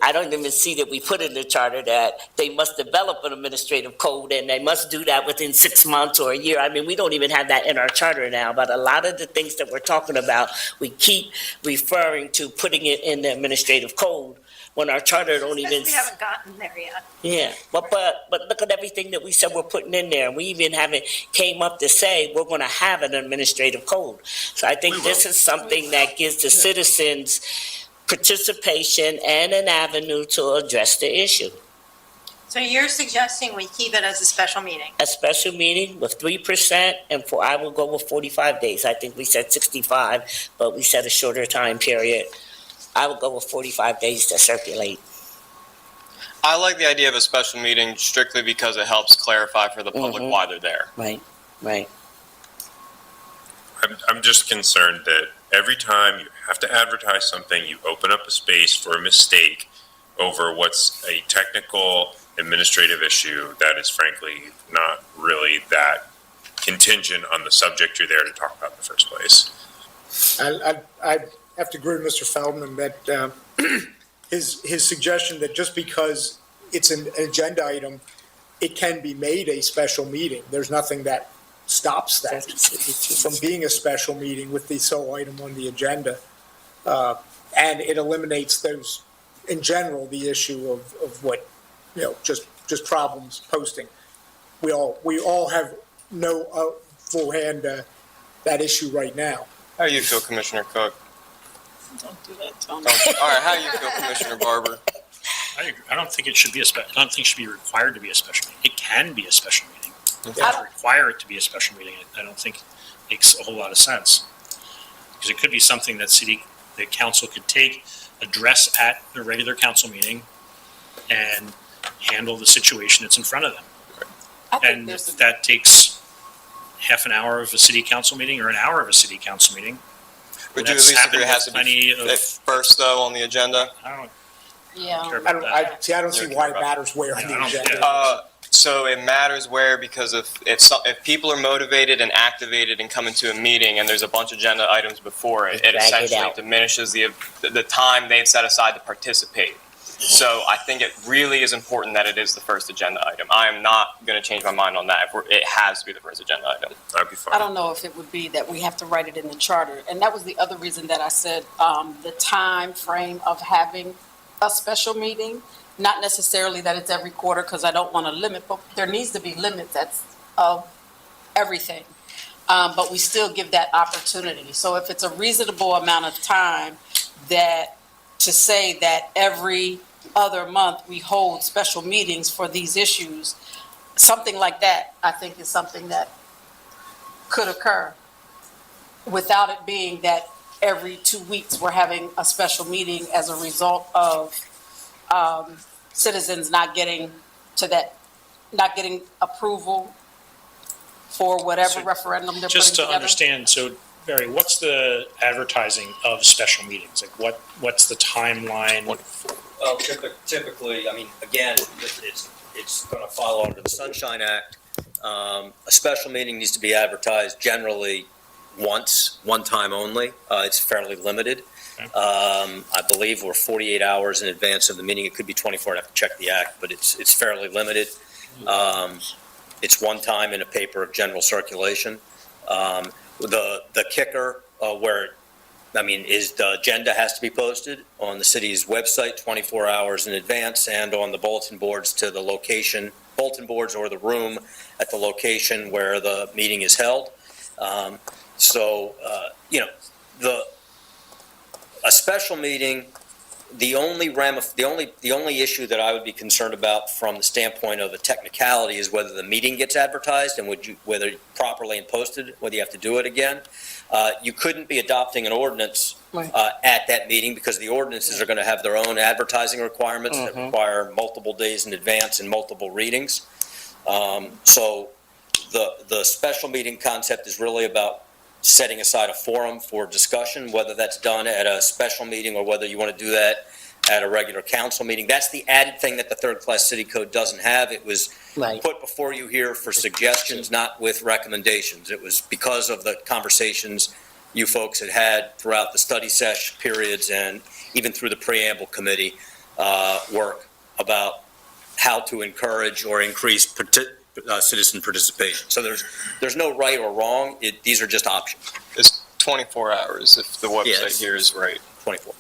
I don't even see that we put in the charter that they must develop an administrative code and they must do that within 6 months or a year. I mean, we don't even have that in our charter now, but a lot of the things that we're talking about, we keep referring to putting it in the administrative code when our charter don't even. Because we haven't gotten there yet. Yeah, but look at everything that we said we're putting in there. We even haven't came up to say we're going to have an administrative code. So I think this is something that gives the citizens participation and an avenue to address the issue. So you're suggesting we keep it as a special meeting? A special meeting with 3% and I will go with 45 days. I think we said 65, but we said a shorter time period. I would go with 45 days to circulate. I like the idea of a special meeting strictly because it helps clarify for the public why they're there. Right. I'm just concerned that every time you have to advertise something, you open up a space for a mistake over what's a technical administrative issue that is frankly not really that contingent on the subject you're there to talk about in the first place. I have to agree with Mr. Feldman that his suggestion that just because it's an agenda item, it can be made a special meeting. There's nothing that stops that from being a special meeting with the sole item on the agenda. And it eliminates those, in general, the issue of what, just problems posting. We all have no full hand that issue right now. How do you feel, Commissioner Cook? Don't do that, Tony. All right, how do you feel, Commissioner Barber? I agree. I don't think it should be I don't think it should be required to be a special meeting. It can be a special meeting. To require it to be a special meeting, I don't think makes a whole lot of sense. Because it could be something that the council could address at the regular council meeting and handle the situation that's in front of them. And if that takes half an hour of a city council meeting or an hour of a city council meeting. Would you at least agree it has to be first, though, on the agenda? I don't Yeah. care about that. I don't see why it matters where on the agenda. So it matters where, because if people are motivated and activated and come into a meeting and there's a bunch of agenda items before it, it essentially diminishes the time they've set aside to participate. So I think it really is important that it is the first agenda item. I am not going to change my mind on that. It has to be the first agenda item. That'd be fine. I don't know if it would be that we have to write it in the charter. And that was the other reason that I said the time frame of having a special meeting, not necessarily that it's every quarter, because I don't want to limit, but there needs to be limits of everything. But we still give that opportunity. So if it's a reasonable amount of time to say that every other month we hold special meetings for these issues, something like that, I think is something that could occur without it being that every 2 weeks we're having a special meeting as a result of citizens not getting approval for whatever referendum they're putting Just to together. understand, so Barry, what's the advertising of special meetings? Like what's the timeline? Well, typically, I mean, again, it's going to follow under the Sunshine Act. A special meeting needs to be advertised generally one time only. It's fairly limited. Okay. I believe we're 48 hours in advance of the meeting. It could be 24. I'd have to check the act, but it's fairly limited. It's one time in a paper of general circulation. The kicker is the agenda has to be posted on the city's website 24 hours in advance and on the bulletin boards or the room at the location where the meeting is held. A special meeting, the only issue that I would be concerned about from the standpoint of a technicality is whether the meeting gets advertised and whether properly and posted, whether you have to do it again. You couldn't be adopting an ordinance at that meeting because the ordinances are going to have their own advertising requirements that require multiple days in advance and multiple readings. So the special meeting concept is really about setting aside a forum for discussion, whether that's done at a special meeting or whether you want to do that at a regular council meeting. That's the added thing that the third-class city code doesn't have. It was Right. put before you here for suggestions, not with recommendations. It was because of the conversations you folks had had throughout the study session periods and even through the preamble committee work about how to encourage or increase citizen participation. So there's no right or wrong. These are just options. It's 24 hours if the website Yes. here is right. 24.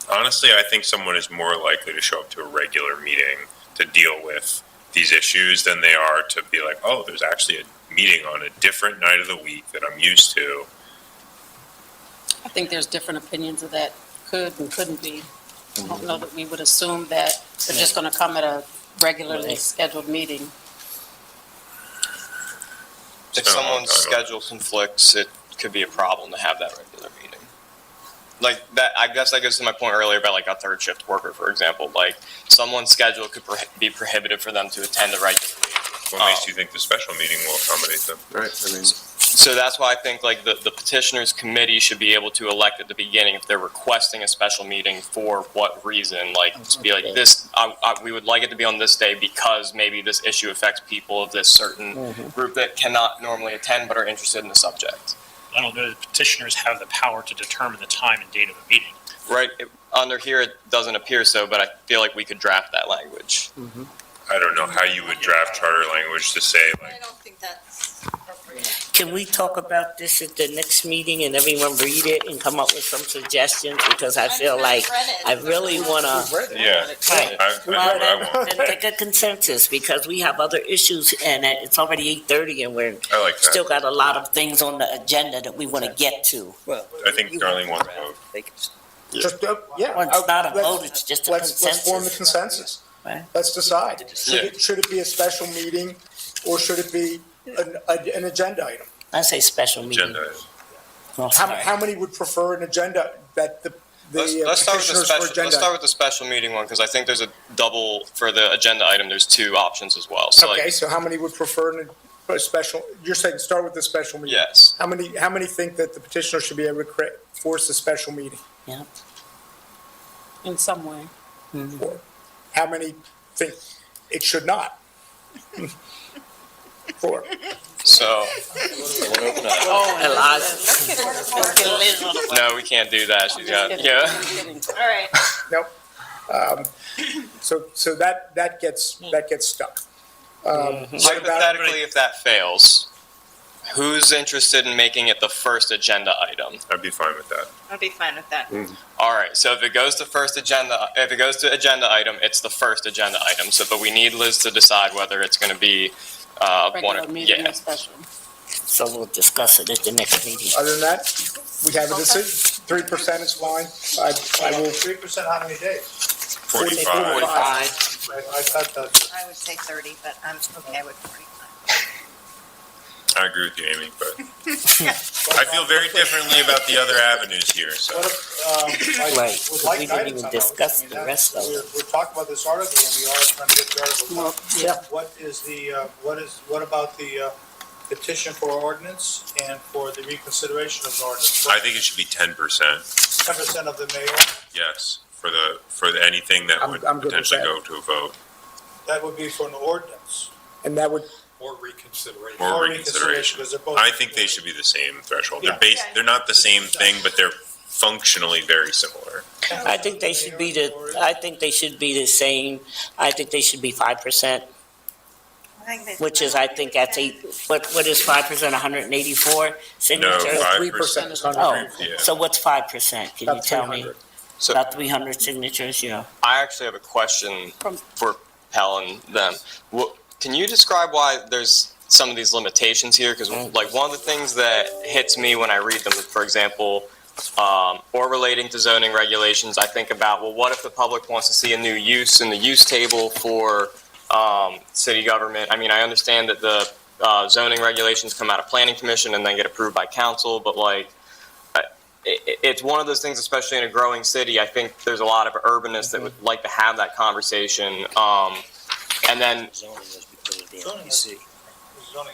Honestly, I think someone is more likely to show up to a regular meeting to deal with these issues than they are to be like, oh, there's actually a meeting on a different night of the week that I'm used to. I think there's different opinions of that could and couldn't be. I don't know that we would assume that they're just going to come at a regularly Right. scheduled meeting. If been a long someone's time ago. schedule conflicts, it could be a problem to have that regular meeting. Like that, I guess that goes to my point earlier about like a third shift worker, for example. Like someone's schedule could be prohibitive for them to attend a regular meeting. What makes you think the special meeting will accommodate them? Right. I mean, so that's why I think like the petitioners committee should be able to elect at the beginning if they're requesting a special meeting for what reason, like to be like this, we would like it to be on this day because maybe this issue affects people of this certain group that cannot normally attend but are interested in the subject. I don't know, the petitioners have the power to determine the time and date of a meeting. Right, under here it doesn't appear so, but I feel like we could draft that language. I don't know how you would draft charter language to say I like, don't think that's appropriate. Can we talk about this at the next meeting and everyone read it and come up with some suggestions? Because I feel like I really want to. yeah, Right. I know what I want. And take a consensus, because we have other issues, and it's already 8:30, and we're I like still that. got a lot of things on the agenda that we want to get to. I think Darlene wants to vote. Just, yeah. Well, it's not a let's- vote, it's just a Let's form the consensus. consensus. Right. Let's decide. Yeah. Should it be a special meeting, or should it be an agenda item? I say special meeting. Agenda. Oh, sorry. How many would prefer an agenda, that the Let's start with the petitioners for special. Let's agenda? start with the special meeting one because I think there's a double for the agenda item. There's two options as well. So Okay, like, so how many would prefer a special, you're saying start with the special meeting? yes, How many think that the petitioner should be able to force a special meeting? In some way. Or how many think it should not? Four. so Eliza. no, we can't do that. She's got yeah. All right. Nope. So that gets stuck. What about, Hypothetically, if that fails, who's interested in making it the first agenda item? I'd be fine with that. I'll be fine with that. All right. So if it goes to agenda item, it's the first agenda item. So, but we need Liz to decide whether it's going to be Regular meeting yeah. or special. So we'll discuss it at the next meeting. other than that, we have a decision. 3% is fine. I will. 3% how many days? 45. I thought that. I would say 30, but I'm okay with 45. I agree with you, Amy, but I feel very differently about the other avenues here, so. What if, I Right, would but like we didn't guidance even on that. discuss I mean, the that- rest of it. We're talking about this article, and we are trying to get the article. Well, yeah. What is the, what about the petition for ordinance and for the reconsideration of the ordinance? I think it should be 10%, 10% of the mayor, yes, for anything that would I'm good with potentially that. go to a vote that would be for an ordinance. And that would, Or reconsideration. or Or reconsideration. because they're both. I think they should be the same threshold. Yeah. They're not the same thing, but they're functionally very similar. I think they should be the same. I think they should be 5%, which is, I think that's what is 5%, 184 No, signatures? 3% is 100. Oh, Yeah. so what's 5%? Can you About tell me? 300. So About 300 signatures, yeah. I actually have a question for Pell and them. Can you describe why there's some of these limitations here? Because like one of the things that hits me when I read them, for example, or relating to zoning regulations, I think about, well, what if the public wants to see a new use in the use table for city government? I mean, I understand that the zoning regulations come out of planning commission and then get approved by council, but like, it's one of those things, especially in a growing city. I think there's a lot of urbanists that would like to have that conversation. And then, Zoning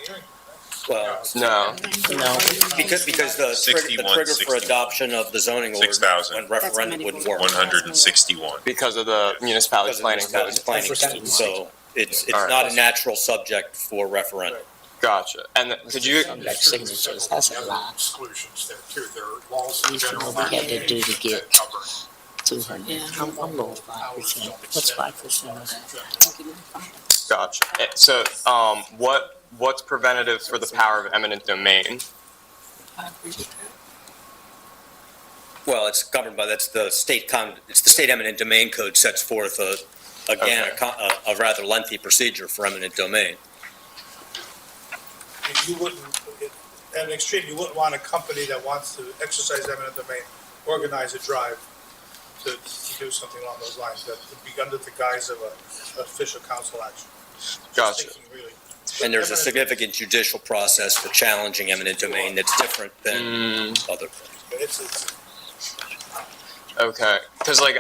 hearing. Well, No. No. because the trigger 61, for adoption of the zoning ordinance 6,000. when referendum wouldn't work. 161. Because of the municipality Because of the planning code. municipality planning code. So it's All right. not a natural subject for referendum. Gotcha. And could you, Like signatures, that's a lot. Exclusions there too. There are laws in Used to general. know we had to do to get that cover 200. I'm low 5%. What's 5% of that? gotcha. So, what's preventative for the power of eminent domain? Well, it's governed by, it's the state eminent domain code sets forth a rather lengthy procedure for eminent domain. And you wouldn't, at an extreme, you wouldn't want a company that wants to exercise eminent domain, organize a drive to do something along those lines, that would be under the guise of an official council action. Just Gotcha. thinking really. And there's a significant judicial process for challenging eminent domain that's different than other things. It's, Okay, because like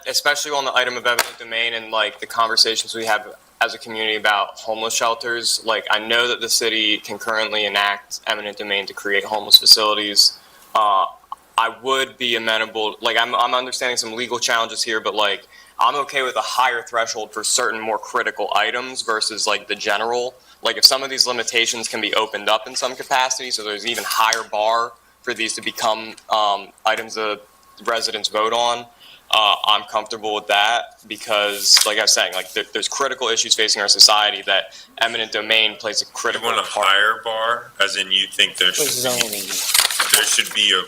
especially on the item of eminent domain and like the conversations we have as a community about homeless shelters, like I know that the city can currently enact eminent domain to create homeless facilities. I would be amenable, like I'm understanding some legal challenges here, but like I'm okay with a higher threshold for certain more critical items versus like the general. Like if some of these limitations can be opened up in some capacity, so there's even higher bar for these to become items that residents vote on, I'm comfortable with that because, like I was saying, like there's critical issues facing our society that eminent domain plays a You critical want a part. higher bar, as in you think there For should be, zoning. there should be a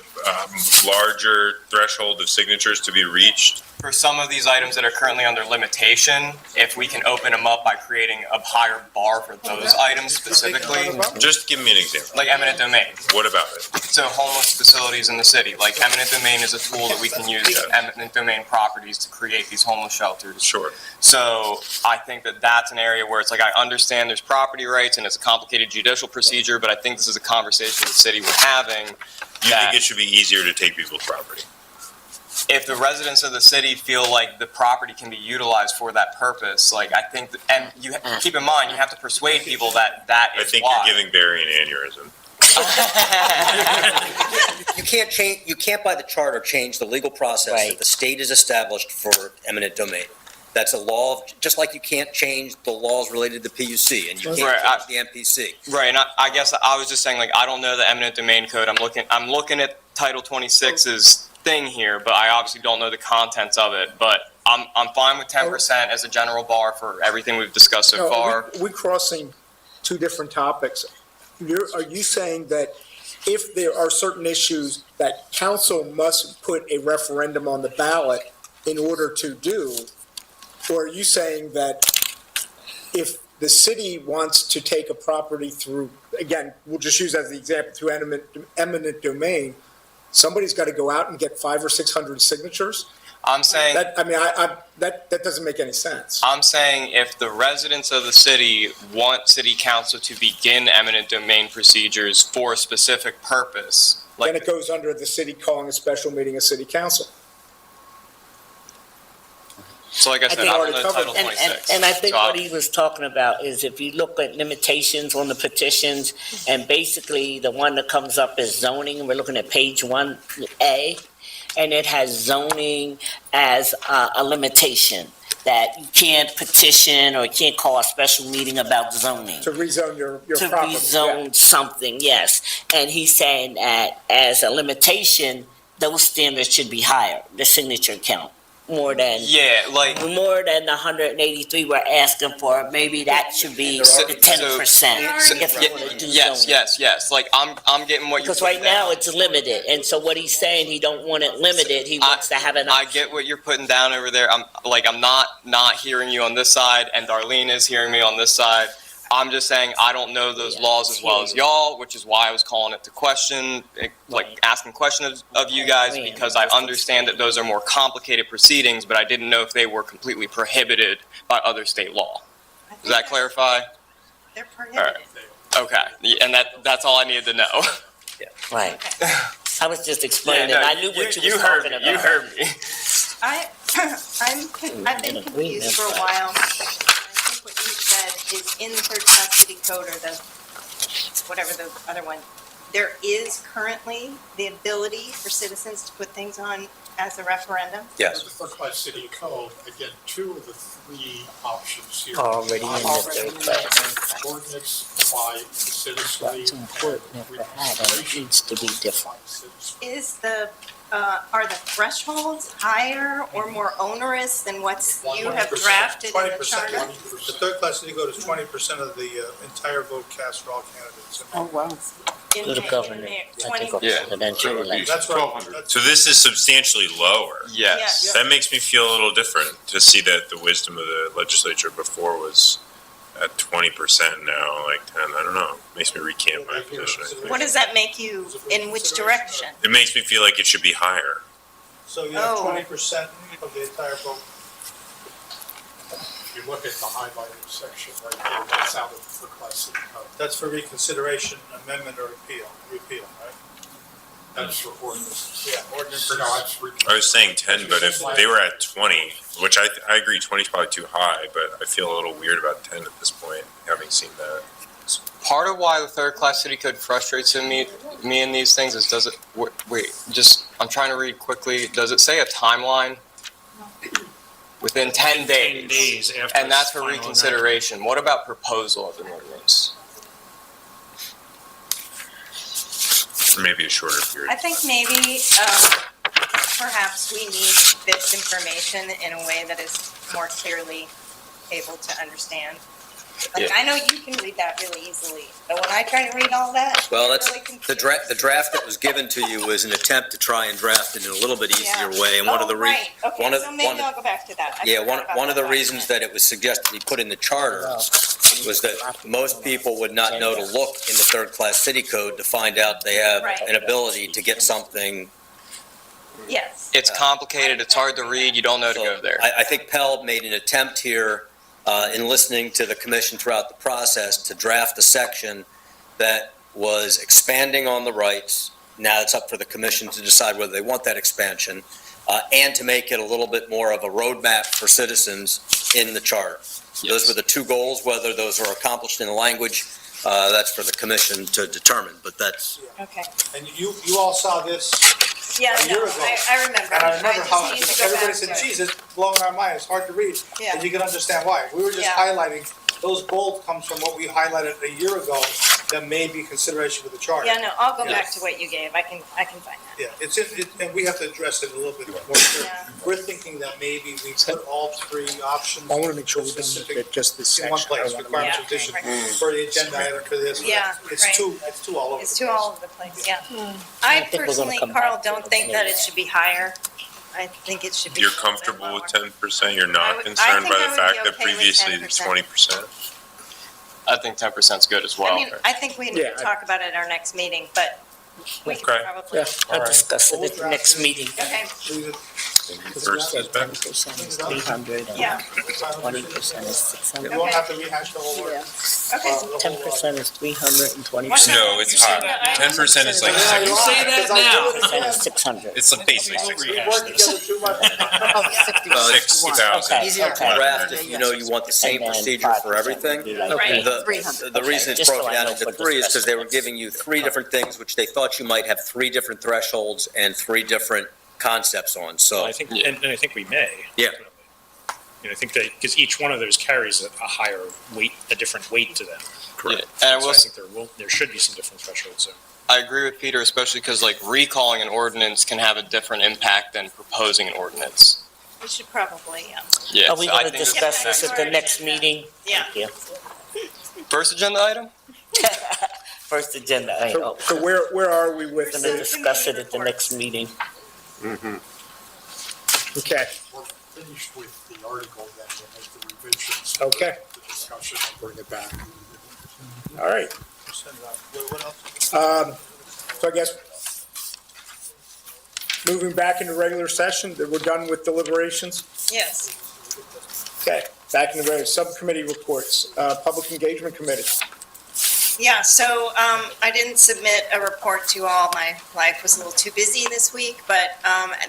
larger threshold of signatures to be reached? For some of these items that are currently under limitation, if we can open them up by creating a higher bar for those items specifically, Just give me an example. like eminent domain. What about it? So homeless facilities in the city, like eminent domain is a tool that we can use eminent domain properties to create these homeless shelters. Sure. So I think that that's an area where it's like, I understand there's property rights and it's a complicated judicial procedure, but I think this is a conversation the city we're having. You that think it should be easier to take people's property? If the residents of the city feel like the property can be utilized for that purpose, like I think, and you keep in mind, you have to persuade people that that I is think why. you're giving Barry an aneurysm. You can't by the charter change the legal process Right. that the state has established for eminent domain. That's a law, just like you can't change the laws related to PUC and you can't Right, change the MPC. Right, and I guess I was just saying, like, I don't know the eminent domain code. I'm looking at Title 26's thing here, but I obviously don't know the contents of it. But I'm fine with 10% as a general bar for everything we've discussed so No, far. We're crossing two different topics. Are you saying that if there are certain issues that council must put a referendum on the ballot in order to do? Or are you saying that if the city wants to take a property through, again, we'll just use as the example, through eminent domain, somebody's got to go out and get 500 or 600 signatures? I'm saying. That doesn't make any sense. I'm saying if the residents of the city want city council to begin eminent domain procedures for a specific purpose, Then like, it goes under the city calling a special meeting of city council. so like I said, think I don't already know covered. Title And, 26. and I think So what he was talking about is if you look at limitations on the petitions, and basically the one that comes up is zoning, and we're looking at page 1A, and it has zoning as a limitation, that you can't petition or you can't call a special meeting about zoning. To rezone your To property. rezone something, yes. And he's saying that as a limitation, those standards should be higher, the signature count, more than yeah, like. more than the 183 we're asking for. Maybe that should be the 10%. if we want to do Yes, zoning. yes. Like I'm getting what you're. Because right putting down. now it's limited, and so what he's saying, he don't want it limited. He wants to have an. I get what you're putting down over there. I'm not hearing you on this side, and Darlene is hearing me on this side. I'm just saying I don't know those laws as well as y'all, which is why I was calling it to question, like asking questions of you guys, because I understand that those are more complicated proceedings, but I didn't know if they were completely prohibited by other state law. Does that clarify? They're prohibited. Okay, and that's all I needed to know. Right. I was just explaining. Yeah, no, I knew what you were heard talking me. about. You heard me. I've been confused for a while. I think what you said is in the third class city code or the whatever the other one, there is currently the ability for citizens to put things on as a referendum? Yes. The Third Class City Code, again, 2 of the 3 options here. Already in the Already third class. Ordinance by citizenry That's important. If it had, it needs to be different. Is are the thresholds higher or more onerous than what you have 20%. drafted in the 20%. charter? The third class city code is 20% of the entire vote cast for all candidates. Oh, wow. In To the ma- governor. in ma- I think 20%. Yeah. presidential election. That's right. So this is substantially lower. Yes. That makes me feel a little different to see that the wisdom of the legislature before was at 20% now, like 10. I don't know. Makes me recant my position. I think. What does that make you, in which direction? It makes me feel like it should be higher. So you have Oh. 20% of the entire vote. If you look at the highlighted section right there, that's out of the Third Class City Code. That's for reconsideration, amendment, or repeal, right? That's for ordinance. Yeah, ordinance. No, that's I was saying 10, but if they were at 20, which I agree 20 is probably too high, but I feel a little weird about 10 at this point, having seen that. Part of why the third class city code frustrates me in these things is does it, wait, just, I'm trying to read quickly. Does it say a timeline? Within 10 days. 10 days after. And that's for final reconsideration. What about proposal of an ordinance? Or maybe a shorter period. I think maybe, perhaps we need this information in a way that is more clearly able to understand. Like, Yeah. I know you can read that really easily, but when I try to read all that, Well, I'm that's, really the draft that was given to you was an attempt to try and draft it in a little bit easier Yeah. way, and one of the Oh, right, okay, one of- so maybe one- I'll go back to that. I Yeah, forgot about one of the that reasons document. that it was suggested be put in the charter was that most people would not know to look in the third-class city code to find out they have Right. an ability to get something. Yes. It's complicated, it's hard to read, you don't know to go there. I think Pell made an attempt here, in listening to the commission throughout the process, to draft a section that was expanding on the rights. Now it's up for the commission to decide whether they want that expansion, and to make it a little bit more of a roadmap for citizens in the charter. Those were the 2 goals. Whether those are accomplished in the language, that's for the commission to determine, but that's. Okay, And you all saw this, yeah, A year no, ago. I remember. and I remember just how need to go everybody back said, to it. geez, it's blowing our mind, it's hard to read. Yeah. And you can understand why. We were just Yeah. highlighting, those bold comes from what we highlighted a year ago that may be consideration with the charter. Yeah, no, I'll go Yeah. back to what you gave, I can find that. Yeah, and we have to address it a little bit more. Yeah. We're thinking that maybe we put all 3 options. I want to make sure we Specific- don't get just this in one section. I place, wanna requirements Yeah, of addition right. for the agenda item for this. Yeah, It's right. it's too all over. It's the too place. all over the place, yeah. I I think we're gonna personally, come Carl, back to don't it think that it anyway. should be higher. I think it should be. You're a little bit comfortable with lower. 10%? You're I not would- I concerned think by I the would fact be that okay with previously it's 10%. 20%? I think 10% is good as well. I mean, I think we need Yeah, to talk about it at our next meeting, but we can Okay. probably. Yeah. I'll discuss it at the next meeting. Okay, First is better. 10% is 300 yeah, and 20% is You 600. won't have to rehash the whole word. okay. 10% is 300 and 20%. What's that? No, it's high. 10% is like Yeah, you say six. that now. 10% is 600. It's like basically We work together too much. Oh, 60,000. Okay, Easier to okay. draft if you know you want the same And then procedure for 5% everything. would be like Right. The 300. the reason it's Just so broken I down know into what the 3 is because they were specifics. giving you 3 different things, which they thought you might have 3 different thresholds and 3 different concepts on, so. I think, and I think we may. Yeah. You know, I think that, because each one of those carries a higher weight, a different weight to them. Yeah, and I So will I think there should be some different thresholds there. I agree with Peter, especially because like recalling an ordinance can have a different impact than proposing an ordinance. We should probably, Yeah, Are we so I going to think discuss this at the next meeting? yeah. Thank you. First agenda item? First agenda item. So where are we with We're going to discuss it at the next meeting. Okay, We're finished with the article, then we'll make the revisions. Okay. The discussion and bring it back. all right. What else? So I guess, moving back into regular session, that we're done with deliberations? Yes. Okay, back in the regular, subcommittee reports, Public Engagement Committee. Yeah, so I didn't submit a report to all. My life was a little too busy this week, but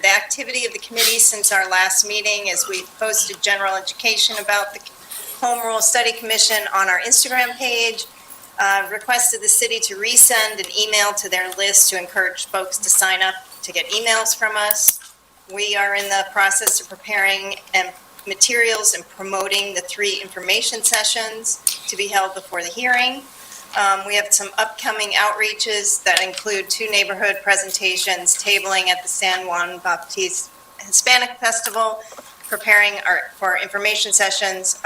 the activity of the committee since our last meeting is we've posted general education about the Home Rule Study Commission on our Instagram page. requested the city to resend an email to their list to encourage folks to sign up to get emails from us. We are in the process of preparing materials and promoting the 3 information sessions to be held before the hearing. We have some upcoming outreaches that include 2 neighborhood presentations, tabling at the San Juan Baptiste Hispanic Festival, preparing for information sessions.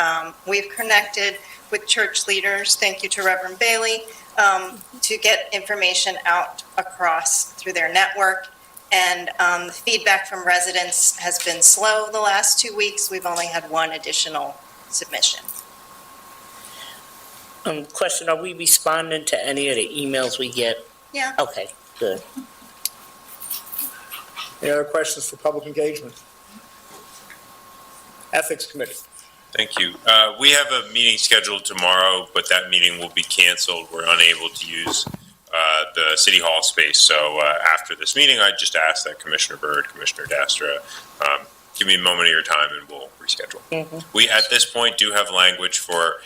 We've connected with church leaders, thank you to Reverend Bailey, to get information out across through their network. And the feedback from residents has been slow the last 2 weeks. We've only had 1 additional submission. Question, are we responding to any of the emails we get? Yeah. Okay, good. Any other questions for public engagement? Ethics Committee. Thank you. We have a meeting scheduled tomorrow, but that meeting will be canceled. We're unable to use the City Hall space. So after this meeting, I just ask that Commissioner Byrd, Commissioner Dastra, give me a moment of your time and we'll reschedule. We, at this point, do have language for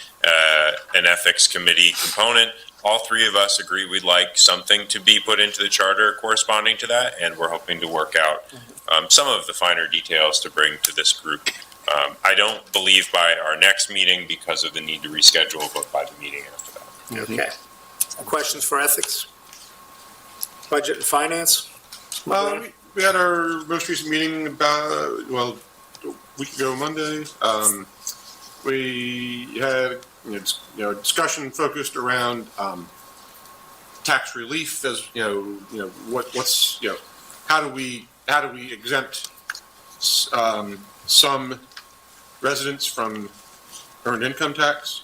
an ethics committee component. All 3 of us agree we'd like something to be put into the charter corresponding to that, and we're hoping to work out some of the finer details to bring to this group. I don't believe by our next meeting because of the need to reschedule, but by the meeting after that. Okay. Questions for ethics? Budget and finance? We had our most recent meeting about, well, a week ago Monday. We had, discussion focused around, tax relief as, what's, how do we exempt, some residents from earned income tax?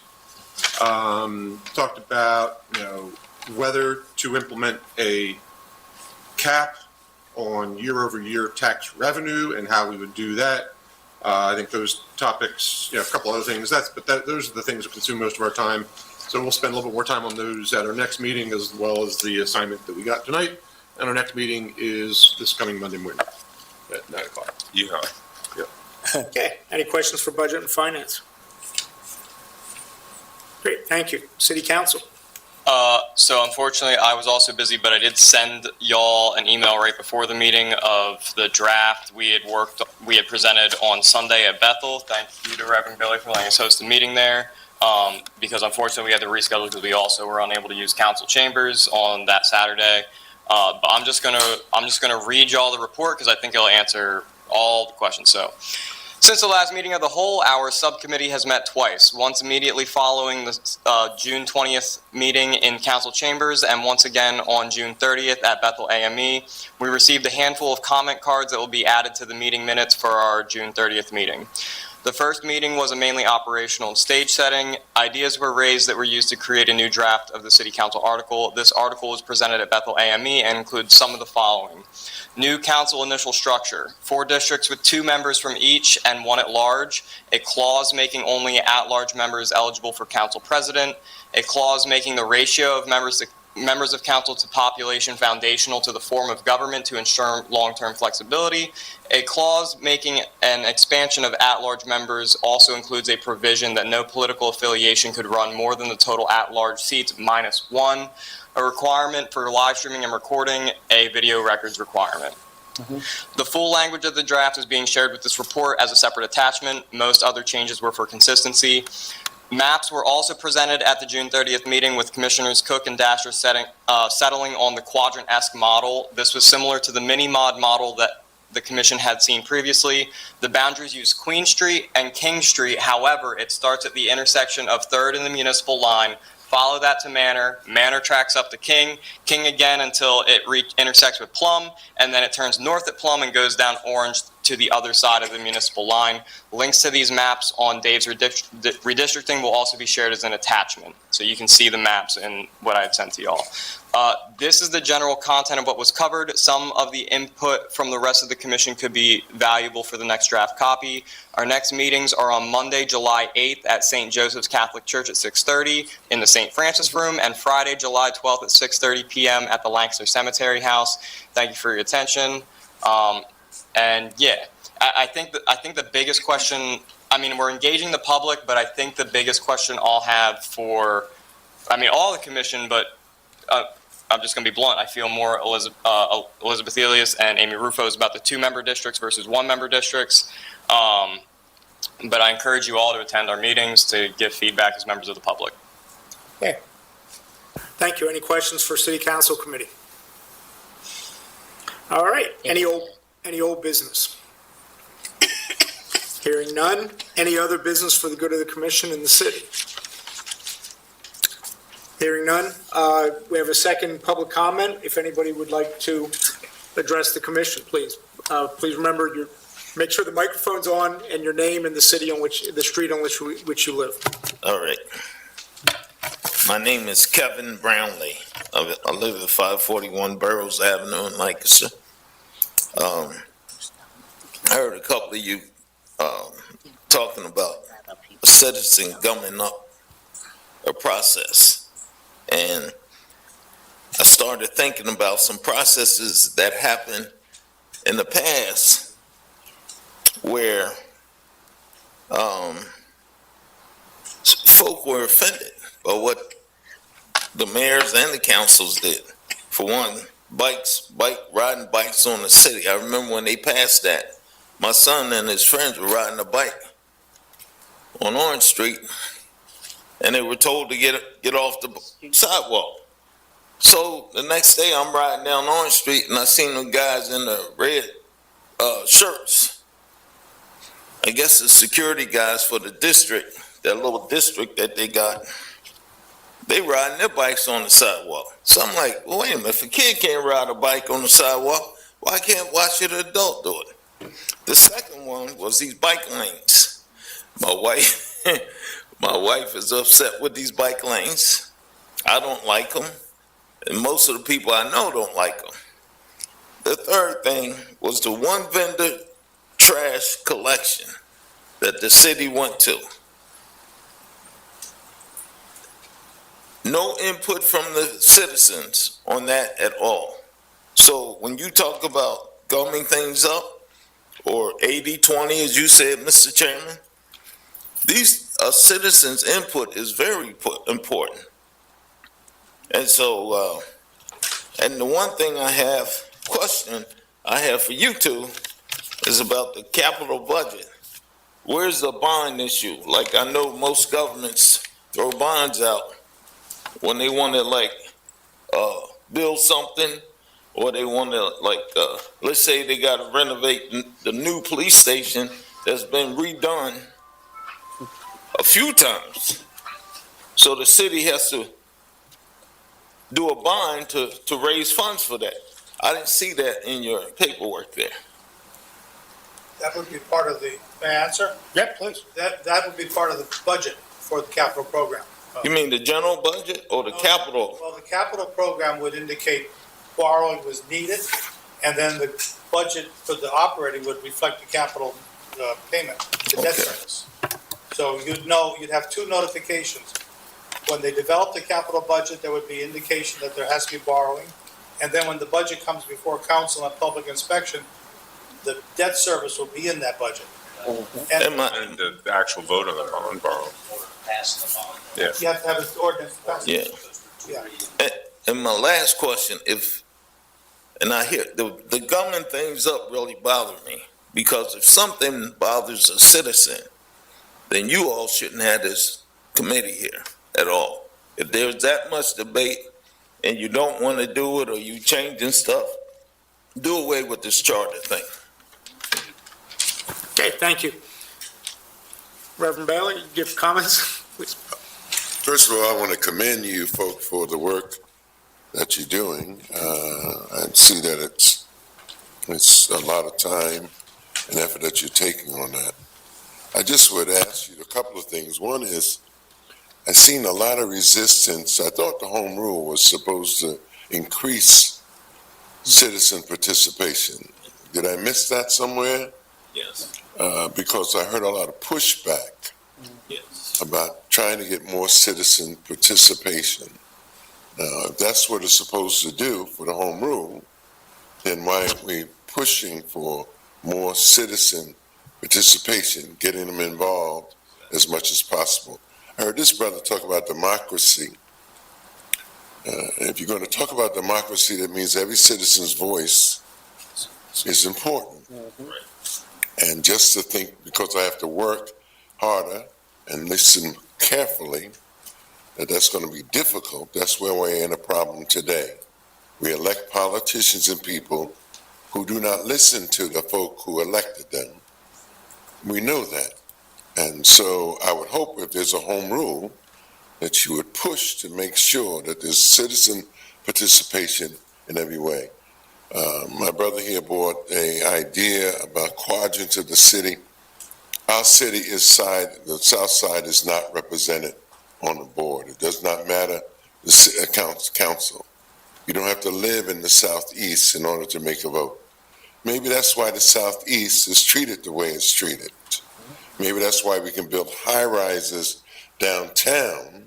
Talked about, whether to implement a cap on year-over-year tax revenue and how we would do that. I think those topics, a couple other things, those are the things that consume most of our time. So we'll spend a little bit more time on those at our next meeting, as well as the assignment that we got tonight. And our next meeting is this coming Monday morning at 9 o'clock. You have. Okay, any questions for budget and finance? Great, thank you. City Council. So unfortunately, I was also busy, but I did send y'all an email right before the meeting of the draft we had presented on Sunday at Bethel. Thank you to Reverend Billy for letting us host the meeting there. Because unfortunately we had to reschedule because we also were unable to use council chambers on that Saturday. But I'm just gonna read y'all the report because I think it'll answer all the questions. So, since the last meeting of the whole, our subcommittee has met twice, once immediately following the June 20th meeting in council chambers and once again on June 30th at Bethel AME. We received a handful of comment cards that will be added to the meeting minutes for our June 30th meeting. The first meeting was a mainly operational and stage setting. Ideas were raised that were used to create a new draft of the City Council article. This article was presented at Bethel AME and includes some of the following. New council initial structure, 4 districts with 2 members from each and 1 at large, a clause making only at-large members eligible for council president, a clause making the ratio of members of council to population foundational to the form of government to ensure long-term flexibility. A clause making an expansion of at-large members also includes a provision that no political affiliation could run more than the total at-large seats minus 1. A requirement for live streaming and recording, a video records requirement. The full language of the draft is being shared with this report as a separate attachment. Most other changes were for consistency. Maps were also presented at the June 30th meeting with Commissioners Cook and Dasher settling on the quadrant-esque model. This was similar to the mini-mod model that the commission had seen previously. The boundaries use Queen Street and King Street. However, it starts at the intersection of 3rd and the municipal line. Follow that to Manor. Manor tracks up to King. King again until it intersects with Plum, and then it turns north at Plum and goes down Orange to the other side of the municipal line. Links to these maps on Dave's redistricting will also be shared as an attachment, so you can see the maps in what I had sent to y'all. This is the general content of what was covered. Some of the input from the rest of the commission could be valuable for the next draft copy. Our next meetings are on Monday, July 8th at St. Joseph's Catholic Church at 6:30 in the St. Francis Room, and Friday, July 12th at 6:30 p.m. at the Lancaster Cemetery House. Thank you for your attention. And yeah, I think the biggest question, I mean, we're engaging the public, but I think the biggest question I'll have for I mean, all the commission, but I'm just going to be blunt. I feel more Elizabeth Elias and Amy Rufo is about the 2-member districts versus 1-member districts. But I encourage you all to attend our meetings to give feedback as members of the public. Thank you. Any questions for City Council Committee? All right. Any old business? Hearing none. Any other business for the good of the commission and the city? Hearing none. We have a second public comment. If anybody would like to address the commission, please. Please remember, make sure the microphone's on and your name and the city on the street on which you live. All right. My name is Kevin Brownlee. I live at 541 Burroughs Avenue in Lancaster. I heard a couple of you talking about a citizen gumming up a process. And I started thinking about some processes that happened in the past where folk were offended by what the mayors and the councils did. For one, riding bikes on the city. I remember when they passed that, my son and his friends were riding a bike on Orange Street, and they were told to get off the sidewalk. So the next day, I'm riding down Orange Street, and I seen the guys in the red shirts. I guess the security guys for the district, that little district that they got, they riding their bikes on the sidewalk. So I'm like, well, wait a minute, if a kid can't ride a bike on the sidewalk, why should an adult do it? The second one was these bike lanes. My wife is upset with these bike lanes. I don't like them, and most of the people I know don't like them. The third thing was the one vendor trash collection that the city went to. No input from the citizens on that at all. So when you talk about gumming things up, or 80-20, as you said, Mr. Chairman, these citizens' input is very important. And so, and the one thing I have for you two is about the capital budget. Where's the bond issue? Like, I know most governments throw bonds out when they want to build something, or they want to let's say they got to renovate the new police station that's been redone a few times. So the city has to do a bond to raise funds for that. I didn't see that in your paperwork there. That would be part of the, may I answer? Yeah, please. That would be part of the budget for the capital program. You mean the general budget or the capital? Well, the capital program would indicate borrowing was needed, and then the budget for the operating would reflect the capital payment, the debt service. So you'd have two notifications. When they develop the capital budget, there would be indication that there has to be borrowing. And then when the budget comes before council and public inspection, the debt service will be in that budget. And the actual vote on the bond borrow. Yeah. You have to have an ordinance passed. Yeah. Yeah. And my last question, I hear the gumming things up really bother me, because if something bothers a citizen, then you all shouldn't have this committee here at all. If there's that much debate and you don't want to do it, or you changing stuff, do away with this charter thing. Okay, thank you. Reverend Bailey, you give comments, please. First of all, I want to commend you folks for the work that you're doing. I see that it's a lot of time and effort that you're taking on that. I just would ask you a couple of things. One is, I've seen a lot of resistance. I thought the home rule was supposed to increase citizen participation. Did I miss that somewhere? Yes. Because I heard a lot of pushback Yes. about trying to get more citizen participation. Now, if that's what it's supposed to do for the home rule, then why aren't we pushing for more citizen participation, getting them involved as much as possible? I heard this brother talk about democracy If you're going to talk about democracy, that means every citizen's voice is important. And just to think, because I have to work harder and listen carefully, that's going to be difficult, that's where we're in a problem today. We elect politicians and people who do not listen to the folk who elected them. We know that. And so I would hope if there's a home rule, that you would push to make sure that there's citizen participation in every way. My brother here brought an idea about quadrants of the city. Our city is the south side is not represented on the board. It does not matter the council. You don't have to live in the southeast in order to make a vote. Maybe that's why the southeast is treated the way it's treated. Maybe that's why we can build high-rises downtown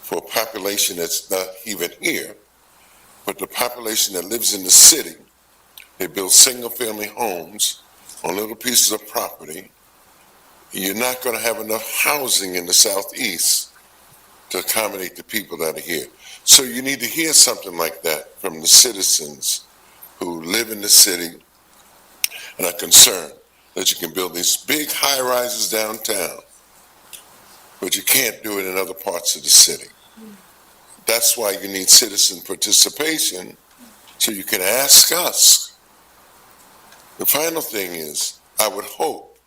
for a population that's not even here, but the population that lives in the city. They build single-family homes on little pieces of property. You're not going to have enough housing in the southeast to accommodate the people that are here. So you need to hear something like that from the citizens who live in the city and are concerned that you can build these big high-rises downtown, but you can't do it in other parts of the city. That's why you need citizen participation, so you can ask us. The final thing is, I would hope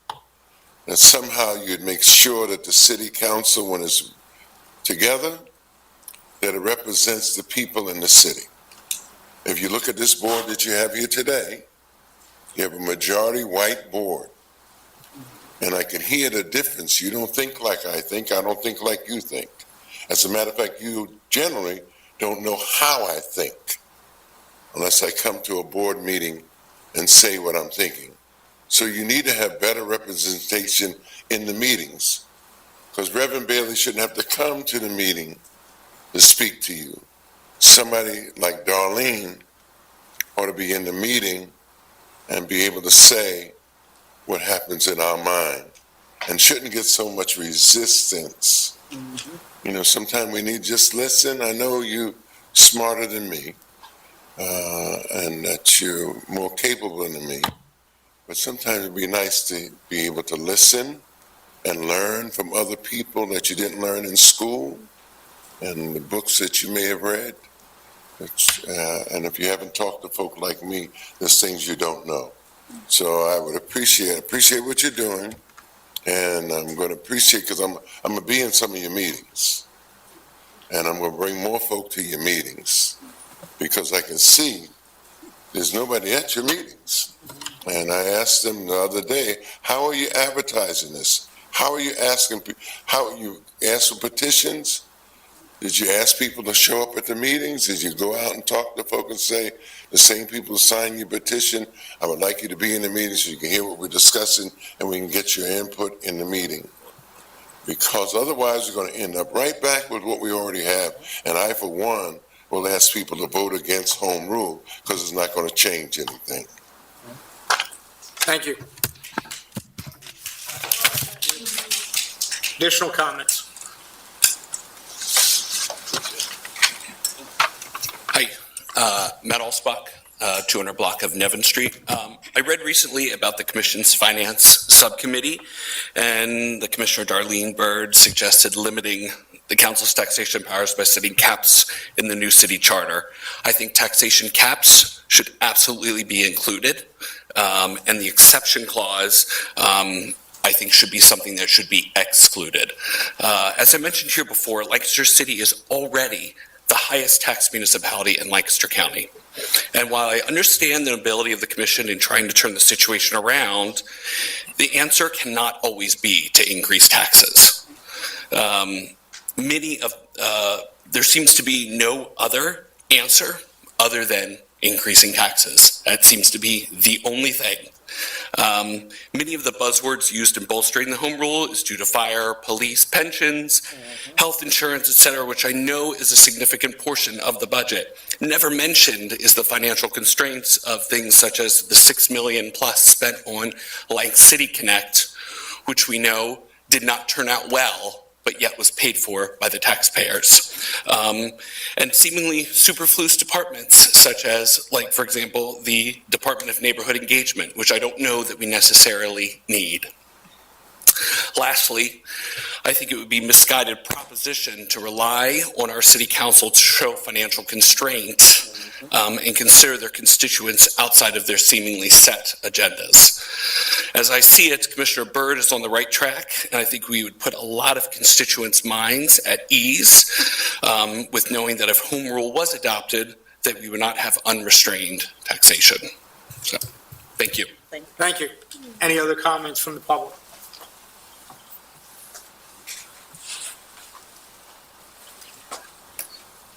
that somehow you'd make sure that the city council, when it's together, that it represents the people in the city. If you look at this board that you have here today, you have a majority white board. And I can hear the difference. You don't think like I think. I don't think like you think. As a matter of fact, you generally don't know how I think unless I come to a board meeting and say what I'm thinking. So you need to have better representation in the meetings, because Reverend Bailey shouldn't have to come to the meeting to speak to you. Somebody like Darlene ought to be in the meeting and be able to say what happens in our mind and shouldn't get so much resistance. You know, sometimes we need just listen. I know you're smarter than me and that you're more capable than me, but sometimes it'd be nice to be able to listen and learn from other people that you didn't learn in school and the books that you may have read. And if you haven't talked to folk like me, there's things you don't know. So I would appreciate what you're doing, and I'm going to appreciate, because I'm going to be in some of your meetings, and I'm going to bring more folk to your meetings, because I can see there's nobody at your meetings. And I asked them the other day, how are you advertising this? How are you asking, how you ask for petitions? Did you ask people to show up at the meetings? Did you go out and talk to folks and say, the same people who sign your petition, I would like you to be in the meeting so you can hear what we're discussing and we can get your input in the meeting? Because otherwise, we're going to end up right back with what we already have. And I, for one, will ask people to vote against home rule because it's not going to change anything. Thank you. Additional comments? Matt Alsbach, 200 block of Nevin Street. I read recently about the Commission's Finance Subcommittee, and the Commissioner Darlene Byrd suggested limiting the council's taxation powers by setting caps in the new city charter. I think taxation caps should absolutely be included, and the exception clause, I think, should be something that should be excluded. As I mentioned here before, Lancaster City is already the highest tax municipality in Lancaster County. And while I understand the ability of the commission in trying to turn the situation around, the answer cannot always be to increase taxes. There seems to be no other answer other than increasing taxes. That seems to be the only thing. Many of the buzzwords used in bolstering the home rule is due to fire, police, pensions, health insurance, etc., which I know is a significant portion of the budget. Never mentioned is the financial constraints of things such as the $6 million plus spent on Lanc City Connect, which we know did not turn out well but yet was paid for by the taxpayers. And seemingly superfluous departments, such as, like, for example, the Department of Neighborhood Engagement, which I don't know that we necessarily need. Lastly, I think it would be misguided proposition to rely on our city council to show financial constraint and consider their constituents outside of their seemingly set agendas. As I see it, Commissioner Byrd is on the right track, and I think we would put a lot of constituents' minds at ease with knowing that if home rule was adopted, that we would not have unrestrained taxation. So, thank you. Thank you. Any other comments from the public?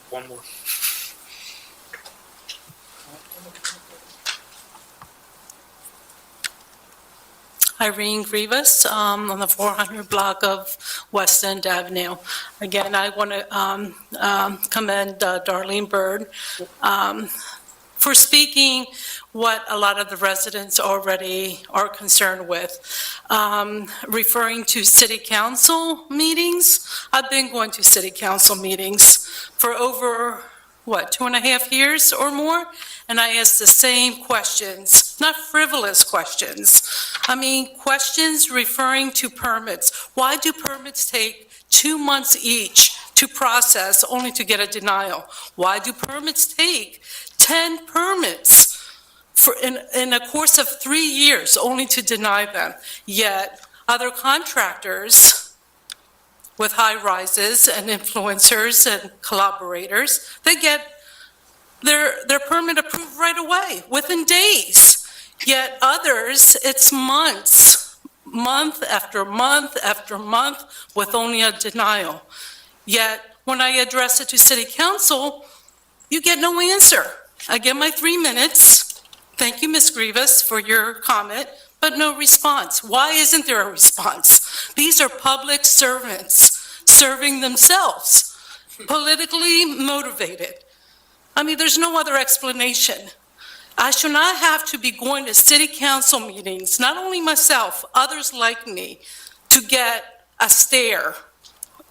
One more. Irene Grievous, on the 400 block of West End Avenue. Again, I want to commend Darlene Byrd for speaking what a lot of the residents already are concerned with. Referring to city council meetings, I've been going to city council meetings for over, 2.5 years or more? And I ask the same questions, not frivolous questions. I mean, questions referring to permits. Why do permits take 2 months each to process only to get a denial? Why do permits take 10 permits in a course of 3 years only to deny them? Yet other contractors with high rises and influencers and collaborators, they get their permit approved right away, within days. Yet others, it's months, month after month after month, with only a denial. Yet when I address it to city council, you get no answer. I get my 3 minutes. Thank you, Ms. Grievous, for your comment, but no response. Why isn't there a response? These are public servants serving themselves, politically motivated. I mean, there's no other explanation. I should not have to be going to city council meetings, not only myself, others like me, to get a stare,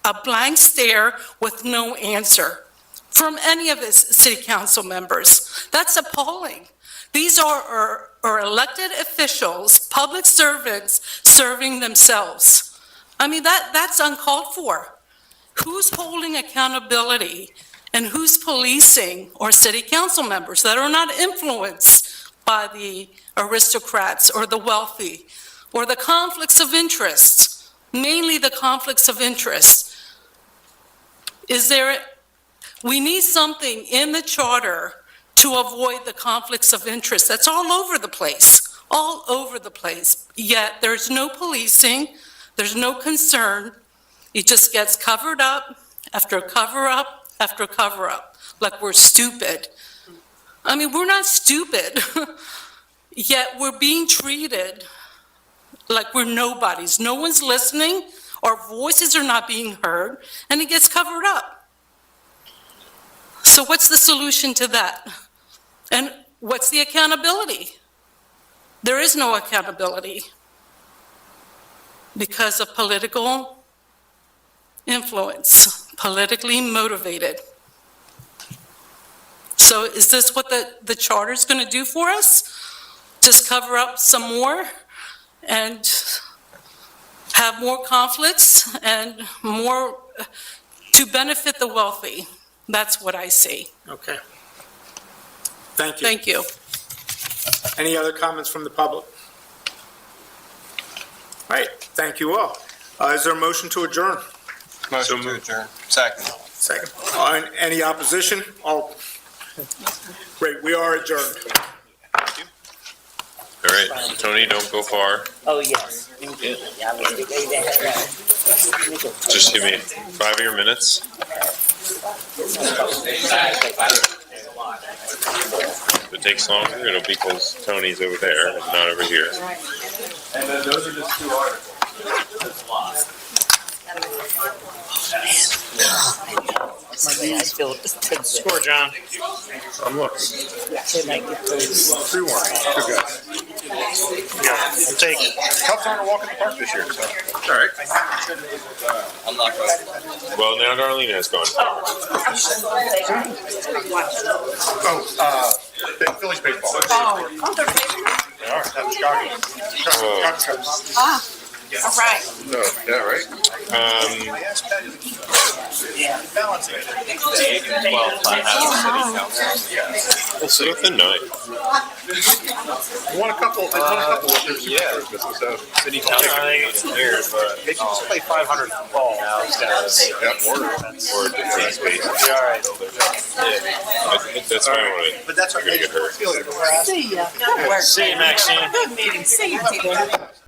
a blank stare with no answer from any of his city council members. That's appalling. These are elected officials, public servants serving themselves. I mean, that's uncalled for. Who's holding accountability? And who's policing our city council members that are not influenced by the aristocrats or the wealthy or the conflicts of interest, mainly the conflicts of interest? We need something in the charter to avoid the conflicts of interest. That's all over the place, Yet there's no policing, there's no concern. It just gets covered up after cover up after cover up, like we're stupid. I mean, we're not stupid, yet we're being treated like we're nobodies. No one's listening, our voices are not being heard, and it gets covered up. So what's the solution to that? And what's the accountability? There is no accountability because of political influence. Politically motivated. So is this what the charter is going to do for us? Just cover up some more and have more conflicts and more to benefit the wealthy? That's what I see. Okay. Thank you. Thank you. Any other comments from the public? All right, thank you all. Is there a motion to adjourn? Motion to adjourn. Second. Second. Any opposition? All. Great, we are adjourned. All right, Tony, don't go far. Oh, yes. Yeah, I was ready to have that. Just give me 5 of your minutes. If it takes longer, it'll be because Tony's over there and not over here. And then those are just 2 articles. I feel Score, John. I'm looking. 3-1. Good guys. We'll take it. Cubs aren't a walk in the park this year, so. All right. I'm not going. Well, now Darlene has gone. Phillies baseball. Oh, they're They are, that's Chicago. Chicago Cubs. all right. No, yeah, right? We'll see. With the nine. I won a couple with their Christmas, so. City council here, but They can just play 500 ball. Or different space. all right. I think that's fine with it. But that's You're gonna get hurt. See ya. Good work. See you, Maxine. Good meeting. See you.